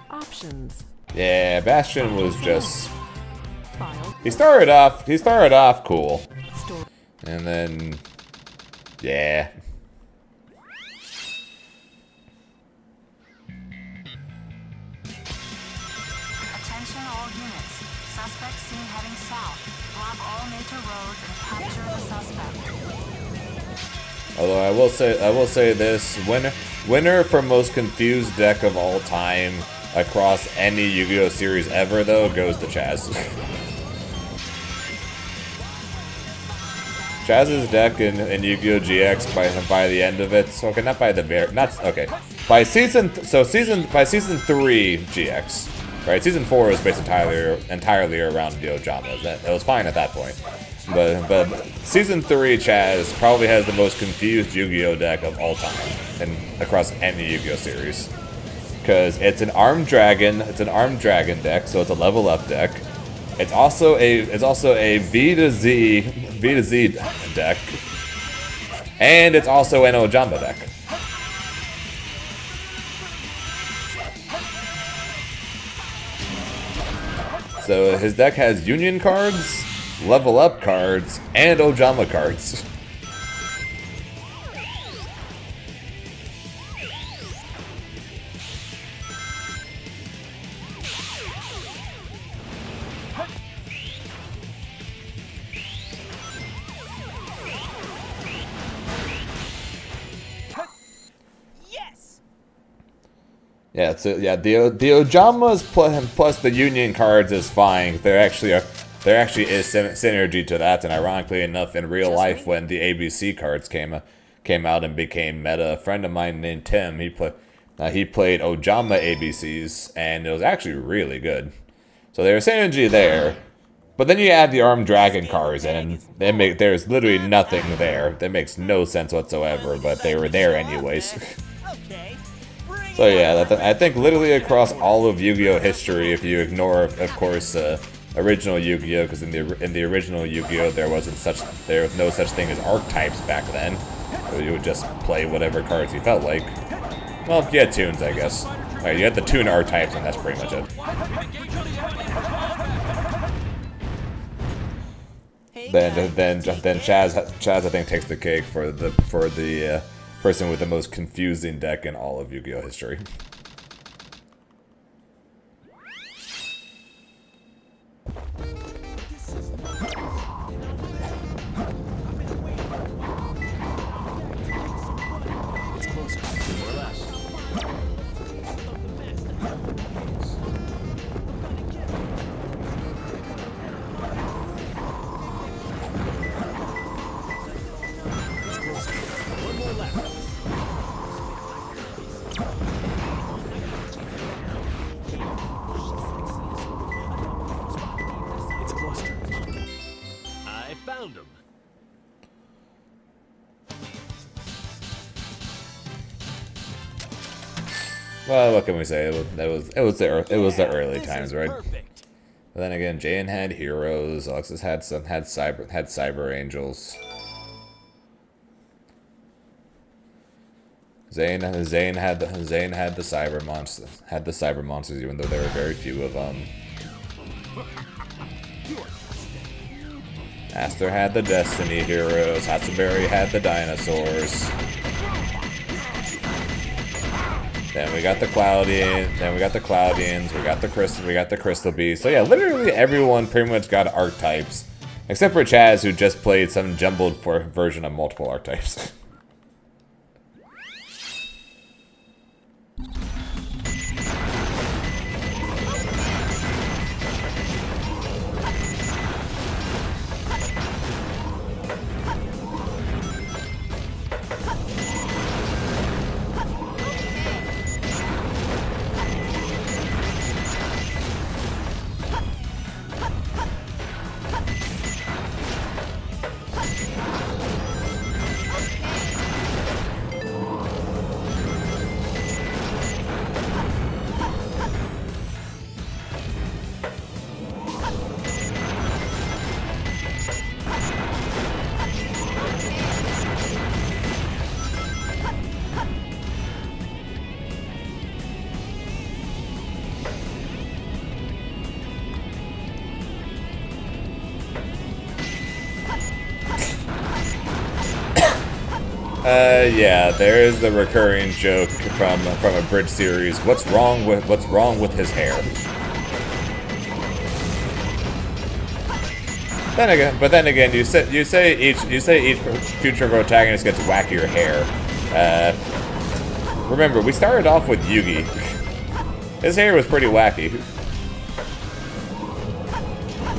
S1: Options.
S2: Yeah, Bastion was just.
S1: File.
S2: He started off cool,
S1: Story.
S2: and then, yeah.
S3: Attention all units. Suspect seen heading south. Block all major roads and capture the suspect.
S2: Although I will say this: winner for most confused deck of all time across any Yu-Gi-Oh series ever, though, goes to Chaz. Chaz's deck in Yu-Gi-Oh GX by the end of it, so okay, not by the very, not okay, by season 3 GX, right? Season 4 was based entirely around Ojama. That was fine at that point, but season 3 Chaz probably has the most confused Yu-Gi-Oh deck of all time, and across any Yu-Gi-Oh series, because it's an armed dragon deck, so it's a level up deck. It's also a V to Z deck, and it's also an Ojama deck. So his deck has Union cards, level up cards, and Ojama cards. Yeah, so yeah, the Ojamas plus the Union cards is fine. There actually is synergy to that, and ironically enough, in real life, when the ABC cards came out and became meta, a friend of mine named Tim, he played Ojama ABCs, and it was actually really good. So there's synergy there, but then you add the Armed Dragon cards, and there's literally nothing there. That makes no sense whatsoever, but they were there anyways.
S4: Okay.
S2: So yeah, I think literally across all of Yu-Gi-Oh history, if you ignore, of course, original Yu-Gi-Oh, because in the original Yu-Gi-Oh there was no such thing as archetypes back then. So you would just play whatever cards you felt like. Well, you had tunes, I guess. Alright, you had the tune archetypes, and that's pretty much it. Then Chaz I think takes the cake for the person with the most confusing deck in all of Yu-Gi-Oh history.
S8: I found him.
S2: Well, what can we say? It was the early times, right? But then again, Jaden had heroes. Alexis had cyber angels. Zane had the cyber monsters, even though there were very few of them. Aster had the Destiny heroes. Hatsuberi had the dinosaurs. Then we got the Cloudians. Then we got the Cloudians. We got the Crystal Beast. So yeah, literally everyone pretty much got archetypes, except for Chaz, who just played some jumbled version of multiple archetypes. Yeah, there is the recurring joke from a bridge series. What's wrong with his hair? Then again, you say each future protagonist gets wackier hair. Remember, we started off with Yugi. His hair was pretty wacky.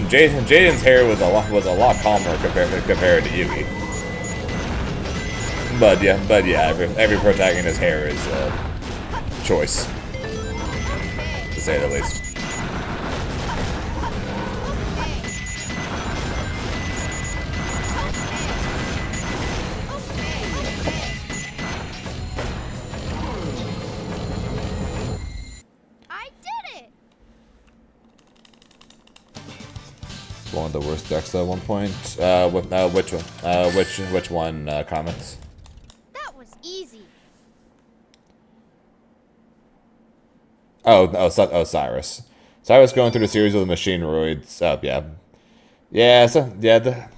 S2: Jaden's hair was a lot calmer compared to Yugi. But yeah, every protagonist's hair is choice, to say the least.
S9: I did it!
S2: It's one of the worst decks at one point. Which one? Comments.
S9: That was easy.
S2: Oh, Cyrus. Cyrus going through the series of the Machineroids. Oh, yeah. Yeah, so, yeah, the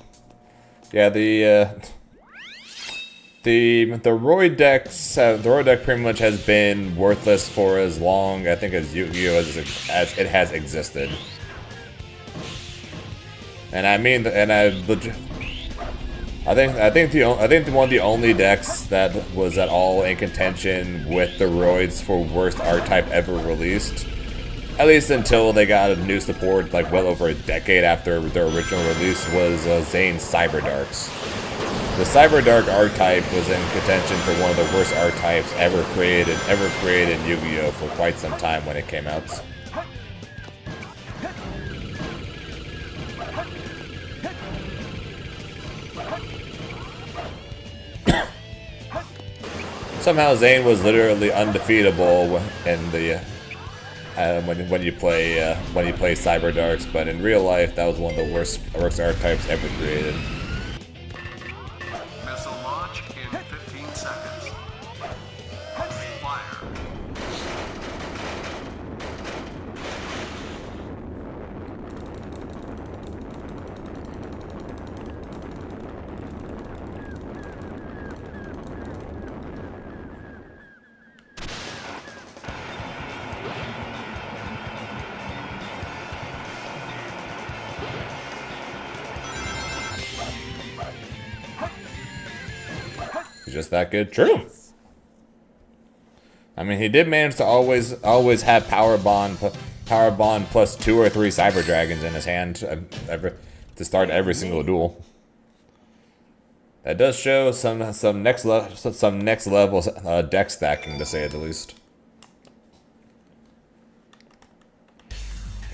S2: Roid decks, the Roid deck pretty much has been worthless for as long, I think, as Yu-Gi-Oh! As it has existed. And I mean, I think one of the only decks that was at all in contention with the Roids for worst archetype ever released, at least until they got a new support like well over a decade after their original release, was Zane's Cyberdarks. The Cyberdark archetype was in contention for one of the worst archetypes ever created in Yu-Gi-Oh! For quite some time when it came out. Somehow Zane was literally undefeatable in the when you play Cyberdarks, but in real life that was one of the worst archetypes ever created.
S10: Missile launch in 15 seconds. Fire.
S2: Just that good? True. I mean, he did manage to always have Power Bond plus 2 or 3 Cyber Dragons in his hand to start every single duel. That does show some next level deck stacking, to say the least.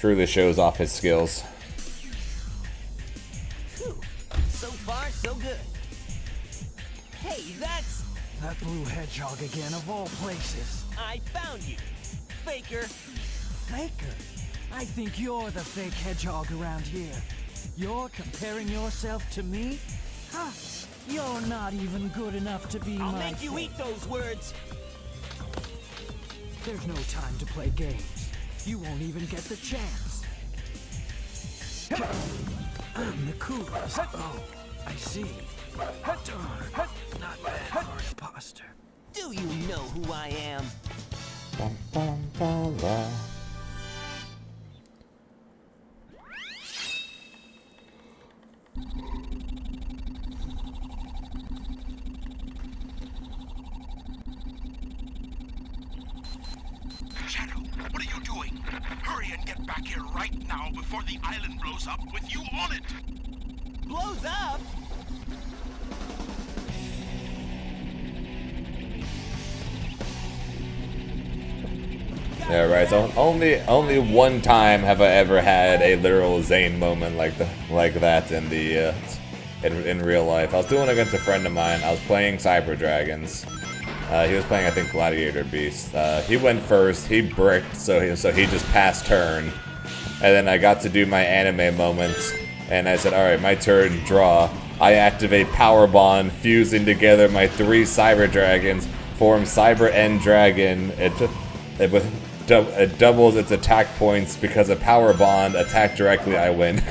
S2: Truly shows off his skills.
S4: Phew. So far, so good. Hey, that's...
S6: That blue hedgehog again, of all places.
S4: I found you, Faker.
S6: Faker? I think you're the fake hedgehog around here. You're comparing yourself to me? Huh? You're not even good enough to be
S4: I'll
S6: my
S4: make you
S6: fake.
S4: eat those words.
S6: There's no time to play games. You won't even get the chance. I'm the coolest. Oh, I see. Darn. Not bad for an imposter.
S4: Do you know who I am?
S2: Bum, bum, bum, bum.
S7: Shadow, what are you doing? Hurry and get back here right now before the island blows up with you on it!
S4: Blows up?
S2: Yeah, right. So only one time have I ever had a literal Zane moment like that in the in real life. I was doing it against a friend of mine. I was playing Cyber Dragons. He was playing, I think, Gladiator Beast. He went first. He bricked, so he just passed turn. And then I got to do my anime moments, and I said, "All right, my turn. Draw." I activate Power Bond, fusing together my 3 Cyber Dragons, form Cyber End Dragon. It doubles its attack points because of Power Bond. Attack directly, I win.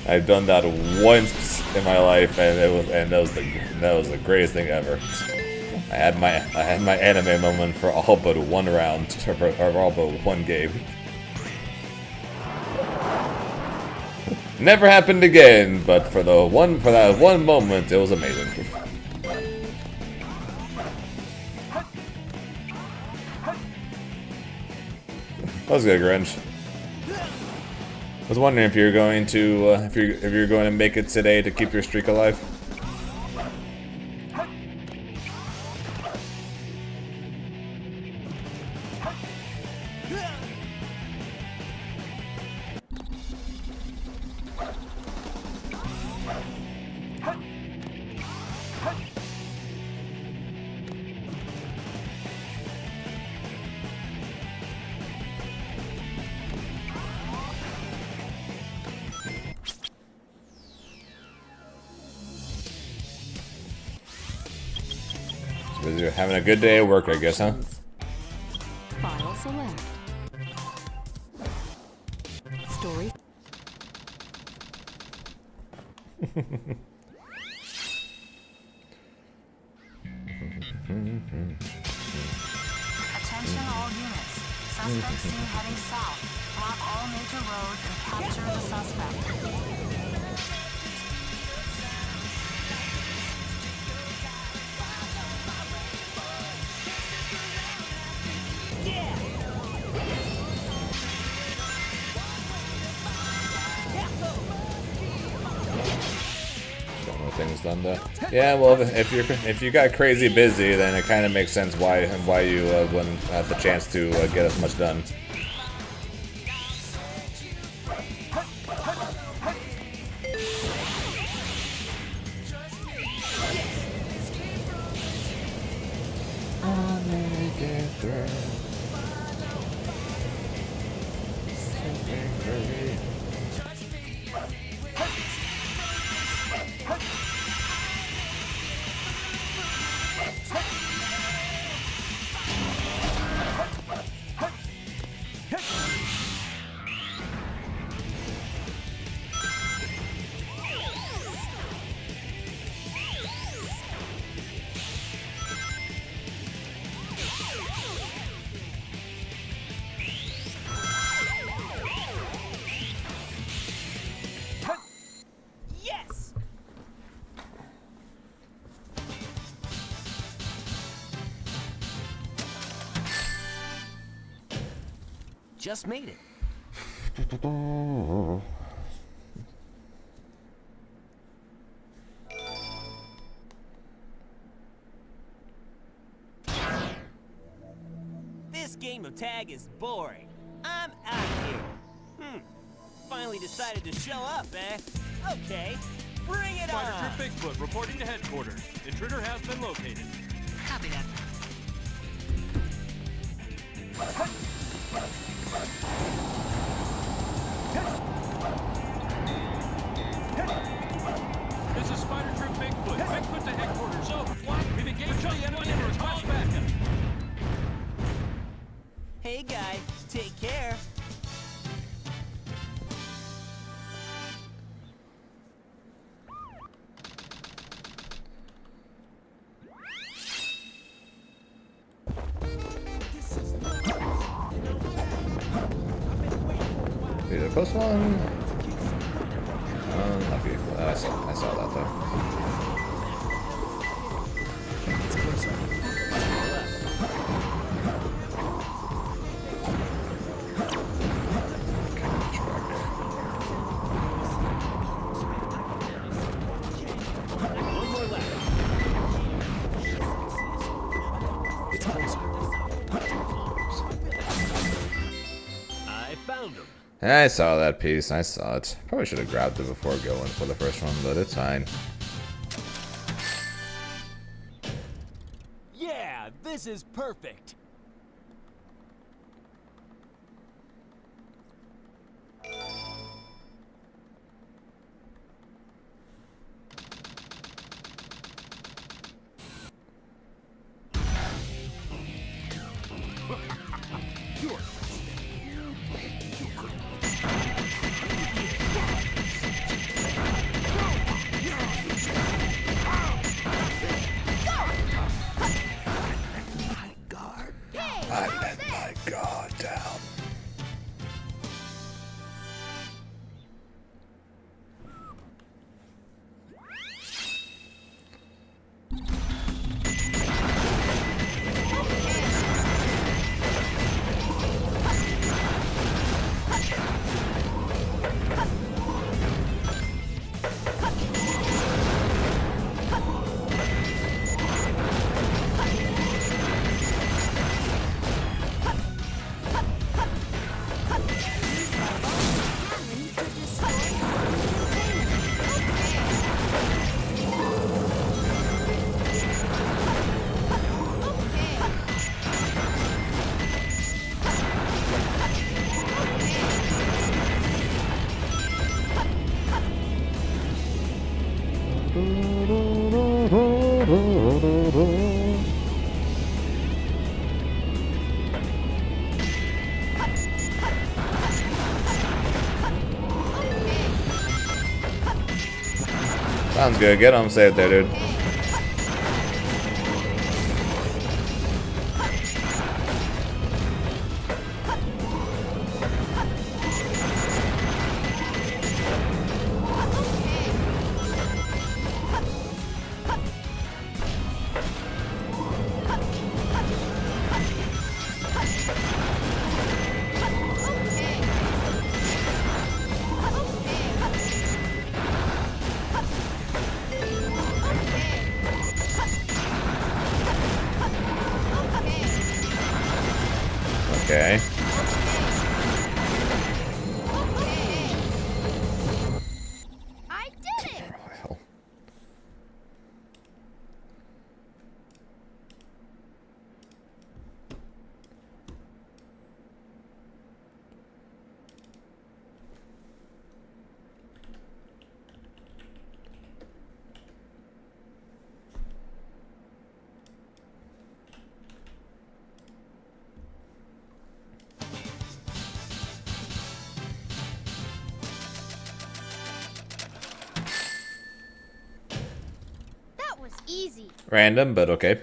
S2: I've done that once in my life, and that was the greatest thing ever. I had my anime moment for all but one round, or all but one game. Never happened again, but for that one moment, it was amazing. That was good, Grinch. I was wondering if you're going to if you're going to make it today to keep your streak alive. You're having a good day at work, I guess, huh?
S1: File select. Story.
S3: Attention all units. Suspect seen heading south. Block all major roads and capture the suspect.
S2: things done though. Yeah, well, if you got crazy busy, then it kind of makes sense why you wouldn't have the chance to get as much done.
S4: Yes!
S8: Just made it.
S4: This game of tag is boring. I'm out of here. Finally decided to show up, eh? Okay, bring it
S5: Spider
S4: on!
S5: Troop Bigfoot reporting to headquarters. Intruder has been located.
S3: Copy that.
S5: This is Spider Troop Bigfoot. Bigfoot to headquarters. Over. We've engaged the enemy and request backup.
S4: Hey, guy, take care.
S2: Did I post one? Unlucky. I saw that though.
S8: I found him.
S2: I saw that piece. I saw it. Probably should have grabbed it before going for the first one, but it's fine.
S8: Yeah, this is perfect.
S2: I let my guard down. Sounds good. Get home safe there, dude. Okay.
S9: I did it!
S2: Hell.
S9: That was easy.
S2: Random, but okay.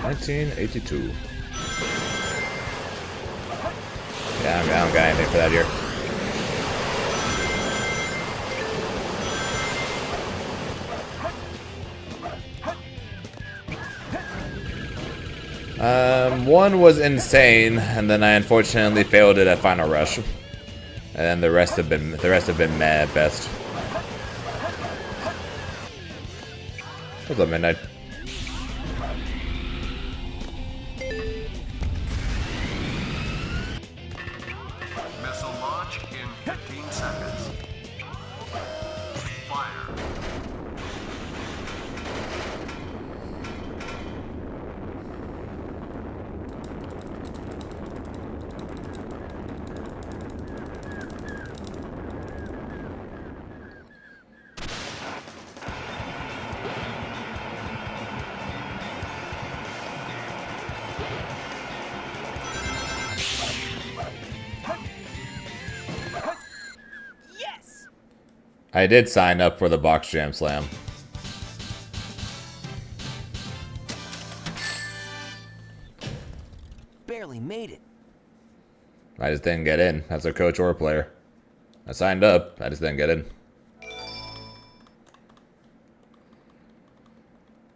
S2: $19.82. Yeah, I don't got anything for that here. One was insane, and then I unfortunately failed it at Final Rush. And then the rest have been meh at best. What's up, Midnight?
S10: Missile launch in 15 seconds. Fire.
S4: Yes!
S2: I did sign up for the Box Jam Slam.
S4: Barely made it.
S2: I just didn't get in as a coach or a player. I signed up, I just didn't get in.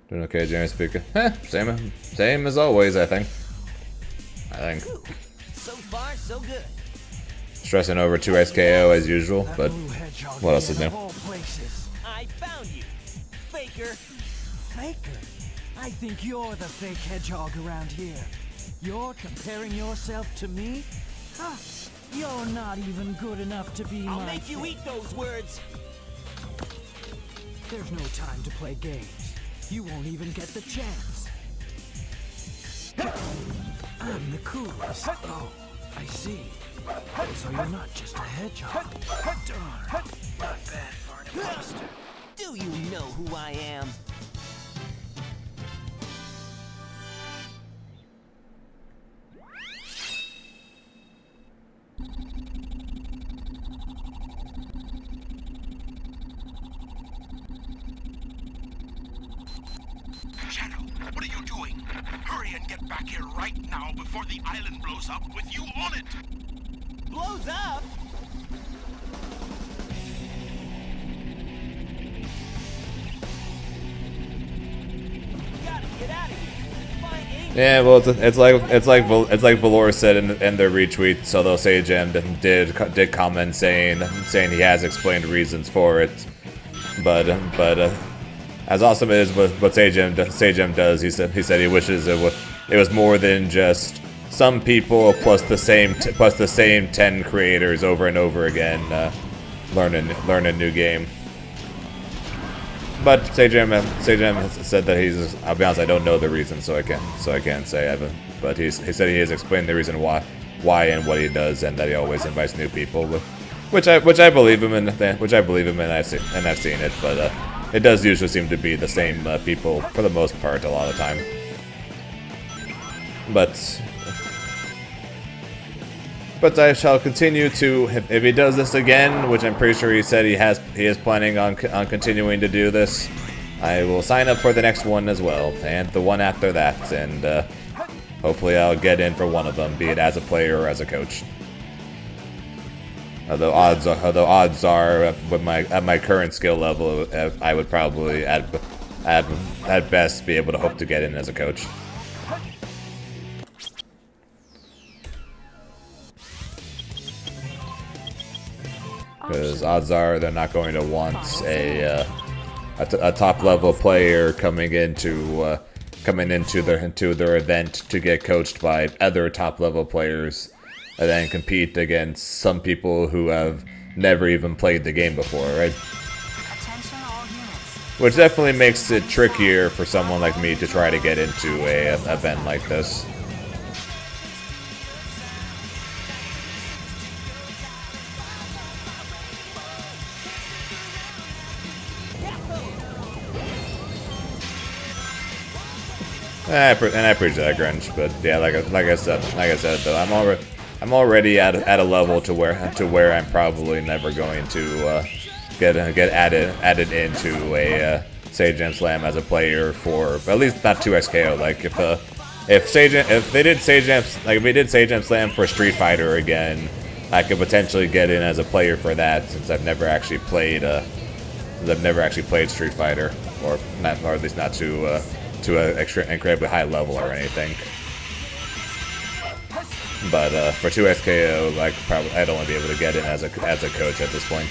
S2: Doing okay, Jeremy Speaker? Same as always, I think.
S4: Whew. So far, so good.
S2: Stressing over 2 SKO as usual, but what else is new?
S4: I found you, Faker.
S6: Faker? I think you're the fake hedgehog around here. You're comparing yourself to me? Huh? You're not even good enough to be
S4: I'll
S6: my
S4: make you eat those words.
S6: There's no time to play games. You won't even get the chance. I'm the coolest. Oh, I see. So you're not just a hedgehog. Darn. Not bad for an imposter.
S4: Do you know who I am?
S7: Shadow, what are you doing? Hurry and get back here right now before the island blows up with you on it!
S4: Blows up? Gotta get out of here. Find Amy.
S2: Yeah, well, it's like Valor said in their retweet. So though Sagem did comment saying he has explained reasons for it, but as awesome as what Sagem does, he said he wishes it was more than just some people plus the same 10 creators over and over again learn a new game. But Sagem said that he's. I'll be honest, I don't know the reason, so I can't say. But he said he has explained the reason why and what he does, and that he always invites new people. Which I believe him in. And I've seen it, but it does usually seem to be the same people for the most part a lot of the time. But I shall continue to, if he does this again, which I'm pretty sure he said he is planning on continuing to do this, I will sign up for the next one as well, and the one after that, and hopefully I'll get in for one of them, be it as a player or as a coach. Although odds are, with my current skill level, I would probably at best be able to hope to get in as a coach. Because odds are they're not going to want a top level player coming into their event to get coached by other top level players, and then compete against some people who have never even played the game before, right?
S3: Attention all units.
S2: Which definitely makes it trickier for someone like me to try to get into a event like this. And I appreciate that, Grunge, but yeah, like I said though, I'm already at a level to where I'm probably never going to get added into a Sage Jam Slam as a player for at least not 2XKO. Like if they did Sage Jam, like if we did Sage Jam Slam for Street Fighter again, I could potentially get in as a player for that, since I've never actually played Street Fighter, or at least not to an incredibly high level or anything. But for 2XKO, like I'd only be able to get in as a coach at this point.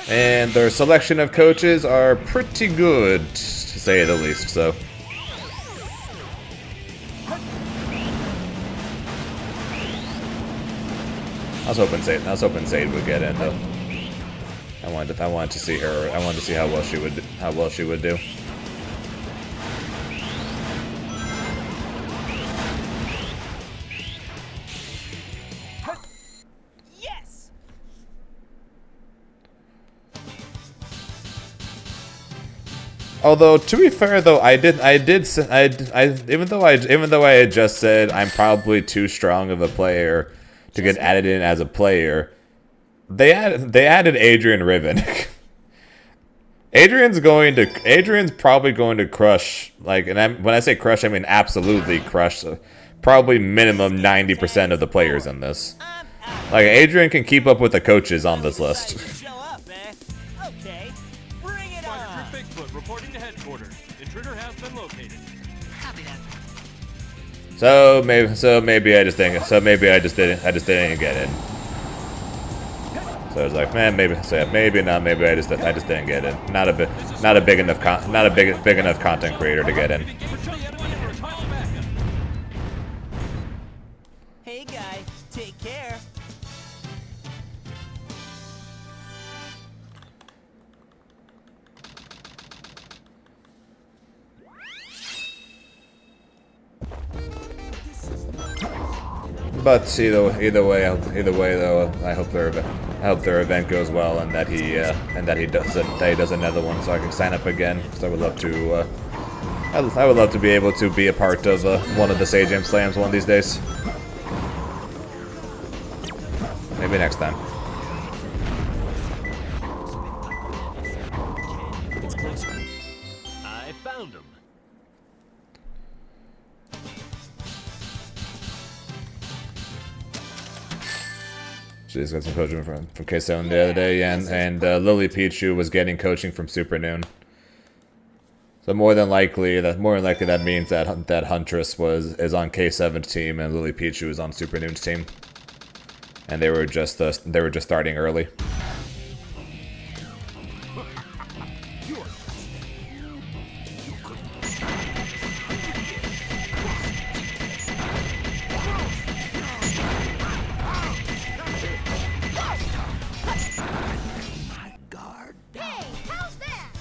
S2: And their selection of coaches are pretty good, to say the least. So. I was hoping Zayd would get in though. I wanted to see her. I wanted to see how well she would do.
S4: Yes.
S2: Although, to be fair though, even though I had just said I'm probably too strong of a player to get added in as a player, they added Adrian Riven. Adrian's probably going to crush, like, and when I say crush, I mean absolutely crush, probably minimum 90% of the players in this. Like, Adrian can keep up with the coaches on this list.
S4: Show up, eh? Okay, bring it
S5: Spider
S4: on.
S5: Troop Bigfoot reporting to headquarters. Intruder has been located.
S3: Copy that.
S2: So maybe I just didn't get in. So I was like, man, maybe not. Maybe I just didn't get in. Not a big enough content creator to get in.
S4: Hey, guy, take care.
S2: But either way though, I hope their event goes well, and that he does another one, so I can sign up again. Because I would love to be able to be a part of one of the Sage Jam Slams one of these days. Maybe next time.
S8: I found him.
S2: She just got some coaching from K7 the other day, and Lily Pichu was getting coaching from Super Noon. So more than likely that means that Huntress is on K7's team and Lily Pichu is on Super Noon's team, and they were just starting early.
S9: Hey, how's that?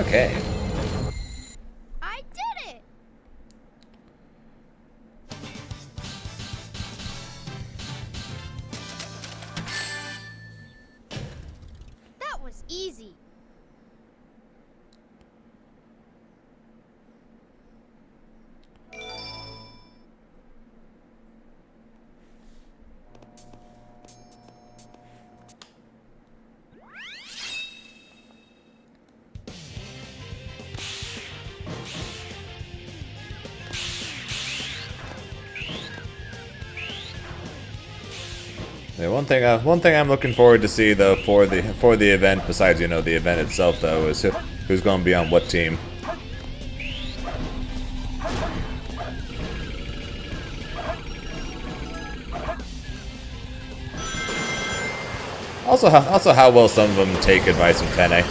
S2: Okay.
S9: I did it! That was easy.
S2: Yeah, one thing I'm looking forward to see though for the event, besides the event itself though, is who's going to be on what team. Also how well some of them take advice from Tene.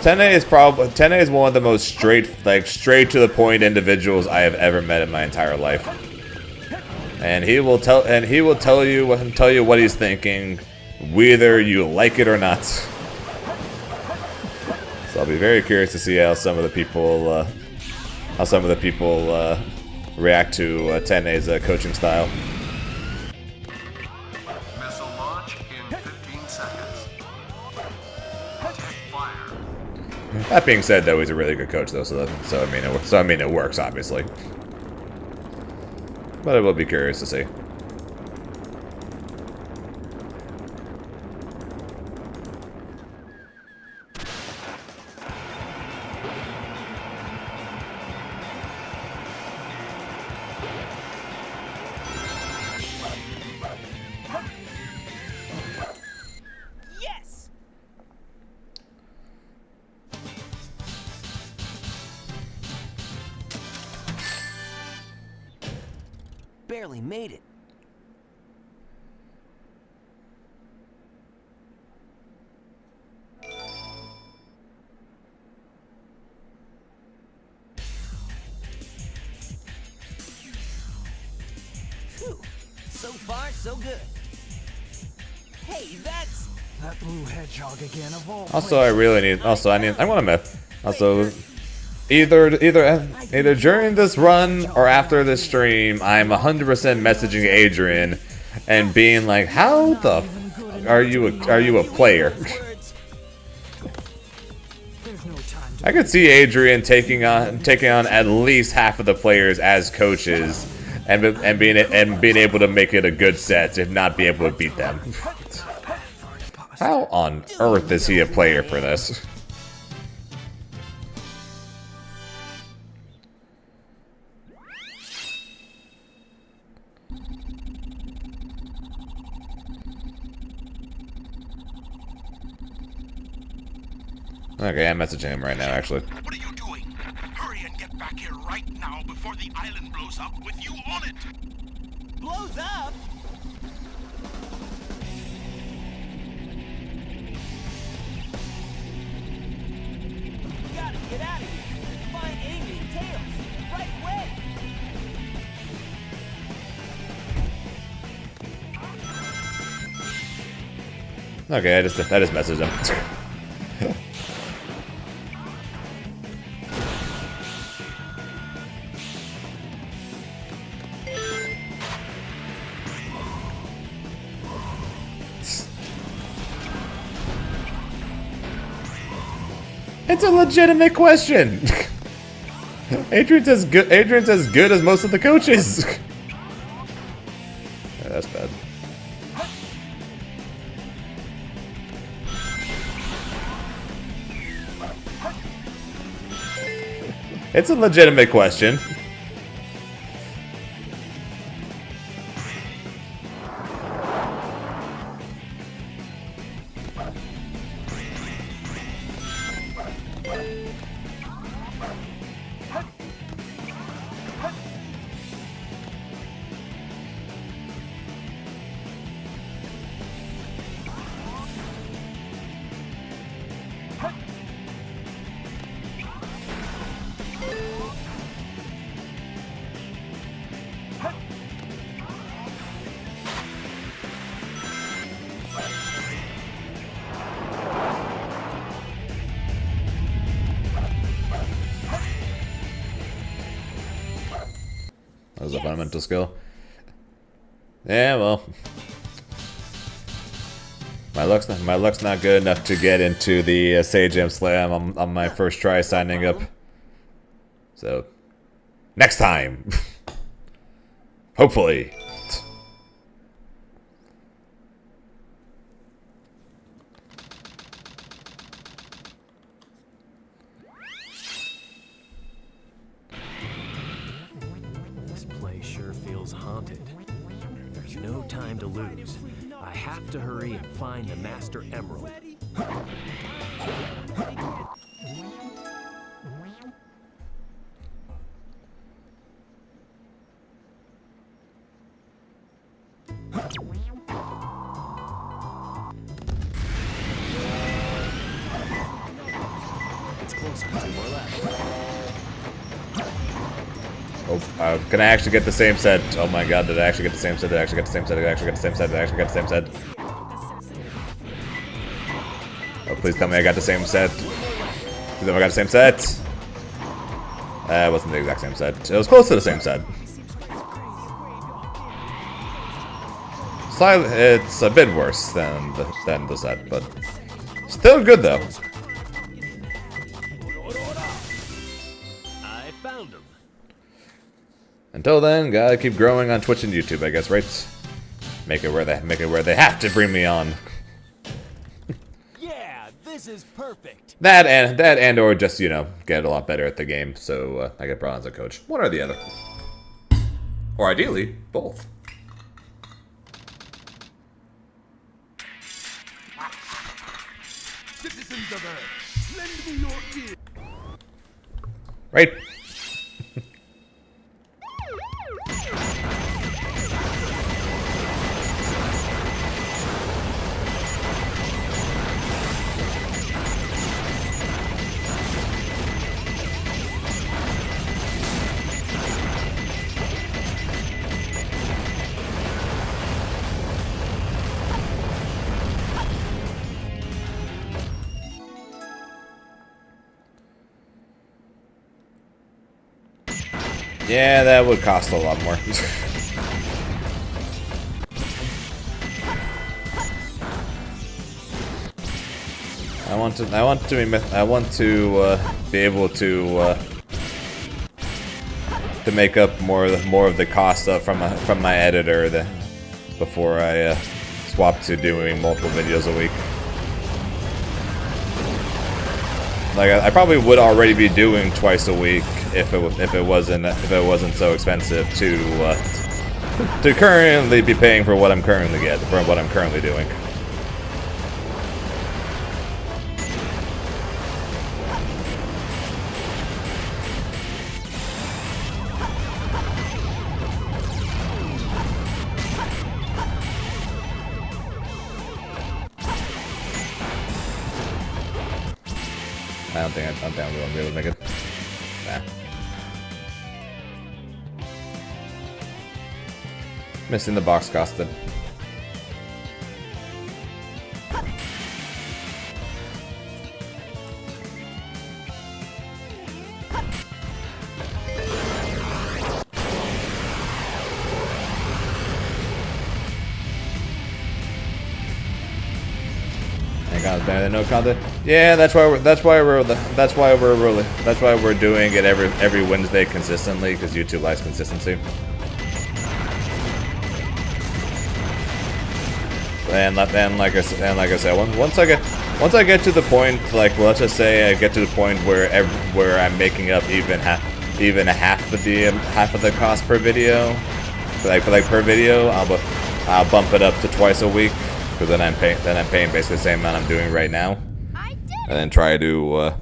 S2: Tene is one of the most straight to the point individuals I have ever met in my entire life. And he will tell you what he's thinking, whether you like it or not. So I'll be very curious to see how some of the people react to Tene's coaching style.
S10: Missile launch in 15 seconds. Take fire.
S2: That being said, though, he's a really good coach, though. So I mean, it works, obviously. But I will be curious to see.
S4: Yes! Barely made it. Phew. So far, so good. Hey, that's...
S6: That blue hedgehog again of all
S2: Also, I really need. Also, I want to. Also, either during this run or after this stream, I'm 100% messaging Adrian and being like, "How the f are you a player?" I could see Adrian taking on at least half of the players as coaches, and being able to make it a good set, if not be able to beat them. How on earth is he a player for this? Okay, I'm messaging him right now, actually.
S7: What are you doing? Hurry and get back here right now before the island blows up with you on it!
S4: Blows up? Gotta get out of here. Find Amy and Tails. Right away.
S2: Okay, I just messaged him. It's a legitimate question. Adrian's as good as most of the coaches. Yeah, that's bad. It's a legitimate question. as a fundamental skill. Yeah, well, my luck's not good enough to get into the Sage Gem Slam on my first try signing up. So, next time, hopefully.
S8: This place sure feels haunted. There's no time to lose. I have to hurry and find the Master Emerald. It's closer. 2 more left.
S2: Oh, can I actually get the same set? Oh my god, did I actually get the same set? Did I actually get the same set? Did I actually get the same set? Did I actually get the same set? Oh, please tell me I got the same set. Please tell me I got the same set. It wasn't the exact same set. It was close to the same set. It's a bit worse than the set, but still good though.
S8: I found him.
S2: Until then, gotta keep growing on Twitch and YouTube, I guess, right? Make it where they have to bring me on.
S4: Yeah, this is perfect.
S2: That and or just, you know, get a lot better at the game, so I get brought on as a coach. One or the other. Or ideally, both.
S7: Citizens of Earth, lend me your ear.
S2: Right. Yeah, that would cost a lot more. I want to be able to make up more of the cost from my editor before I swap to doing multiple videos a week. Like I probably would already be doing twice a week if it wasn't so expensive to currently be paying for what I'm currently doing. I don't think I'm gonna be able to make it. Nah. Missing the box costed. No content. Yeah, that's why we're doing it every Wednesday consistently, because YouTube likes consistency. And like I said, once I get to the point, like, well, let's just say I get to the point where I'm making up even half of the cost per video, like per video, I'll bump it up to twice a week. Because then I'm paying basically the same amount I'm doing right now, and then try to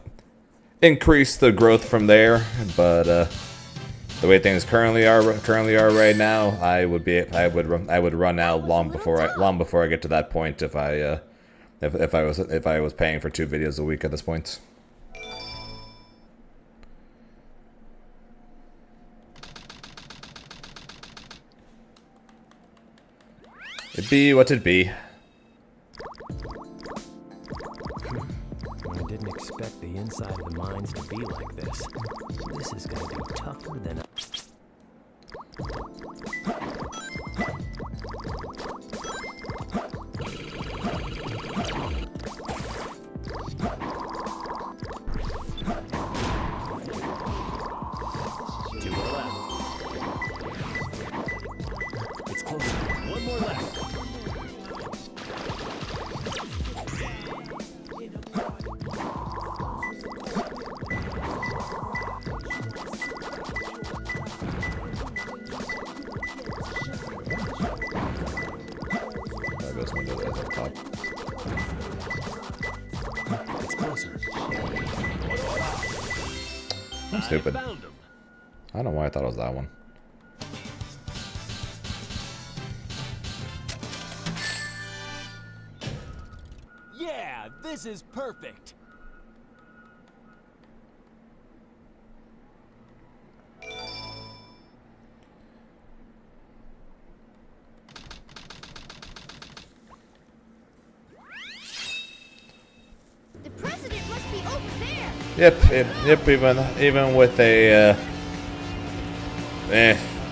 S2: increase the growth from there. But the way things currently are right now, I would run out long before I get to that point if I was paying for 2 videos a week at this point. It'd be what it'd be.
S8: I didn't expect the inside of the mines to be like this. This is gonna be tougher than
S2: I'm stupid.
S8: Found him.
S2: I don't know why I thought it was that one.
S4: Yeah, this is perfect.
S9: The president must be over there.
S2: Yep. Even with a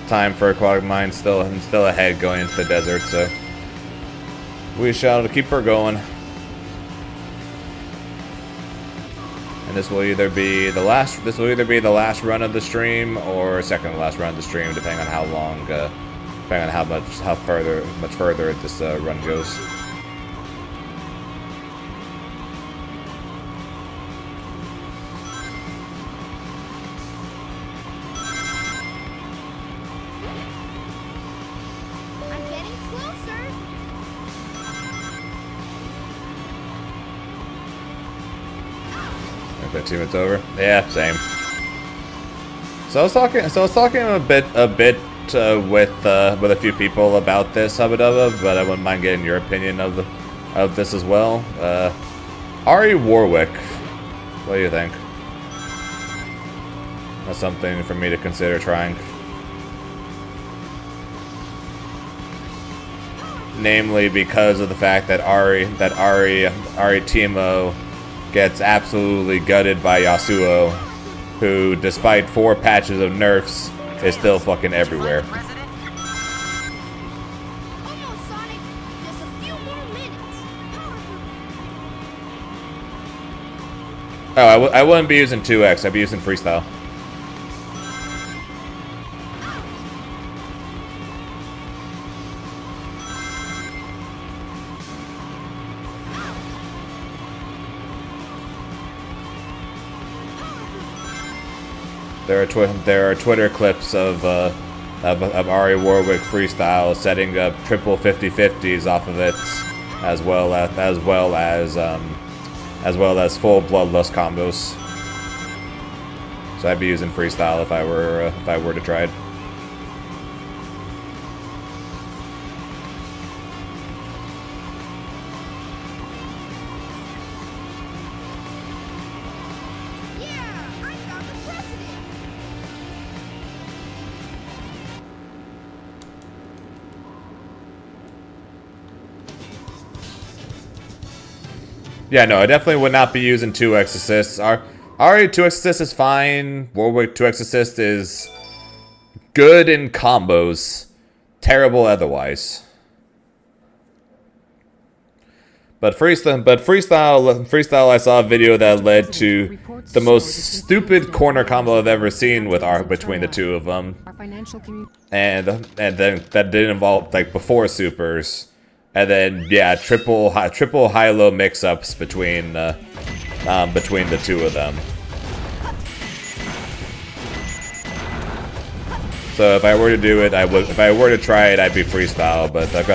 S2: time for aquatic mine, I'm still ahead going into the desert. So we shall keep her going. And this will either be the last. This will either be the last run of the stream or second to last run of the stream, depending on how long, depending on how much further this run goes.
S9: I'm getting closer.
S2: Okay, 2 minutes over. Yeah, same. So I was talking a bit with a few people about this Hubba Dubba, but I wouldn't mind getting your opinion of this as well. Ari Warwick, what do you think? That's something for me to consider trying. Namely, because of the fact that Ari Teemo gets absolutely gutted by Yasuo, who, despite 4 patches of nerfs, is still fucking everywhere.
S9: Almost, Sonic. Just a few more minutes.
S2: Oh, I wouldn't be using 2x, I'd be using freestyle. There are Twitter clips of Ari Warwick freestyle setting up triple 50-50s off of it, as well as full bloodlust combos. So I'd be using freestyle if I were to try it. Yeah, no, I definitely would not be using 2x assists. Ari 2x assist is fine. Warwick 2x assist is good in combos. Terrible otherwise. But freestyle, I saw a video that led to the most stupid corner combo I've ever seen with between the two of them. And then that did involve, like, before supers. And then, yeah, triple high-low mix-ups between the two of them. So if I were to do it, if I were to try it, I'd be freestyle. But I've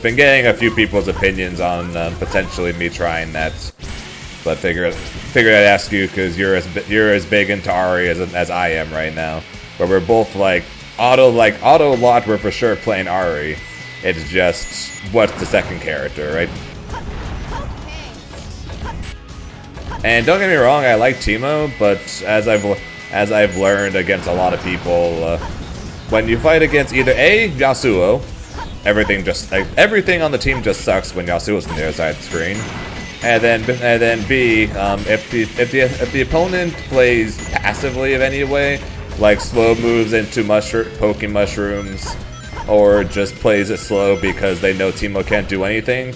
S2: been getting a few people's opinions on potentially me trying that. But figured I'd ask you because you're as big into Ari as I am right now. Where we're both like auto lot. We're for sure playing Ari. It's just what's the second character, right? And don't get me wrong, I like Teemo, but as I've learned against a lot of people, when you fight against either A, Yasuo, everything on the team just sucks when Yasuo's on the other side of the screen, and then B, if the opponent plays passively in any way, like slow moves into poking mushrooms, or just plays it slow because they know Teemo can't do anything,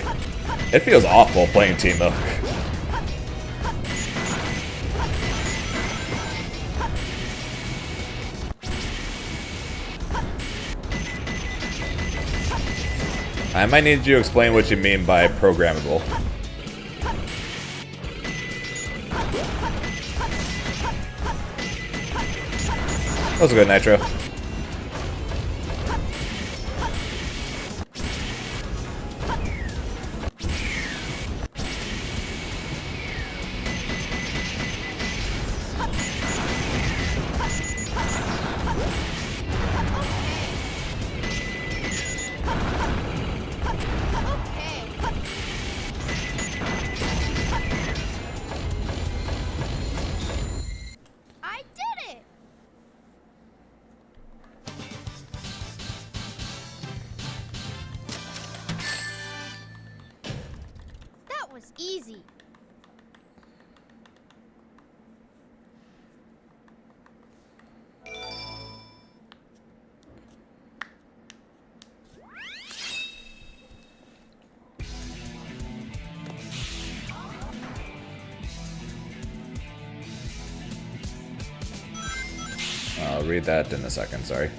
S2: it feels awful playing Teemo. I might need you to explain what you mean by programmable. That was a good Nitro.
S9: easy.
S2: I'll read that in a second, sorry.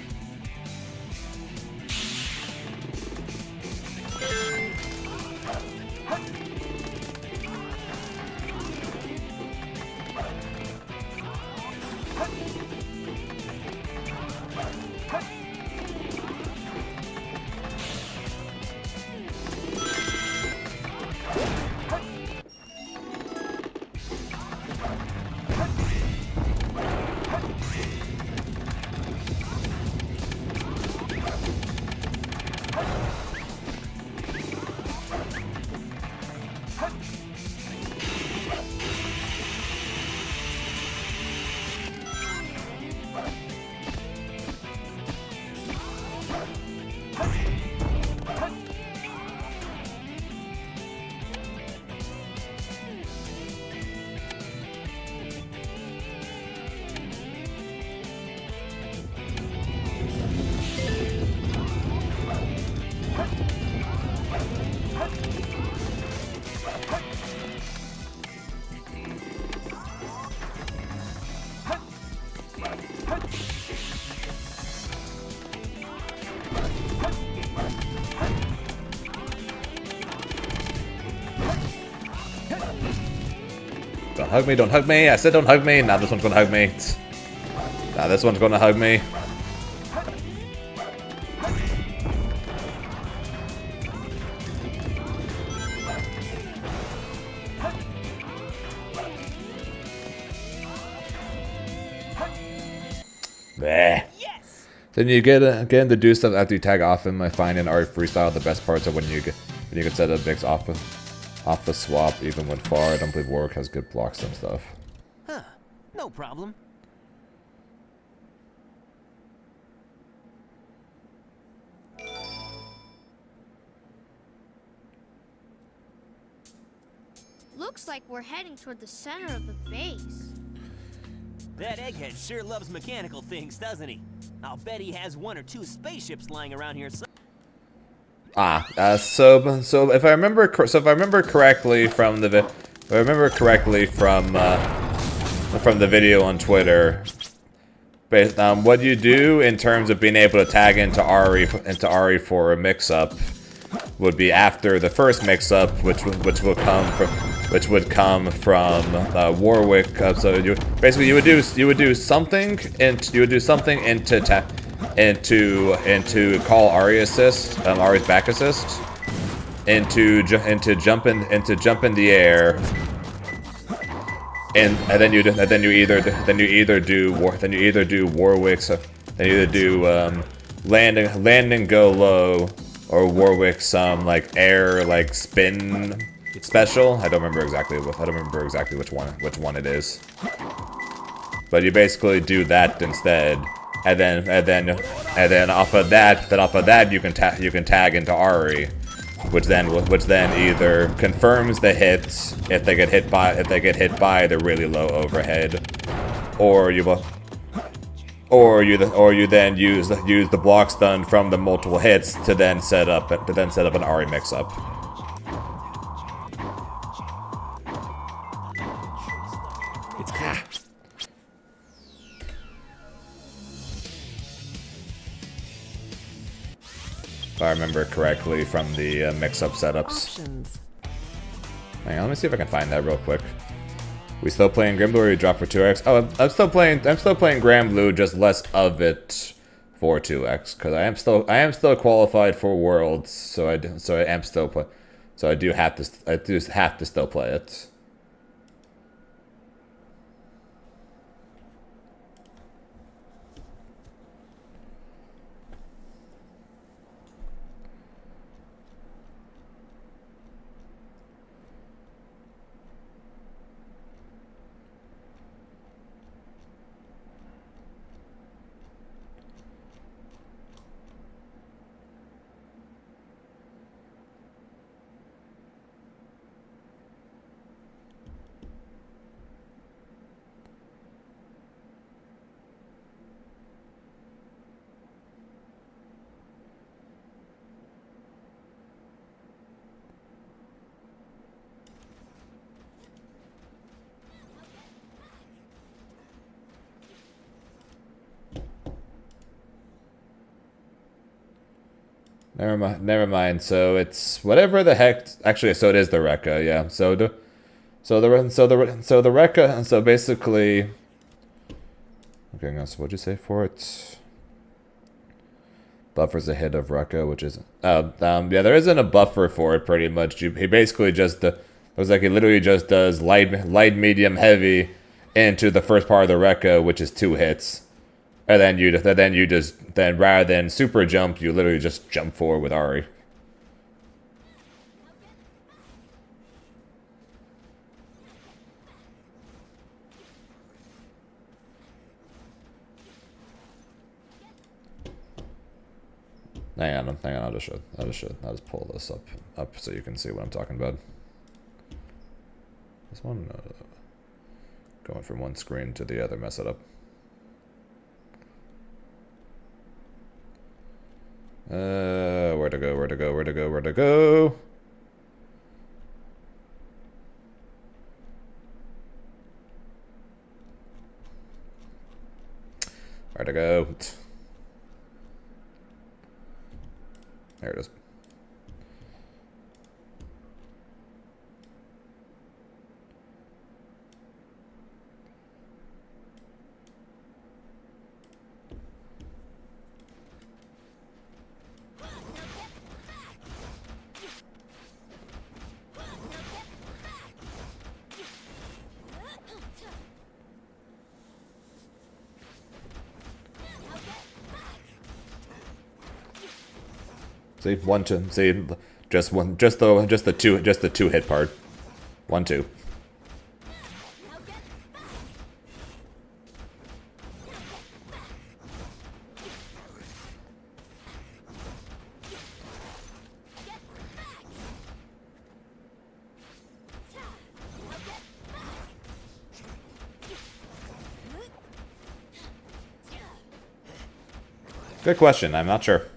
S2: Don't hug me, don't hug me. I said don't hug me. Now this one's gonna hug me. Now this one's gonna hug me. Bleh.
S4: Yes!
S2: Then you get to do stuff after you tag off him. I find in art freestyle the best parts are when you can set a mix off the swap even when far. I don't believe Warwick has good blocks and stuff.
S4: Huh. No problem.
S9: Looks like we're heading toward the center of the base.
S4: That egghead sure loves mechanical things, doesn't he? I'll bet he has 1 or 2 spaceships lying around here somewhere.
S2: So if I remember correctly from the video on Twitter, based on what you do in terms of being able to tag into Ari for a mix-up would be after the first mix-up, which would come from Warwick. So you would do something into call Ari assist, Ari's back assist, into jump in the air, and then you either do Warwick's, land and go low, or Warwick's some like air like spin special. I don't remember exactly which one it is, but you basically do that instead. And then off of that you can tag into Ari, which then either confirms the hits if they get hit by the really low overhead, or you then use the block stun from the multiple hits to then set up an Ari mix up. If I remember correctly from the mix-up setups. Hang on, let me see if I can find that real quick. We still playing Granblue or you drop for 2x? Oh, I'm still playing Granblue, just less of it for 2x, because I am still qualified for Worlds, so I do have to still play it. Never mind. So it's whatever the heck. Actually, so it is the Rekka. Yeah. So the Rekka. So basically. Okay, so what'd you say for it? Buffers a hit of Rekka, which is yeah, there isn't a buffer for it. Pretty much, he basically just looks like he literally just does light, medium, heavy into the first part of the Rekka, which is 2 hits, and then then rather than super jump, you literally just jump forward with Ari. Hang on, I'll just pull this up so you can see what I'm talking about. This one, going from one screen to the other, mess it up. Where to go? Where to go? There it is. See, 1, 2. See, just the 2 hit part. 1, 2. Good question. I'm not sure.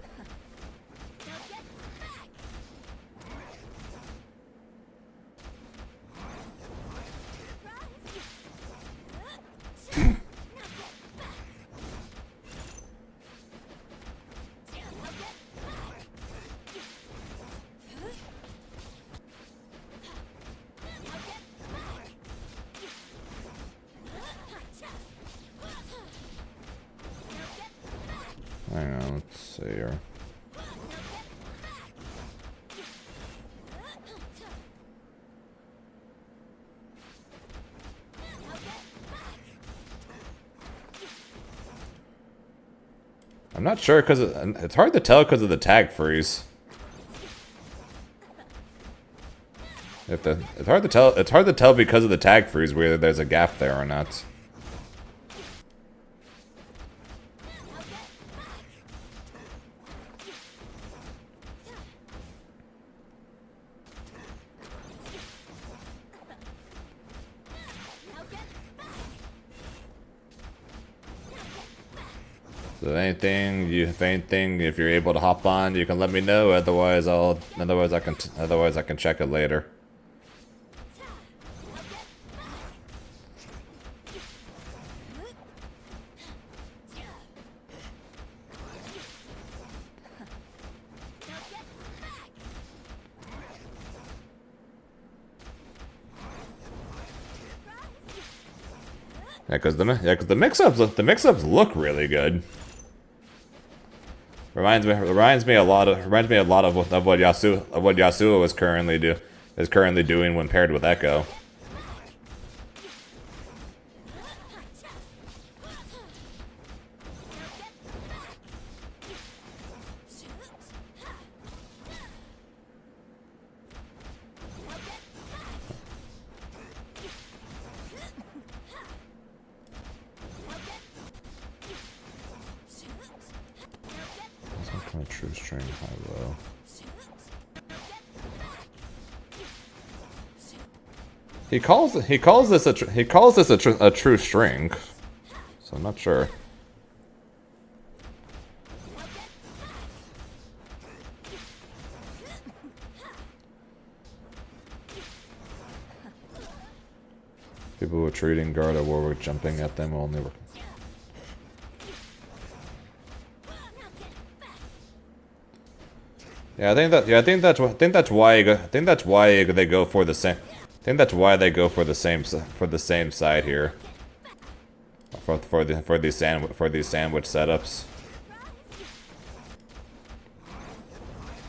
S2: Hang on, let's see here. I'm not sure because it's hard to tell because of the tag freeze. It's hard to tell. It's hard to tell because of the tag freeze whether there's a gap there or not. So if you're able to hop on, you can let me know. Otherwise I can check it later. Yeah, because the mix-ups look really good. Reminds me a lot of what Yasuo is currently doing when paired with Echo. True string, high low. He calls this a true string, so I'm not sure. People who are treating guard or Warwick jumping at them only work. Yeah, I think that's why they go for the same. I think that's why they go for the same side here. For these sandwich setups.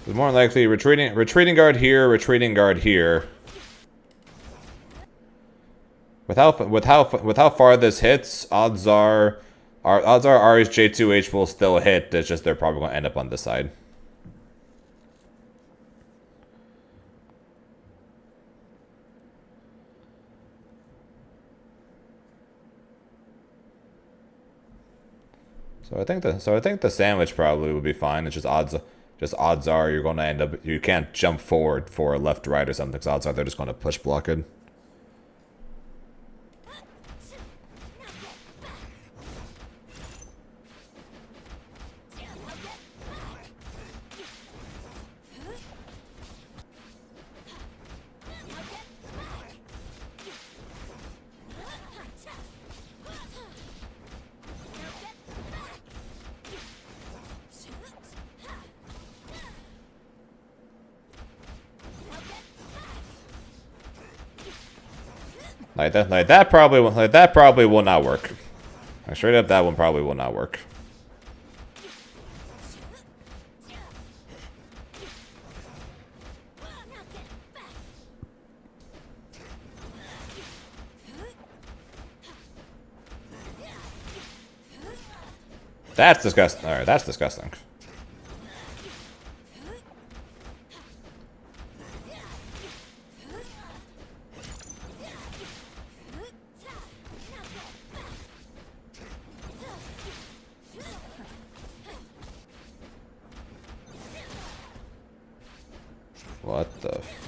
S2: It's more likely retreating guard here, retreating guard here. With how far this hits, odds are Ari's J2H will still hit. It's just they're probably going to end up on this side. So I think the sandwich probably would be fine. It's just odds are you're going to end up, you can't jump forward for a left right or something. So odds are they're just going to push block it. Like that probably will not work. Like straight up, that one probably will not work. That's disgusting. Alright, that's disgusting. What the f...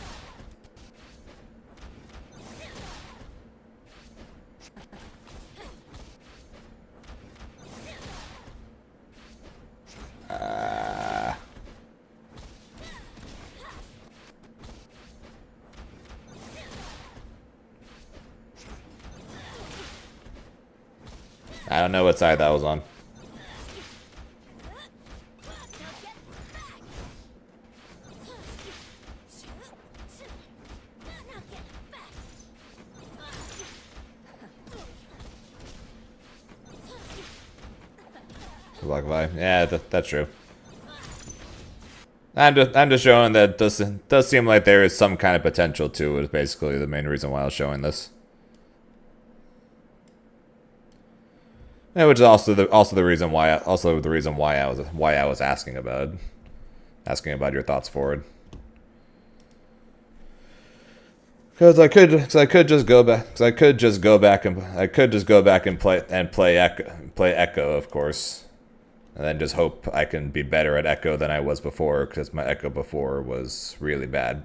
S2: I don't know what side that was on. Block vibe. Yeah, that's true. I'm just showing that it does seem like there is some kind of potential to it. Is basically the main reason why I was showing this. Yeah, which is also the reason why I was asking about your thoughts for it. Because I could just go back and play Echo, of course. And then just hope I can be better at Echo than I was before, because my Echo before was really bad.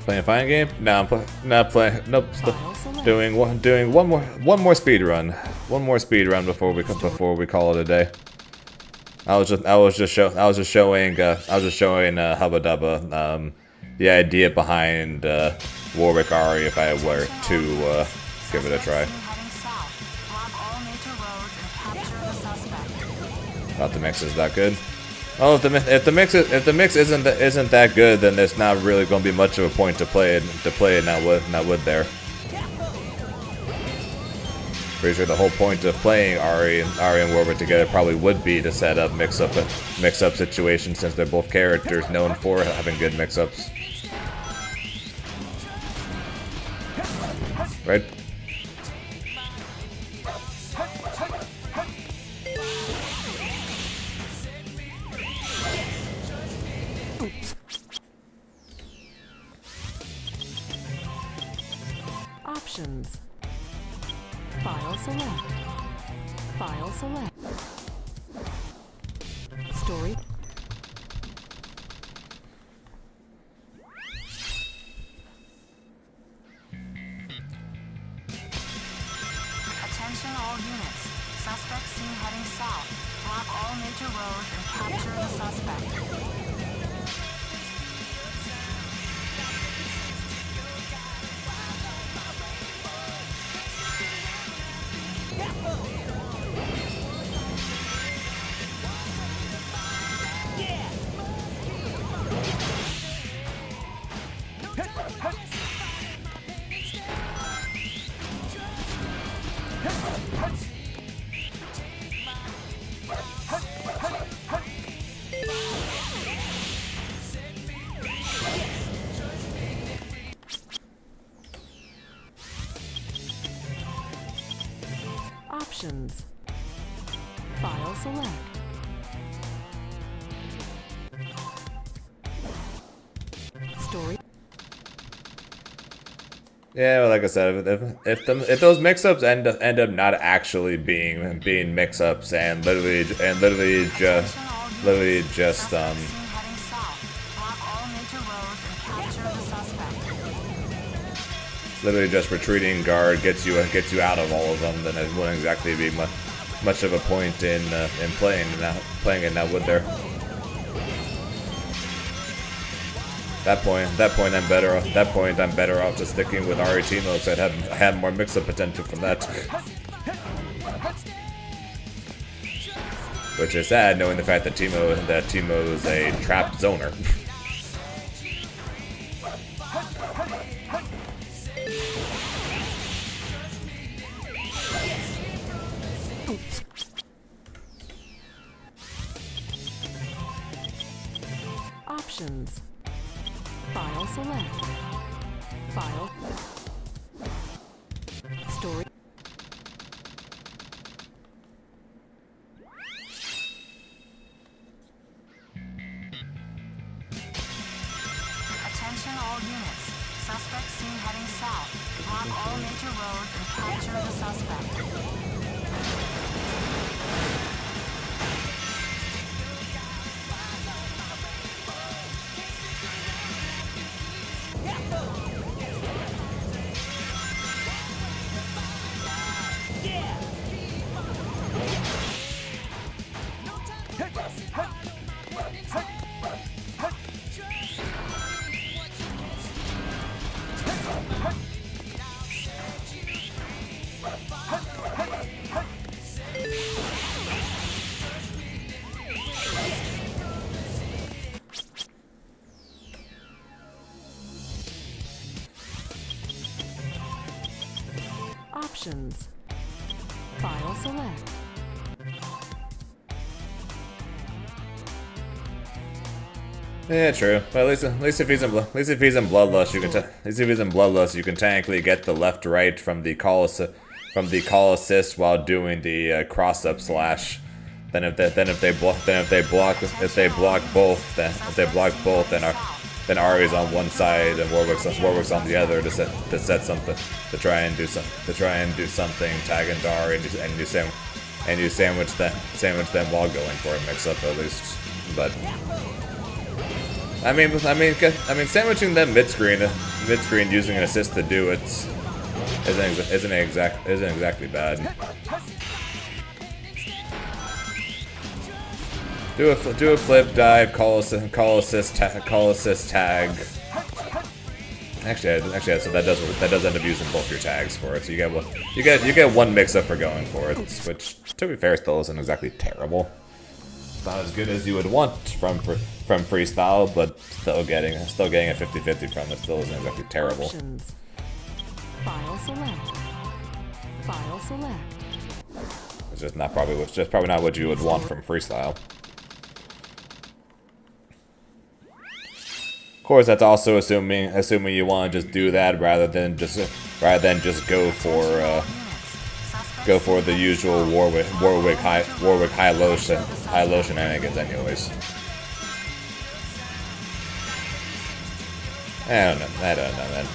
S2: Playing a fighting game? No, I'm not playing. Nope. Doing one more speed run. One more speed run before we call it a day. I was just showing Hubba Dubba the idea behind Warwick Ari if I were to give it a try. Thought the mix is that good. Well, if the mix isn't that good, then there's not really going to be much of a point to play it. Not would there. Pretty sure the whole point of playing Ari and Warwick together probably would be to set up mix-up situations, since they're both characters known for having good mix-ups. Right?
S1: Options. File select. File select. Story.
S3: Attention all units. Suspect seen heading south. Block all major roads and capture the suspect.
S1: Options. File select. Story.
S2: Yeah, well, like I said, if those mix-ups end up not actually being mix-ups and literally just literally just retreating guard gets you out of all of them, then it wouldn't exactly be much of a point in playing it now, would there? That point, I'm better off just sticking with Ari Teemo, because I'd have more mix-up potential from that. Which is sad, knowing the fact that Teemo is a trapped zoner.
S1: Options. File select. File. Story.
S3: Attention all units. Suspect seen heading south. Block all major roads and capture the suspect.
S1: Options. File select.
S2: Yeah, true. But at least if he's in Bloodlust, you can technically get the left-right from the call assist while doing the cross-up slash. Then if they block both, then Ari's on one side and Warwick's on the other to set something, to try and do something, tag into Ari and you sandwich them while going for a mix-up at least. But I mean, sandwiching them mid-screen using an assist to do it isn't exactly bad. Do a flip dive, call assist tag. Actually, so that does end up using both your tags for it. So you get one mix-up for going for it, which, to be fair, still isn't exactly terrible. not as good as you would want from freestyle, but still getting a 50-50 from it still isn't exactly terrible.
S1: Options. File select. File select.
S2: It's just probably not what you would want from freestyle. Of course, that's also assuming you want to just do that rather than just go for the usual Warwick high low shenanigans anyways. I don't know, man.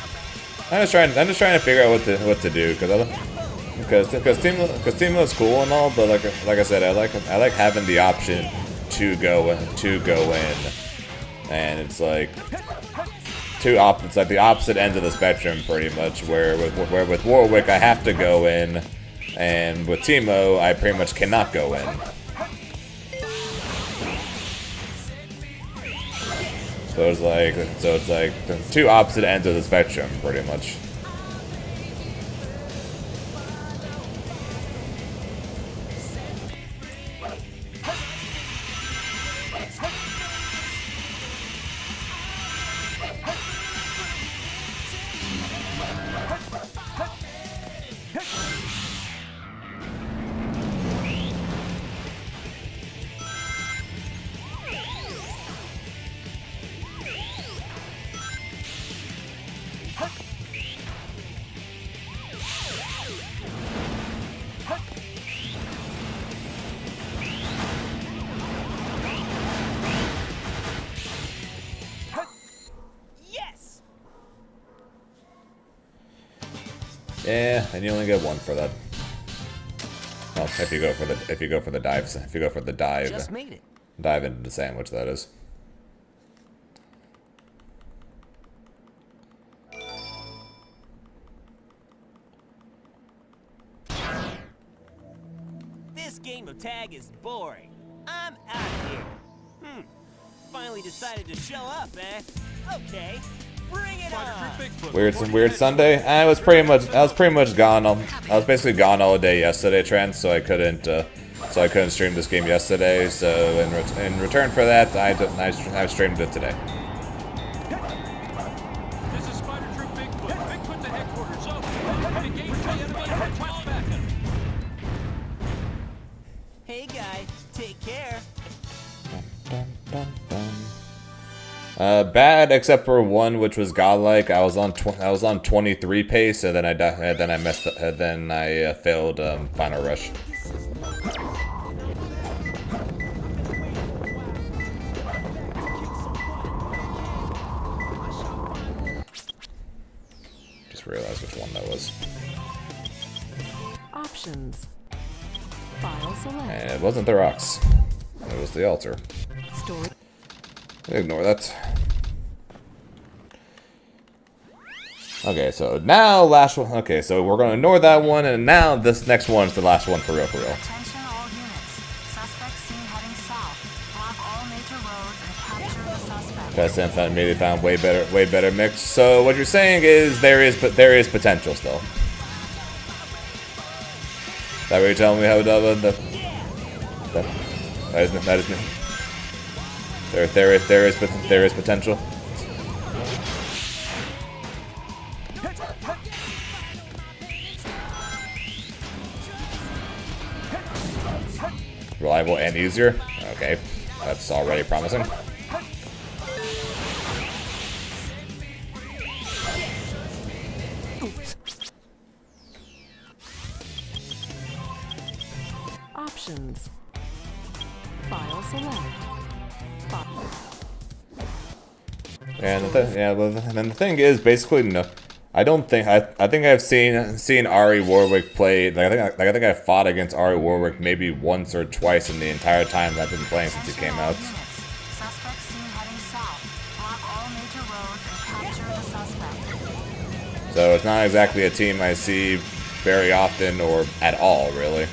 S2: I'm just trying to figure out what to do because Teamlo's cool and all, but like I said, I like having the option to go in, and it's like it's like the opposite ends of the spectrum pretty much. Where with Warwick I have to go in, and with Teemo I pretty much cannot go in. So it's like the two opposite ends of the spectrum pretty much. Yeah, and you only get one for that. Well, if you go for the dives, if you go for the dive,
S4: Just made it.
S2: Dive into the sandwich, that is.
S4: This game of tag is boring. I'm out of here. Finally decided to show up, eh? Okay. Bring it on.
S2: Weird Sunday. I was pretty much gone. I was basically gone all day yesterday, Trent. So I couldn't stream this game yesterday. So in return for that, I streamed it today.
S5: This is Spider Troop Bigfoot. Bigfoot to headquarters. Over. Engage the enemy. Request backup.
S4: Hey guy, take care.
S2: Bad except for one, which was godlike. I was on 23 pace, and then I messed up. And then I failed final rush. Just realized which one that was.
S1: Options. File select.
S2: And it wasn't the rocks. It was the altar.
S1: Story.
S2: Ignore that. Okay, so now last one. Okay, so we're gonna ignore that one, and now this next one is the last one for real.
S3: Attention all units. Suspect seen heading south. Block all major roads and capture the suspect.
S2: Best info immediately found way better mix. So what you're saying is there is potential still. Is that what you're telling me? How that is me. There is potential. Reliable and easier. Okay, that's already promising.
S1: Options. File select.
S2: And the thing is, basically, no. I don't think I think I've seen Ari Warwick play. I think I fought against Ari Warwick maybe once or twice in the entire time that I've been playing since he came out.
S3: Suspect seen heading south. Block all major roads and capture the suspect.
S2: So it's not exactly a team I see very often or at all, really.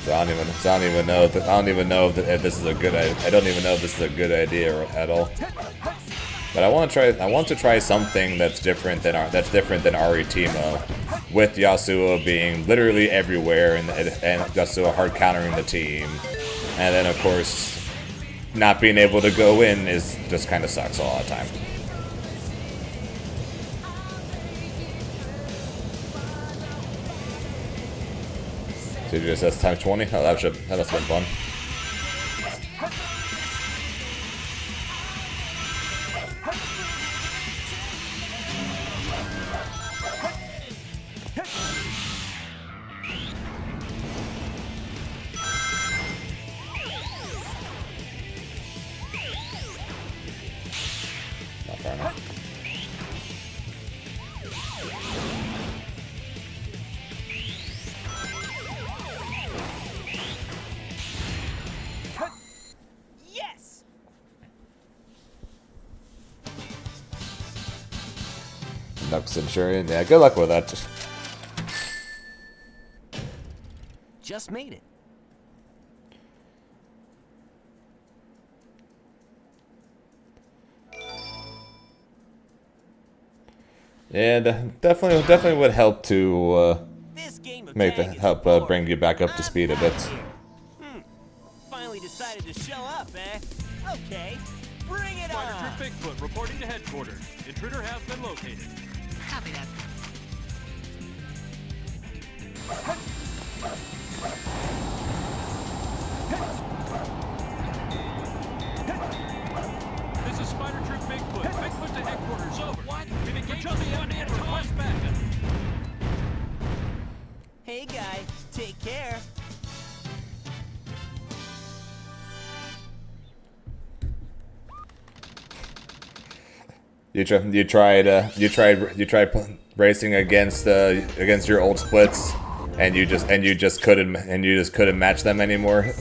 S2: So I don't even know if this is a good. I don't even know if this is a good idea at all. But I want to try something that's different than Aritimo, with Yasuo being literally everywhere and Yasuo hard countering the team, and then of course not being able to go in is just kind of sucks all the time. So you just says times 20. Oh, that must have been fun. Not far enough.
S4: Yes!
S2: Nux Centurion. Yeah, good luck with that.
S8: Just made it.
S2: Yeah, definitely would help to
S4: This game of
S2: make the
S4: tag is
S2: help
S4: boring.
S2: bring you back up to speed a bit.
S4: Finally decided to show up, eh? Okay, bring it
S5: Spider
S4: on!
S5: Troop Bigfoot reporting to headquarters. Intruder has been located.
S3: Copy that.
S5: This is Spider Troop Bigfoot. Bigfoot to headquarters. Over. What? Been engaged with the enemy and request backup.
S4: Hey guy, take care.
S2: You tried racing against your old splits, and you just couldn't match them anymore.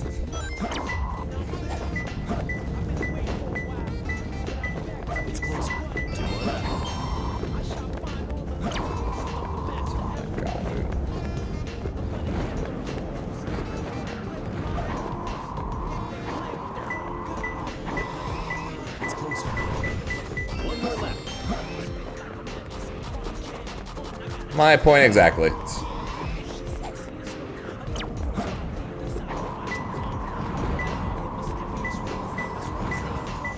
S2: My point exactly.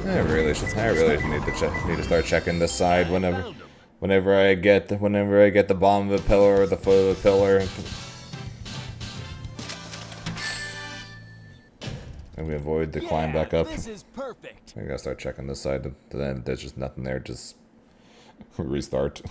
S2: I really need to start checking this side whenever I get the bottom of the pillar or the foot of the pillar. And we avoid the climb back up.
S4: This is perfect.
S2: I gotta start checking this side. Then there's just nothing there. Just restart.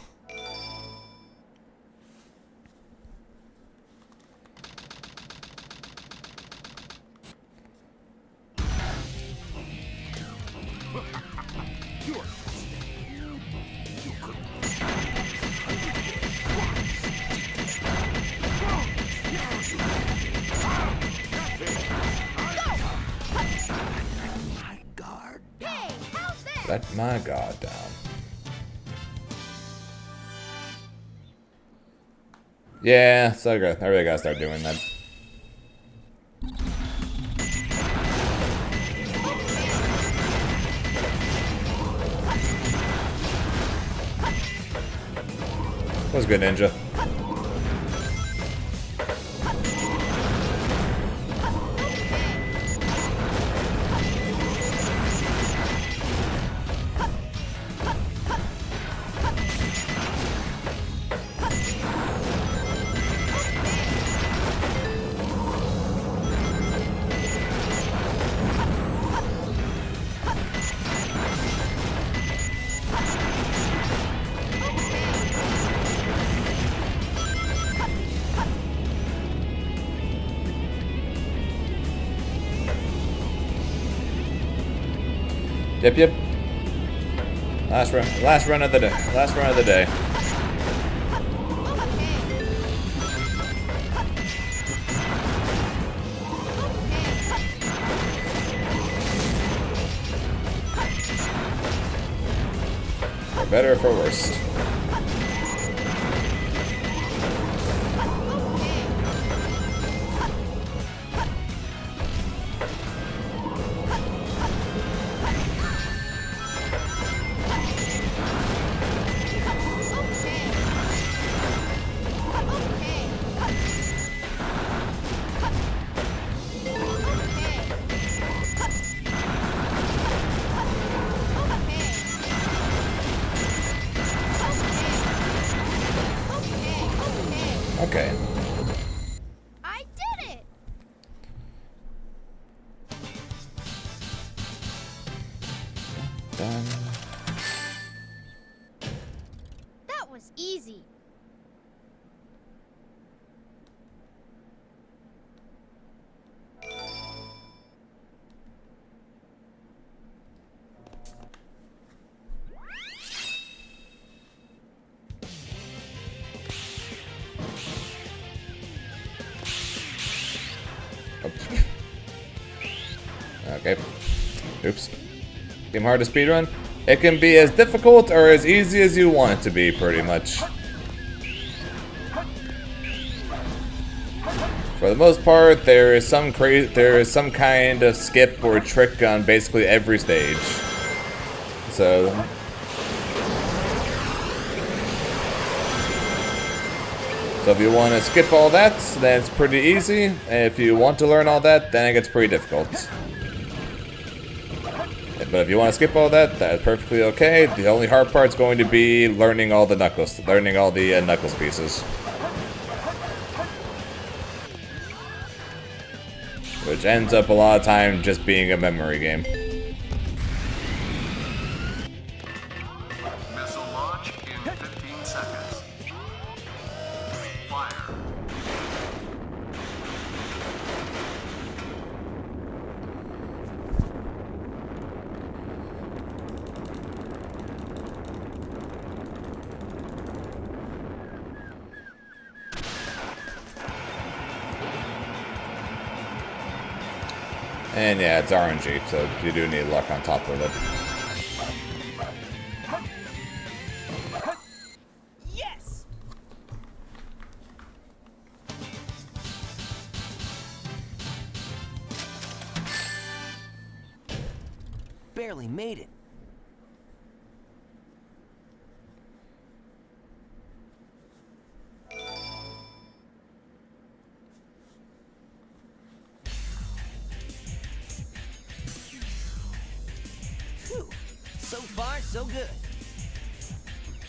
S2: Let my guard down. Yeah, so good. I really gotta start doing that. What's good, Ninja? Yep. Last run of the day. For better or for worse. Okay.
S9: I did it!
S2: Done.
S9: That was easy.
S2: Okay. Oops. Game hard to speedrun? It can be as difficult or as easy as you want it to be, pretty much. For the most part, there is some kind of skip or trick on basically every stage. So if you want to skip all that, then it's pretty easy. And if you want to learn all that, then it gets pretty difficult. But if you want to skip all that, that's perfectly okay. The only hard part's going to be learning all the Knuckles pieces. Which ends up a lot of time just being a memory game.
S10: Missile launch in 15 seconds. Fire.
S2: And yeah, it's RNG, so you do need luck on top of it.
S4: Yes! Barely made it. Phew. So far, so good.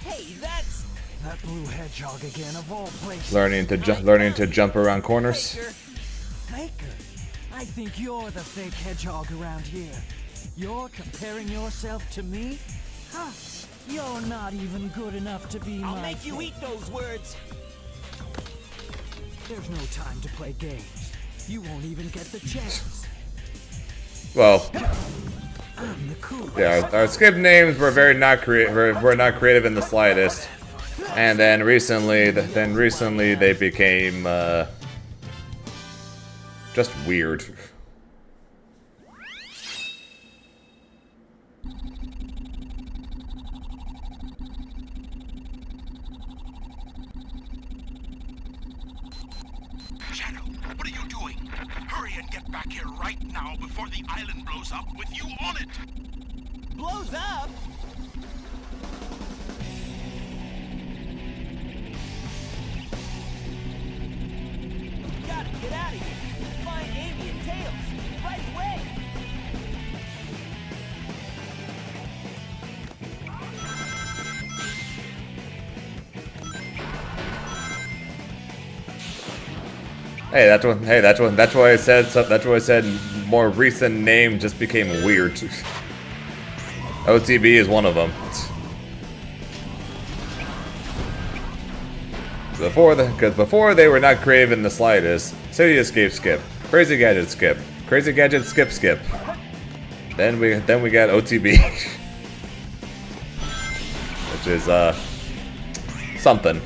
S4: Hey, that's
S6: That blue hedgehog again, of all places.
S2: Learning to jump around corners.
S4: Faker.
S6: Faker? I think you're the fake hedgehog around here. You're comparing yourself to me? Huh. You're not even good enough to be
S4: I'll
S6: my
S4: make you eat those words.
S6: There's no time to play games. You won't even get the chance.
S2: Well,
S6: I'm the coolest.
S2: yeah, our skip names were not creative in the slightest. And then recently they became just weird.
S7: Shadow, what are you doing? Hurry and get back here right now before the island blows up with you on it!
S4: Blows up? Gotta get out of here. Find Amy and Tails. Right away.
S2: Hey, that's why I said. That's why I said more recent name just became weird. OTB is one of them. Before they were not creative in the slightest. City Escape skip, Crazy Gadget skip, Crazy Gadget skip. Then we got OTB, which is something.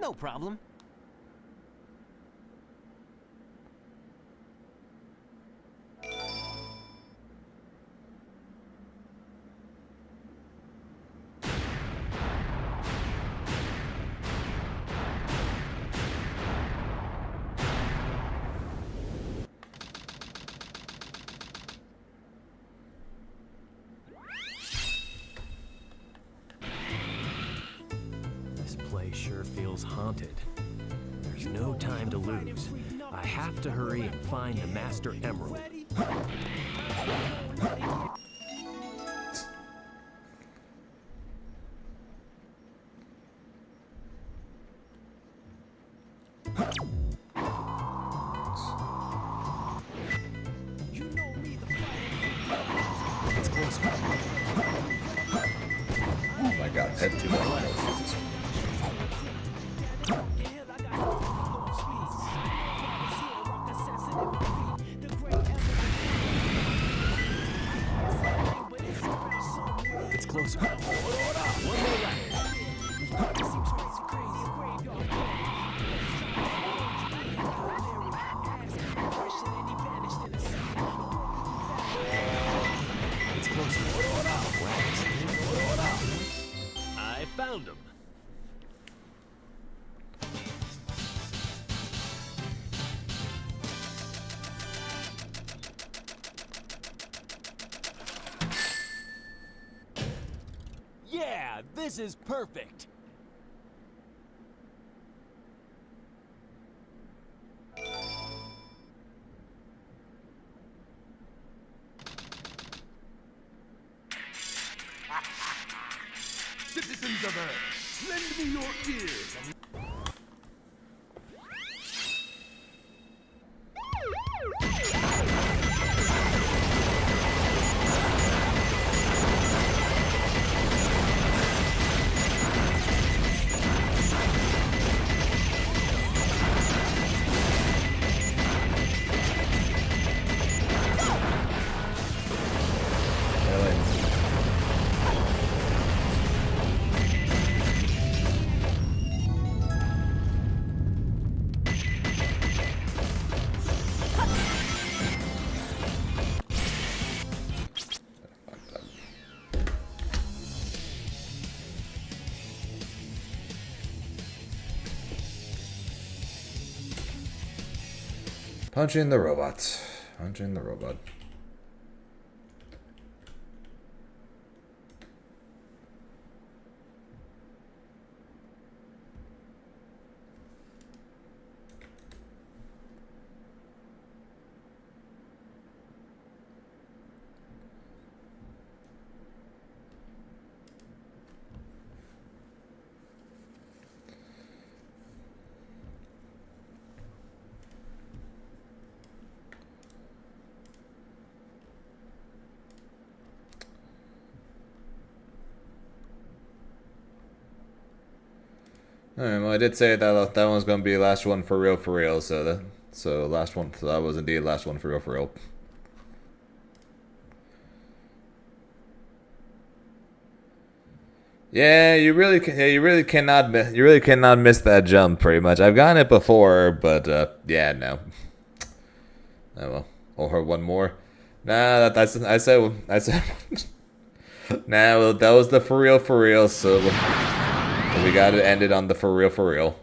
S4: No problem.
S8: This place sure feels haunted. There's no time to lose. I have to hurry and find the Master Emerald.
S2: Oh my god, head too much.
S8: It's closer. One more lap. It's closer.
S5: I found him.
S4: Yeah, this is perfect.
S7: Citizens of Earth, lend me your ears.
S2: Punching the robot. Punching the robot. Alright, well I did say that that one's gonna be the last one for real, so last one, so that was indeed the last one for real. Yeah, you really cannot miss that jump pretty much. I've gotten it before, but yeah, no. Oh well, or one more. Nah, I said nah, well, that was the for real, so we gotta end it on the for real.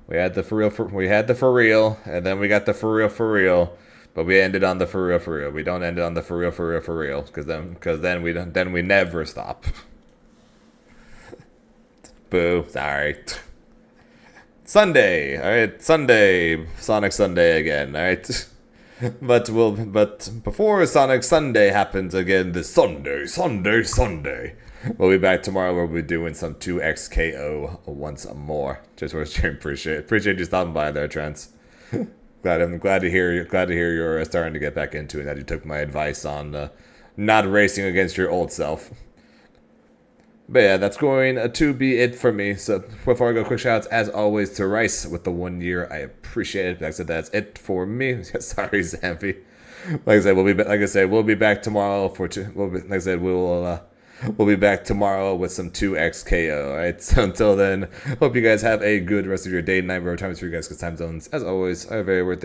S2: We had the for real, and then we got the for real, but we ended on the for real. We don't end it on the for real, because then we never stop. Boo, sorry. Sunday, all right, Sonic Sunday again, all right. But before Sonic Sunday happens again this Sunday, we'll be back tomorrow where we'll be doing some 2XKO once more. Just for sharing, appreciate you stopping by there, Trent. I'm glad to hear you're starting to get back into it. That you took my advice on not racing against your old self. But yeah, that's going to be it for me. So before I go, quick shoutouts as always to Rice with the 1 year. I appreciate it. Like I said, that's it for me. Sorry, Zampy. Like I said, we'll be back tomorrow for two. Like I said, We'll be back tomorrow with some 2XKO. All right. So until then, hope you guys have a good rest of your day, night, whatever time it's for you guys, because time zones, as always, are very worth it.